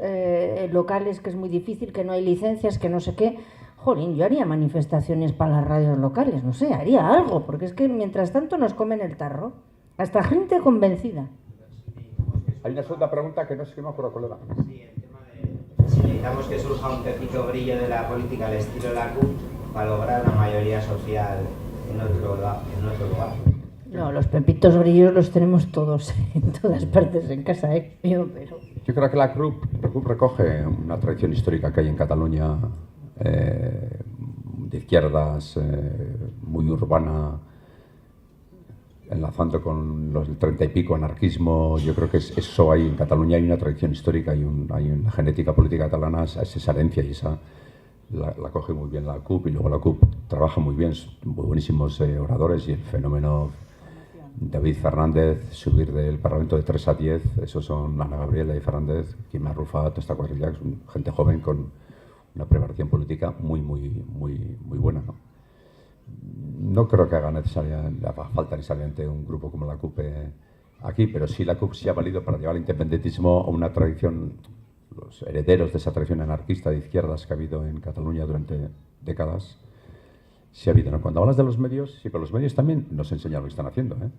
locales, que es muy difícil, que no hay licencias, que no sé qué. Jolín, yo haría manifestaciones para las radios locales, no sé, haría algo, porque es que mientras tanto nos comen el tarro. Hasta gente convencida. Hay una segunda pregunta que no sé qué me acuerdo, colega. Sí, el tema de si necesitamos que surja un pequeño brillo de la política al estilo de la CUP para lograr una mayoría social en otro lugar. No, los pepitos grillos los tenemos todos, en todas partes en casa, pero... Yo creo que la CUP recoge una tradición histórica que hay en Cataluña, de izquierdas, muy urbana, enlazando con los del 30 y pico, anarquismo. Yo creo que eso hay en Cataluña, hay una tradición histórica, hay una genética política catalana, es esa herencia y esa la coge muy bien la CUP, y luego la CUP trabaja muy bien, muy buenísimos oradores, y el fenómeno David Fernández, subir del Parlamento de 3 a 10, esos son Ana Gabriel, David Fernández, Quim Arrufat, toda esta cuadrilla, gente joven con una preparación política muy buena, ¿no? No creo que haga falta necesariamente un grupo como la CUP aquí, pero sí la CUP sí ha valido para llevar el independentismo a una tradición, los herederos de esa tradición anarquista de izquierdas que ha habido en Cataluña durante décadas. Sí ha habido, ¿no? Cuando hablas de los medios, sí, pero los medios también nos enseñan lo que están haciendo, ¿eh?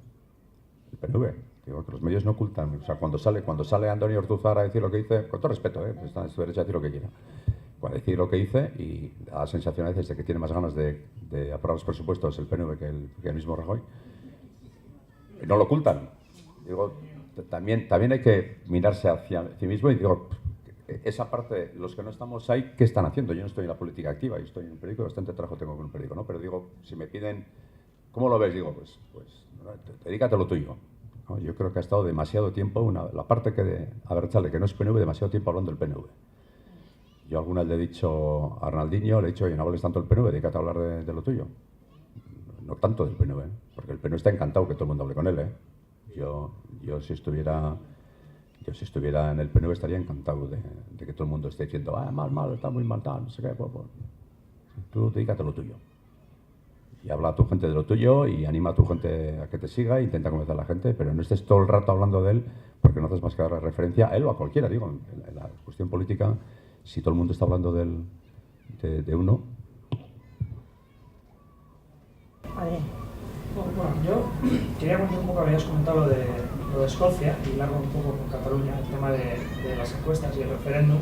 El PNV, digo que los medios no ocultan, o sea, cuando sale Antonio Ortuzar a decir lo que dice, con todo respeto, está en su derecho a decir lo que quiera, cuando decir lo que dice, y da la sensación a veces de que tiene más ganas de aprobar los presupuestos el PNV que el mismo Rajoy, no lo ocultan. Digo, también hay que mirarse hacia sí mismo y digo, esa parte, los que no estamos ahí, ¿qué están haciendo? Yo no estoy en la política activa, yo estoy en un periódico, bastante trabajo tengo con un periódico, ¿no? Pero digo, si me piden, ¿cómo lo ves? Digo, pues dedícate a lo tuyo, ¿no? Yo creo que ha estado demasiado tiempo, la parte a Berchale, que no es PNV, demasiado tiempo hablando del PNV. Yo alguna vez le he dicho a Arnaldinho, le he dicho, oye, no hables tanto del PNV, dedícate a hablar de lo tuyo. No tanto del PNV, porque el PNV está encantado que todo el mundo hable con él, ¿eh? Yo si estuviera en el PNV estaría encantado de que todo el mundo esté diciendo, mal, está muy mal, no sé qué. Pues. Tú dedícate a lo tuyo. Y habla a tu gente de lo tuyo y anima a tu gente a que te siga, intenta convencer a la gente, pero no estés todo el rato hablando de él, porque no haces más que dar referencia a él o a cualquiera, digo, en la cuestión política, si todo el mundo está hablando de uno. Bueno, yo quería contar un poco, habías comentado lo de Escocia y largo un poco con Cataluña, el tema de las encuestas y el referéndum.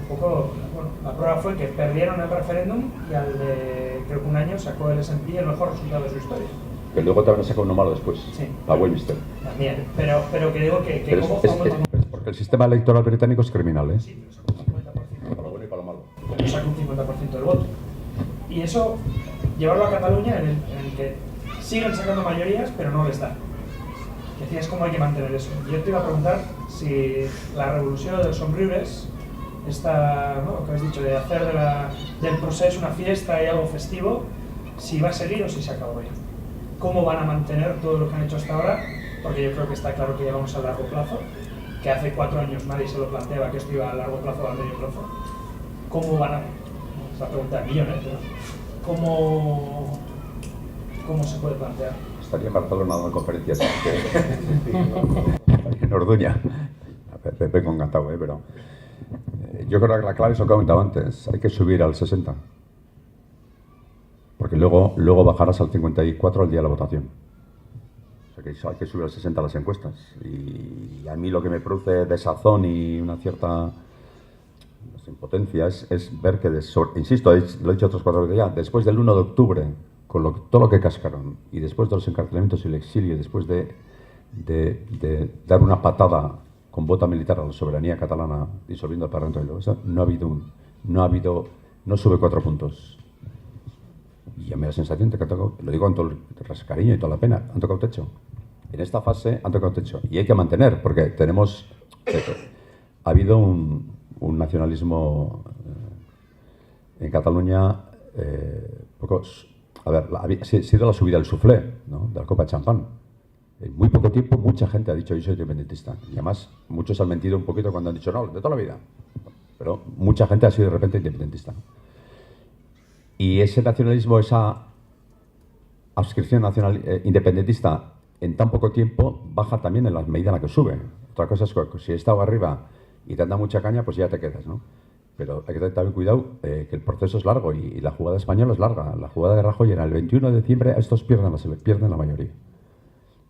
Un poco, bueno, la prueba fue que perdieron el referéndum y al de, creo que un año, sacó el S&P el mejor resultado de su historia. Que luego también sacó uno malo después, sí. A Westminster. También, pero que digo que pero cómo es porque el sistema electoral británico es criminal, ¿eh? Sí, pero sacó un 50%. Para lo bueno y para lo malo. Pero sacó un 50% del voto. Y eso, llevarlo a Cataluña, en el que siguen sacando mayorías, pero no les da. Decías cómo hay que mantener eso. Yo te iba a preguntar si la revolución de los somriures, esta, ¿no?, lo que has dicho, de hacer del proceso una fiesta y algo festivo, si va a seguir o si se acabó ya. ¿Cómo van a mantener todo lo que han hecho hasta ahora? Porque yo creo que está claro que llevamos a largo plazo, que hace 4 años nadie se lo planteaba que esto iba a largo plazo o a medio plazo. ¿Cómo van a...? Es la pregunta de millones, pero ¿cómo se puede plantear? Estaría en Barcelona dando conferencias en Orduña. Vengo encantado, pero yo creo que la clave es lo que he comentado antes. Hay que subir al 60. Porque luego bajarás al 54 al día de la votación. O sea que hay que subir al 60 las encuestas. Y a mí lo que me produce desazón y una cierta impotencia es ver que, insisto, lo he dicho otras 4 veces ya, después del 1 de octubre, con todo lo que cascaron, y después de los encarcelamientos y el exilio, y después de dar una patada con bota militar a la soberanía catalana, disolviendo el Parlamento de Luego, no sube 4 puntos. Y a mí la sensación de que lo digo con todo el cariño y toda la pena, han tocado techo. En esta fase han tocado techo. Y hay que mantener, porque ha habido un nacionalismo en Cataluña ha sido la subida del soufflé, ¿no?, de la copa de champán. En muy poco tiempo mucha gente ha dicho yo soy independentista. Y además muchos han mentido un poquito cuando han dicho no, de toda la vida. Pero mucha gente ha sido de repente independentista. Y ese nacionalismo, esa adscripción nacional independentista en tan poco tiempo baja también en la medida en la que sube. Otra cosa es que si estás arriba y te anda mucha caña, pues ya te quedas, ¿no? Pero hay que tener también cuidado que el proceso es largo y la jugada española es larga. La jugada de Rajoy era el 21 de diciembre, estos pierden la mayoría.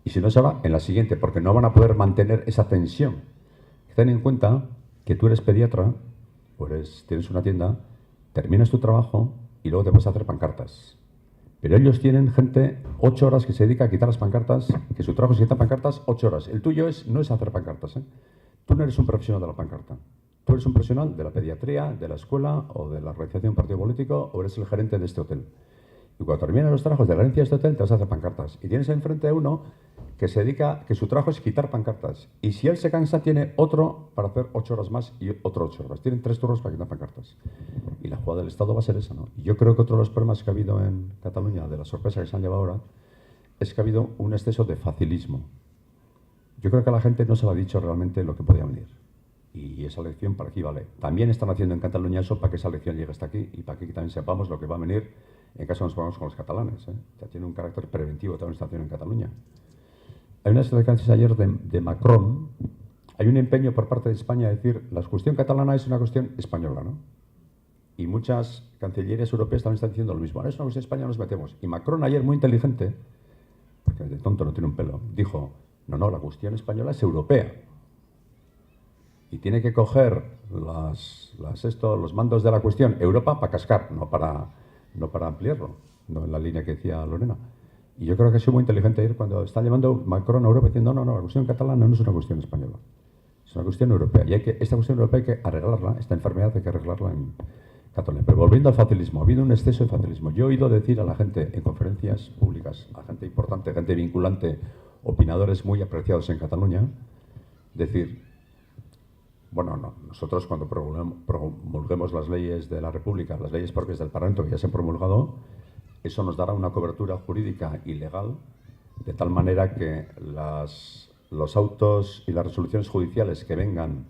Y si no se va, en la siguiente, porque no van a poder mantener esa tensión. Ten en cuenta que tú eres pediatra, tienes una tienda, terminas tu trabajo y luego te vas a hacer pancartas. Pero ellos tienen gente 8 horas que se dedica a quitar las pancartas, que su trabajo es quitar pancartas 8 horas. El tuyo no es hacer pancartas, ¿eh? Tú no eres un profesional de la pancarta. Tú eres un profesional de la pediatría, de la escuela o de la organización de un partido político, o eres el gerente de este hotel. Y cuando terminan los trabajos de la gerencia de este hotel, te vas a hacer pancartas. Y tienes enfrente a uno que se dedica, que su trabajo es quitar pancartas. Y si él se cansa, tiene otro para hacer 8 horas más y otro 8 horas. Tienen 3 turnos para quitar pancartas. Y la jugada del Estado va a ser esa, ¿no? Y yo creo que otro de los problemas que ha habido en Cataluña, de la sorpresa que se han llevado ahora, es que ha habido un exceso de facilismo. Yo creo que a la gente no se le ha dicho realmente lo que podía venir. Y esa lección para aquí vale. También están haciendo en Cataluña eso para que esa lección llegue hasta aquí y para que también sepamos lo que va a venir en caso nos pongamos con los catalanes, ¿eh? Ya tiene un carácter preventivo toda esta situación en Cataluña. Hay unas declaraciones ayer de Macron. Hay un empeño por parte de España de decir la cuestión catalana es una cuestión española, ¿no? Y muchas cancillerías europeas también están diciendo lo mismo. Ahora es una cuestión española, nos metemos. Y Macron ayer, muy inteligente, porque de tonto no tiene un pelo, dijo, no, la cuestión española es europea. Y tiene que coger los mandos de la cuestión Europa para cascar, no para ampliarlo, no en la línea que decía Lorena. Y yo creo que ha sido muy inteligente ir cuando está llevando Macron a Europa diciendo no, la cuestión catalana no es una cuestión española, es una cuestión europea. Y esta cuestión europea hay que arreglarla, esta enfermedad hay que arreglarla en Cataluña. Pero volviendo al facilismo, ha habido un exceso de facilismo. Yo he oído decir a la gente en conferencias públicas, a gente importante, gente vinculante, opinadores muy apreciados en Cataluña, decir, bueno, no, nosotros cuando promulguemos las leyes de la República, las leyes propias del Parlamento que ya se han promulgado, eso nos dará una cobertura jurídica y legal, de tal manera que los autos y las resoluciones judiciales que vengan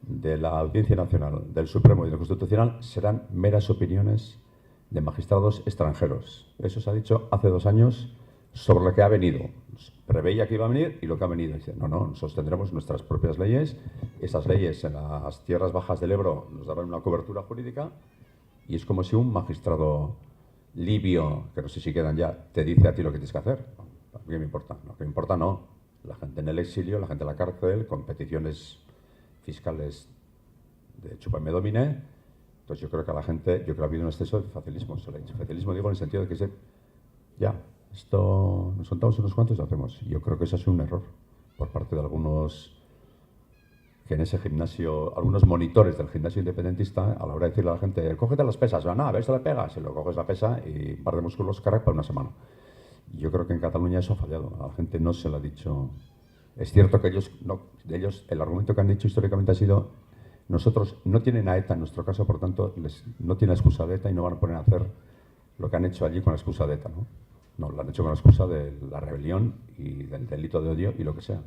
de la Audiencia Nacional, del Supremo y del Constitucional serán meras opiniones de magistrados extranjeros. Eso se ha dicho hace 2 años sobre lo que ha venido. Preveía que iba a venir y lo que ha venido. Dice, no, nosotros tendremos nuestras propias leyes. Esas leyes en las tierras bajas del Ebro nos darán una cobertura jurídica y es como si un magistrado libio, que no sé si quedan ya, te dice a ti lo que tienes que hacer. ¿Qué me importa? Lo que me importa no. La gente en el exilio, la gente en la cárcel, con peticiones fiscales de chúpame domine. Entonces yo creo que a la gente, yo creo que ha habido un exceso de facilismo. Facilismo digo en el sentido de que esto nos contamos unos cuantos y lo hacemos. Yo creo que eso es un error por parte de algunos que en ese gimnasio, algunos monitores del gimnasio independentista, a la hora de decirle a la gente, cógete las pesas, a ver si le pegas, y lo coges la pesa y un par de músculos crack para una semana. Y yo creo que en Cataluña eso ha fallado, a la gente no se lo ha dicho. Es cierto que ellos, el argumento que han dicho históricamente ha sido, nosotros no tienen a ETA en nuestro caso, por tanto, no tienen la excusa de ETA y no van a poner a hacer lo que han hecho allí con la excusa de ETA, ¿no? No, lo han hecho con la excusa de la rebelión y del delito de odio y lo que sea.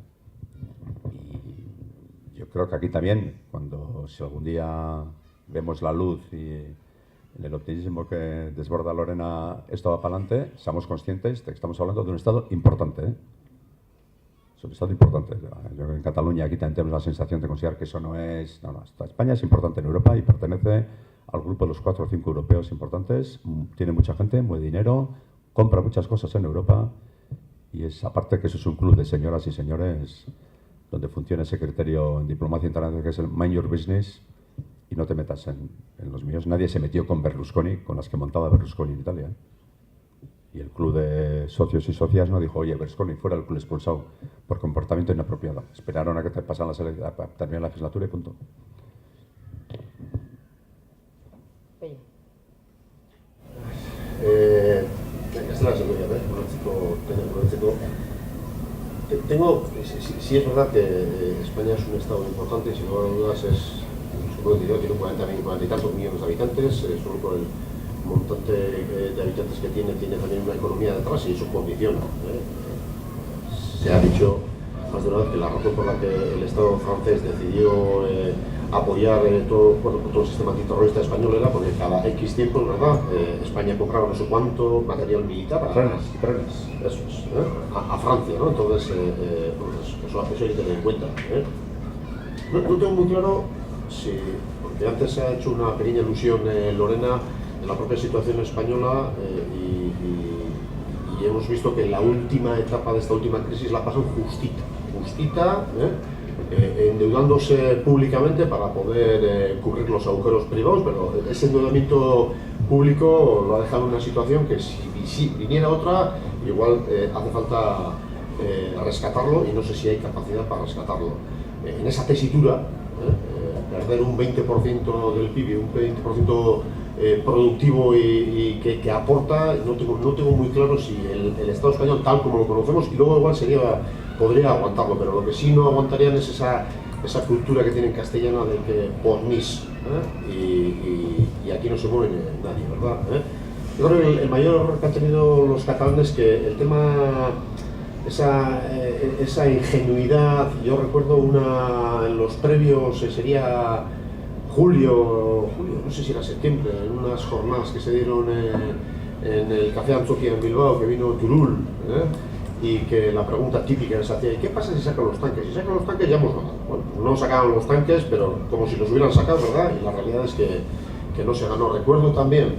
Y yo creo que aquí también, si algún día vemos la luz y el optimismo que desborda Lorena, esto va para adelante, seamos conscientes de que estamos hablando de un Estado importante, ¿eh? Es un Estado importante. Yo en Cataluña aquí también tenemos la sensación de considerar que eso no es... No, España es importante en Europa y pertenece al grupo de los 4 o 5 europeos importantes, tiene mucha gente, mueve dinero, compra muchas cosas en Europa y es aparte que eso es un club de señoras y señores donde funciona ese criterio en diplomacia internacional que es el mind your business y no te metas en los míos. Nadie se metió con Berlusconi, con las que montaba Berlusconi en Italia. Y el club de socios y socias no dijo, oye, Berlusconi fuera del club expulsado por comportamiento inapropiado. Esperaron a que termine la legislatura y punto. Esta es la seguridad, sí es verdad que España es un Estado muy importante y sin lugar a dudas tiene 40 y tantos millones de habitantes, solo por el montante de habitantes que tiene también una economía detrás y eso condiciona. Se ha dicho más de una vez que la razón por la que el Estado francés decidió apoyar todo el sistema antiterrorista español era porque cada X tiempo, ¿verdad? España compraba no sé cuánto material militar a Francia, ¿no? Entonces, eso hay que tener en cuenta. No tengo muy claro porque antes se ha hecho una pequeña alusión, Lorena, en la propia situación española y hemos visto que la última etapa de esta última crisis la pasan justita, endeudándose públicamente para poder cubrir los agujeros privados, pero ese endeudamiento público lo ha dejado en una situación que si viniera otra, igual hace falta rescatarlo, y no sé si hay capacidad para rescatarlo. En esa tesitura, perder un 20% del PIB, un 20% productivo y que aporta, no tengo muy claro si el Estado español, tal como lo conocemos, y luego igual podría aguantarlo, pero lo que sí no aguantarían es esa cultura que tienen castellana de que por mis, y aquí no se mueve nadie, ¿verdad? Yo creo que el mayor error que han tenido los catalanes, que el tema, esa ingenuidad, yo recuerdo en los previos, sería julio, no sé si era septiembre, en unas jornadas que se dieron en el Café Antioquia en Bilbao, que vino Turul, y que la pregunta típica les hacía: ¿y qué pasa si sacan los tanques? Si sacan los tanques ya hemos ganado. Bueno, no sacaban los tanques, pero como si los hubieran sacado, ¿verdad? Y la realidad es que no se ganó. Recuerdo también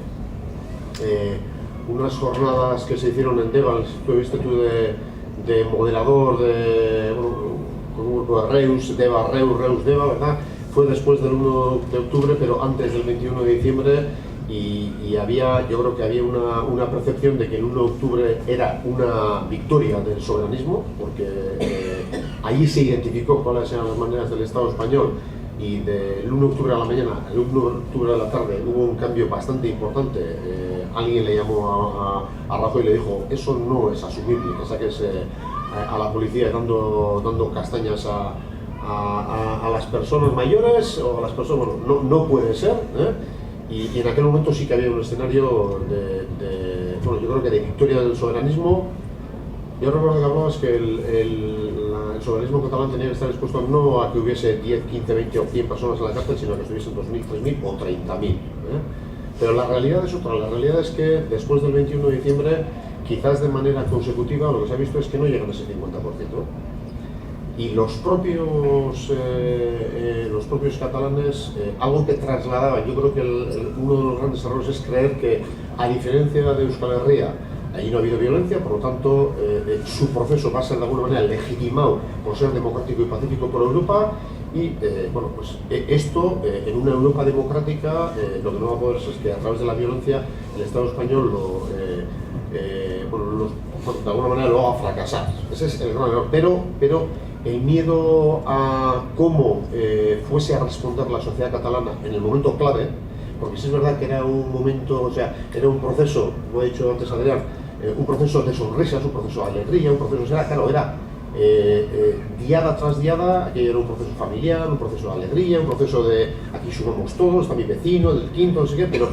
unas jornadas que se hicieron en Deva, estuviste tú de moderador con un grupo de Reus, Deva, Reus, Deva, ¿verdad? Fue después del 1 de octubre, pero antes del 21 de diciembre, y yo creo que había una percepción de que el 1 de octubre era una victoria del soberanismo, porque allí se identificó cuáles eran las maneras del Estado español, y del 1 de octubre a la mañana al 1 de octubre a la tarde hubo un cambio bastante importante. Alguien le llamó a Rajoy y le dijo: eso no es asumible, que saques a la policía dando castañas a las personas mayores o a las personas, bueno, no puede ser, y en aquel momento sí que había un escenario bueno, yo creo que de victoria del soberanismo. Yo recuerdo que hablabas que el soberanismo catalán tenía que estar expuesto no a que hubiese 10, 15, 20 o 100 personas en la cárcel, sino a que estuviesen 2.000, 3.000 o 30.000. Pero la realidad es otra. La realidad es que después del 21 de diciembre, quizás de manera consecutiva, lo que se ha visto es que no llegan a ese 50%. Y los propios catalanes, algo que trasladaban, yo creo que uno de los grandes errores es creer que, a diferencia de Euskal Herria, allí no ha habido violencia, por lo tanto su proceso va a ser de alguna manera legitimado por ser democrático y pacífico por Europa, y bueno, pues esto en una Europa democrática lo que no va a poder ser es que a través de la violencia el Estado español de alguna manera lo haga fracasar. Ese es el gran error, pero el miedo a cómo fuese a responder la sociedad catalana en el momento clave, porque sí es verdad que era un momento, o sea, era un proceso, como ha dicho antes Adrián, un proceso de sonrisas, un proceso de alegría, un proceso, era diada tras diada, aquello era un proceso familiar, un proceso de alegría, un proceso de aquí sumamos todos, está mi vecino, del quinto, no sé qué, pero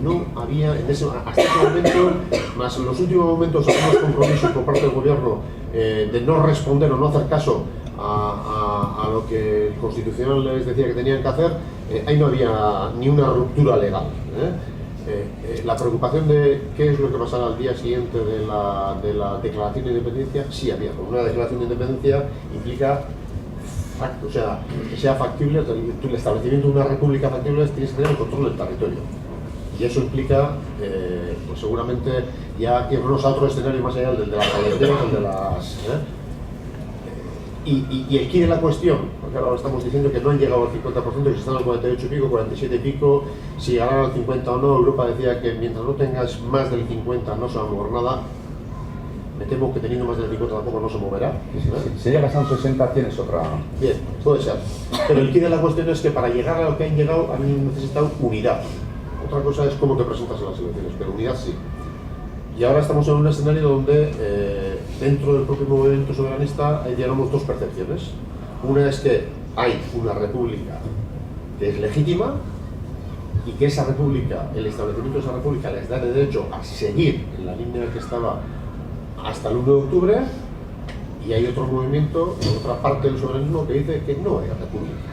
no había, hasta ese momento, más en los últimos momentos, algunos compromisos por parte del gobierno de no responder o no hacer caso a lo que el Constitucional les decía que tenían que hacer. Ahí no había ni una ruptura legal. La preocupación de qué es lo que pasará al día siguiente de la declaración de independencia, sí había. Una declaración de independencia implica, o sea, que sea factible, el establecimiento de una república factible, tienes que tener el control del territorio. Y eso implica, pues seguramente, ya irnos a otro escenario más allá del de las carreteras, el de las... Y el quid de la cuestión, porque ahora estamos diciendo que no han llegado al 50%, que están al 48 y pico, 47 y pico, si llegaran al 50 o no. Europa decía que mientras no tengas más del 50 no se va a mover nada. Me temo que teniendo más del 50 tampoco no se moverá. Si llegas a un 60 tienes otra... Bien, puede ser. Pero el quid de la cuestión es que para llegar a lo que han llegado han necesitado unidad. Otra cosa es cómo te presentas en las elecciones, pero unidad sí. Y ahora estamos en un escenario donde dentro del propio movimiento soberanista hay, digamos, dos percepciones. Una es que hay una república que es legítima y que esa república, el establecimiento de esa república les da el derecho a seguir en la línea que estaba hasta el 1 de octubre, y hay otro movimiento, otra parte del soberanismo que dice que no hay república.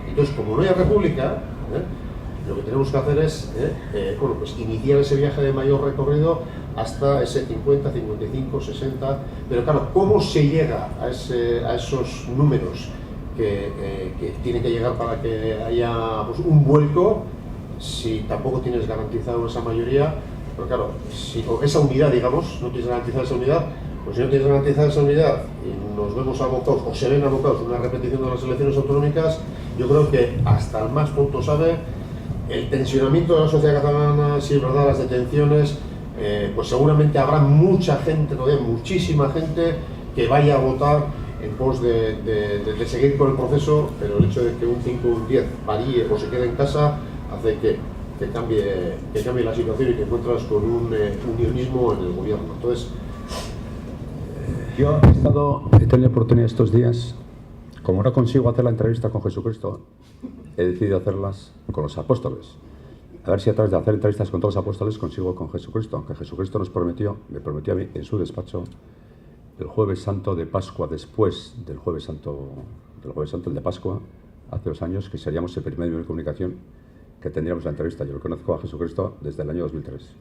Entonces, como no hay república, lo que tenemos que hacer es bueno, pues iniciar ese viaje de mayor recorrido hasta ese 50, 55, 60, pero claro, ¿cómo se llega a esos números que tienen que llegar para que haya, pues, un vuelco, si tampoco tienes garantizado esa mayoría? Pero claro, o esa unidad, digamos, no tienes garantizada esa unidad, pues si no tienes garantizada esa unidad y nos vemos abocados, o se ven abocados, una repetición de las elecciones autonómicas, yo creo que hasta el más tonto sabe el tensionamiento de la sociedad catalana, si es verdad, las detenciones, pues seguramente habrá mucha gente, todavía muchísima gente, que vaya a votar en pos de seguir con el proceso, pero el hecho de que un 5 o un 10 varíe o se quede en casa hace que cambie la situación y que encuentras con un unionismo en el gobierno. Entonces, yo he tenido la oportunidad estos días, como no consigo hacer la entrevista con Jesucristo, he decidido hacerlas con los apóstoles. A ver si a través de hacer entrevistas con todos los apóstoles consigo con Jesucristo, aunque Jesucristo me prometió a mí en su despacho el Jueves Santo de Pascua, después del Jueves Santo, el de Pascua, hace 2 años, que seríamos el primer medio de comunicación que tendríamos la entrevista. Yo lo conozco a Jesucristo desde el año 2003.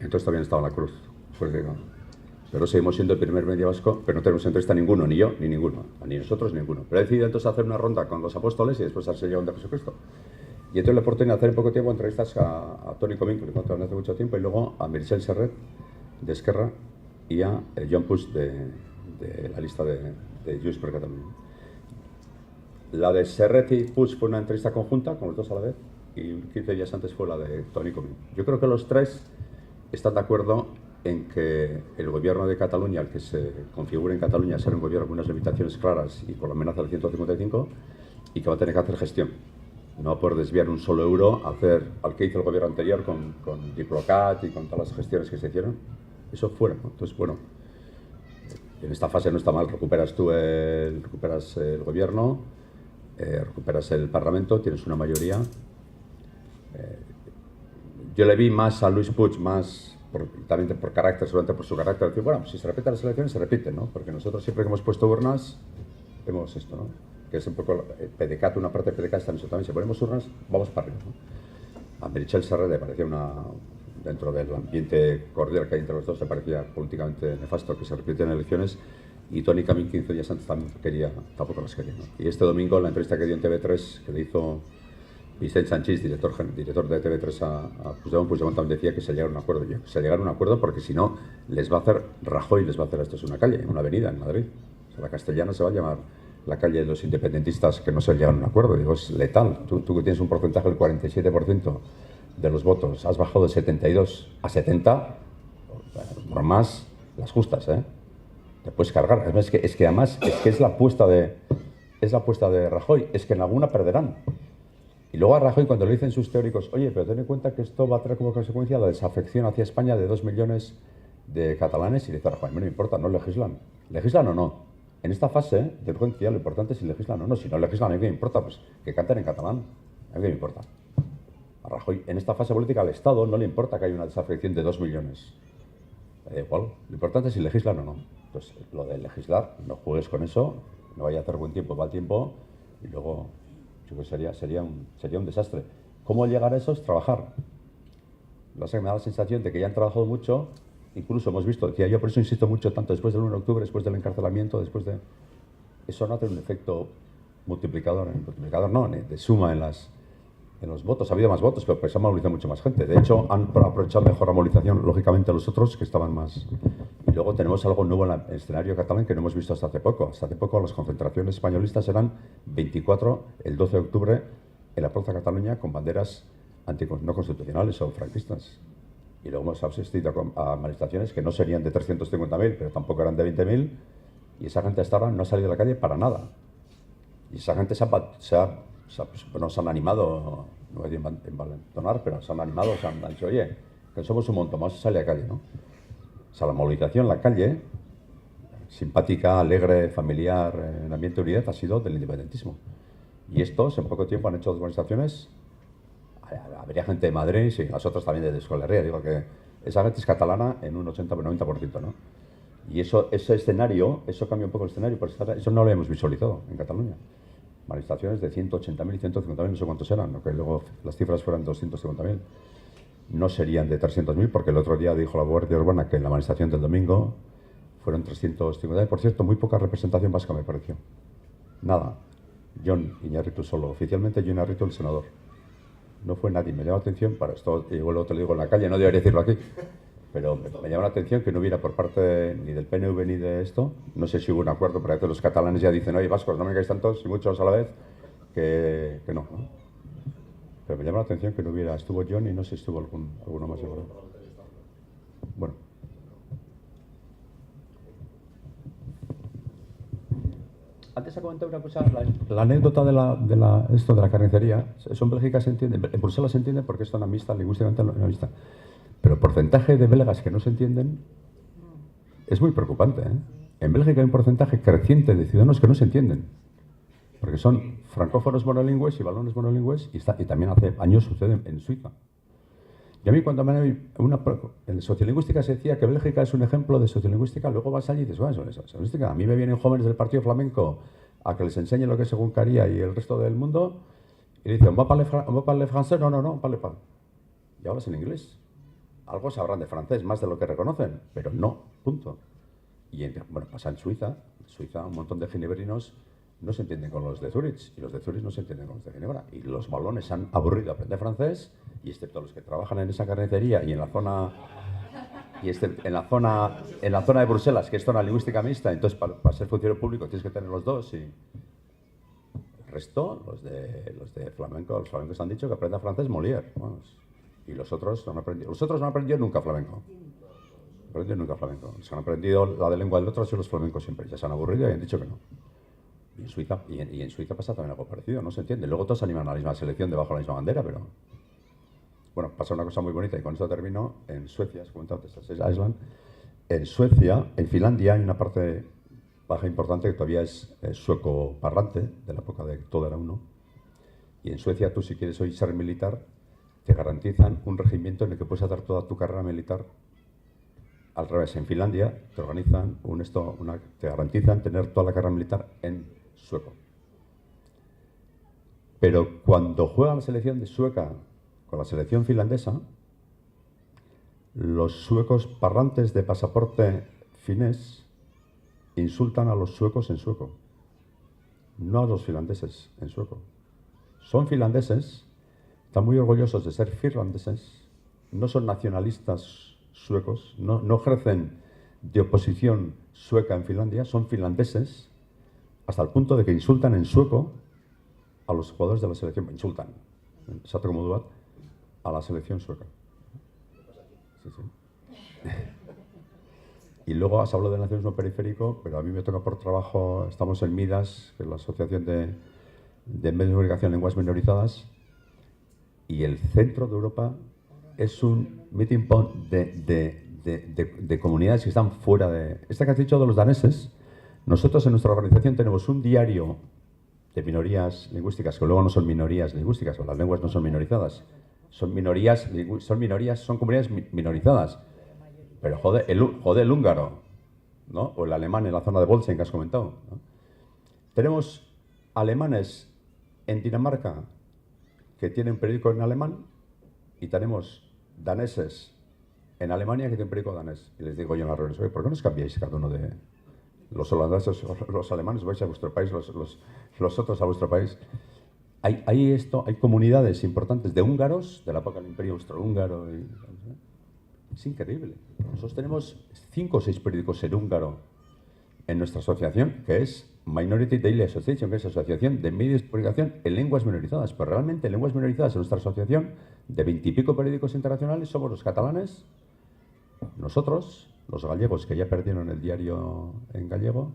Entonces todavía no estaba en la cruz, pues digo. Pero seguimos siendo el primer medio vasco, pero no tenemos entrevista ninguno, ni yo, ni ninguno, ni nosotros, ni ninguno. Pero he decidido entonces hacer una ronda con los apóstoles y después hacer el de Jesucristo. Y entonces la oportunidad de hacer en poco tiempo entrevistas a Toni Comín, que le conozco hace mucho tiempo, y luego a Meritxell Serret, de Esquerra, y a Joan Puig, de la lista de Junts per Catalunya. La de Serret y Puig fue una entrevista conjunta, con los dos a la vez, y 15 días antes fue la de Toni Comín. Yo creo que los tres están de acuerdo en que el gobierno de Cataluña, el que se configura en Cataluña, será un gobierno con unas limitaciones claras y con la amenaza del 155, y que va a tener que hacer gestión. No por desviar un solo euro al que hizo el gobierno anterior con Diplocat y con todas las gestiones que se hicieron. Eso fuera, ¿no? Entonces, bueno, en esta fase no está mal, recuperas el gobierno, recuperas el Parlamento, tienes una mayoría. Yo le vi más a Luis Puig, también por carácter, solamente por su carácter, decir, bueno, pues si se repiten las elecciones, se repiten, ¿no? Porque nosotros siempre que hemos puesto urnas, vemos esto, ¿no? Que es un poco PDeCAT, una parte de PDeCAT está en eso también. Si ponemos urnas, vamos para arriba, ¿no? A Meritxell Serret le parecía dentro del ambiente cordial que hay entre los dos, le parecía políticamente nefasto que se repitieran elecciones, y Toni Comín 15 días antes tampoco las quería, ¿no? Y este domingo, la entrevista que dio en TV3, que le hizo Vicent Sanchís, director de TV3 a Puigdemont también decía que se llegara a un acuerdo. Se llegara a un acuerdo porque si no, Rajoy les va a hacer esto, es una calle, una avenida en Madrid. O sea, la Castellana se va a llamar la calle de los independentistas, que no se llegan a un acuerdo. Digo, es letal. Tú que tienes un porcentaje del 47% de los votos, has bajado de 72 a 70, por más las justas, ¿eh? Te puedes cargar. Es que además es la apuesta de Rajoy, es que en alguna perderán. Y luego a Rajoy, cuando le dicen sus teóricos, oye, pero ten en cuenta que esto va a traer como consecuencia la desafección hacia España de 2 millones de catalanes, y le dice a Rajoy, a mí no me importa, no legislan. ¿Legislan o no? En esta fase de urgencia lo importante es si legislan o no. Si no legislan, a mí me importa, pues que canten en catalán. A mí me importa. A Rajoy, en esta fase política, al Estado no le importa que haya una desafección de 2 millones. Da igual, lo importante es si legislan o no. Entonces, lo de legislar, no juegues con eso, no vaya a hacer buen tiempo, mal tiempo, y luego yo creo que sería un desastre. ¿Cómo llegar a eso? Es trabajar. Lo que me da la sensación de que ya han trabajado mucho, incluso hemos visto, decía yo, por eso insisto mucho, tanto después del 1 de octubre, después del encarcelamiento, eso no tiene un efecto multiplicador no, de suma en los votos. Ha habido más votos, pero se ha movilizado mucho más gente. De hecho, han aprovechado mejor la movilización, lógicamente, los otros, que estaban más. Y luego tenemos algo nuevo en el escenario catalán que no hemos visto hasta hace poco. Hasta hace poco las concentraciones españolistas eran 24 el 12 de octubre en la Plaza Cataluña con banderas no constitucionales o franquistas. Y luego hemos asistido a manifestaciones que no serían de 350.000, pero tampoco eran de 20.000, y esa gente hasta ahora no ha salido de la calle para nada. Y esa gente se han animado, no voy a envalentonar, pero se han animado, se han dicho, oye, que somos un montón, vamos a salir a la calle, ¿no? O sea, la movilización en la calle, simpática, alegre, familiar, en ambiente de unidad, ha sido del independentismo. Y estos, en poco tiempo, han hecho 2 manifestaciones. Habría gente de Madrid, sí, las otras también de Euskal Herria. Digo que esa gente es catalana en un 80-90%, ¿no? Y ese escenario, eso cambia un poco el escenario, porque eso no lo hemos visualizado en Cataluña. Manifestaciones de 180.000 y 150.000, no sé cuántos eran, ¿no? Que luego las cifras fueran 250.000. No serían de 300.000, porque el otro día dijo la Guardia Urbana que en la manifestación del domingo fueron 350.000. Por cierto, muy poca representación vasca me pareció. Nada. Jon Iñárritu solo. Oficialmente Jon Iñárritu, el senador. No fue nadie. Me llamó la atención, para esto, y luego te lo digo en la calle, no debería decirlo aquí, pero me llamó la atención que no hubiera por parte ni del PNV ni de esto. No sé si hubo un acuerdo, pero a veces los catalanes ya dicen, oye, vascos, no me digáis tantos y muchos a la vez, que no, ¿no? Pero me llama la atención que no hubiera, estuvo John y no sé si estuvo alguno más seguro. Bueno. Antes ha comentado una cosa, la anécdota de la carnicería. Eso en Bélgica se entiende, en Bruselas se entiende porque es zona mixta, lingüísticamente no mixta. Pero el porcentaje de belgas que no se entienden es muy preocupante, ¿eh? En Bélgica hay un porcentaje creciente de ciudadanos que no se entienden, porque son francófonos monolingües y vallones monolingües, y también hace años sucede en Suiza. Y a mí cuando en sociolingüística se decía que Bélgica es un ejemplo de sociolingüística, luego vas allí y dices, bueno, eso es sociolingüística. A mí me vienen jóvenes del Partido Flamenco a que les enseñe lo que es según Caría y el resto del mundo, y dicen, ¿on va parler français? No, on parle pas. Y hablas en inglés. Algo sabrán de francés, más de lo que reconocen, pero no, punto. Y bueno, pasa en Suiza. En Suiza un montón de gineberinos no se entienden con los de Zurich, y los de Zurich no se entienden con los de Ginebra. Y los balones se han aburrido a aprender francés, y excepto los que trabajan en esa carnicería y en la zona de Bruselas, que es zona lingüística mixta, entonces para ser funcionario público tienes que tener los dos, y el resto, los de flamenco, los flamencos han dicho que aprenda francés Molière, vamos. Y los otros no han aprendido nunca flamenco. Se han aprendido la de lengua del otro, y los flamencos siempre ya se han aburrido y han dicho que no. Y en Suiza pasa también algo parecido, no se entiende. Luego todos animan a la misma selección debajo de la misma bandera, pero... Bueno, pasa una cosa muy bonita, y con esto termino. En Suecia, has comentado antes Island. En Suecia, en Finlandia, hay una parte baja importante que todavía es sueco parlante, de la época de que todo era uno. Y en Suecia, tú si quieres hoy ser militar, te garantizan un regimiento en el que puedes hacer toda tu carrera militar. Al revés, en Finlandia te organizan te garantizan tener toda la carrera militar en sueco. Pero cuando juega la selección de sueca con la selección finlandesa, los suecos parlantes de pasaporte finés insultan a los suecos en sueco, no a los finlandeses en sueco. Son finlandeses, están muy orgullosos de ser finlandeses, no son nacionalistas suecos, no ejercen de oposición sueca en Finlandia, son finlandeses, hasta el punto de que insultan en sueco a los jugadores de la selección, insultan, exacto como Duat, a la selección sueca. Sí. Y luego has hablado de nacionalismo periférico, pero a mí me toca por trabajo, estamos en MIDAS, que es la Asociación de Medios de Comunicación Lenguas Minorizadas, y el centro de Europa es un meeting point de comunidades que están fuera de... Esta que has dicho de los daneses, nosotros en nuestra organización tenemos un diario de minorías lingüísticas, que luego no son minorías lingüísticas, o las lenguas no son minorizadas, son comunidades minorizadas. Pero joder, el húngaro, ¿no? O el alemán en la zona de Bolsen que has comentado, ¿no? Tenemos alemanes en Dinamarca que tienen periódico en alemán, y tenemos daneses en Alemania que tienen periódico danés. Y les digo yo en las reuniones, oye, ¿por qué no os cambiáis cada uno de los holandeses, los alemanes vais a vuestro país, los otros a vuestro país? Hay comunidades importantes de húngaros, de la época del Imperio Austrohúngaro. Es increíble. Nosotros tenemos 5 o 6 periódicos en húngaro en nuestra asociación, que es Minority Daily Association, que es asociación de medios de comunicación en lenguas minorizadas. Pero realmente en lenguas minorizadas en nuestra asociación, de 20 y pico periódicos internacionales, somos los catalanes, nosotros, los gallegos que ya perdieron el diario en gallego,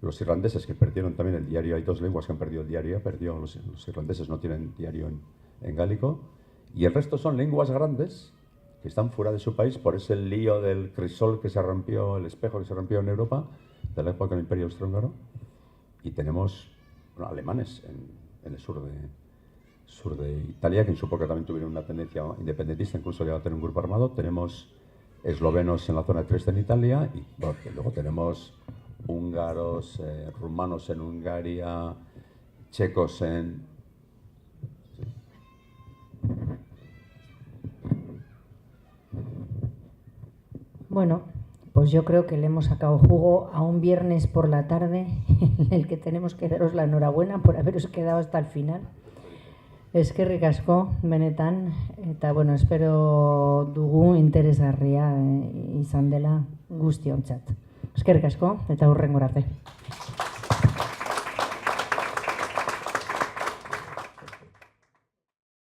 los irlandeses que perdieron también el diario, hay 2 lenguas que han perdido el diario, los irlandeses no tienen diario en gálico, y el resto son lenguas grandes que están fuera de su país por ese lío del crisol que se rompió, el espejo que se rompió en Europa, de la época del Imperio Austrohúngaro, y tenemos alemanes en el sur de Italia, que en su época también tuvieron una tendencia independentista, incluso llegaron a tener un grupo armado. Tenemos eslovenos en la zona de Trieste en Italia, y bueno, luego tenemos húngaros, rumanos en Hungaria, checos en... Sí. Bueno, pues yo creo que le hemos sacado jugo a un viernes por la tarde en el que tenemos que daros la enhorabuena por haberos quedado hasta el final. Eskerrik asko, benetan, eta bueno, espero dugu interesgarria izan dela guztiontzat. Eskerrik asko, eta hurrengora arte.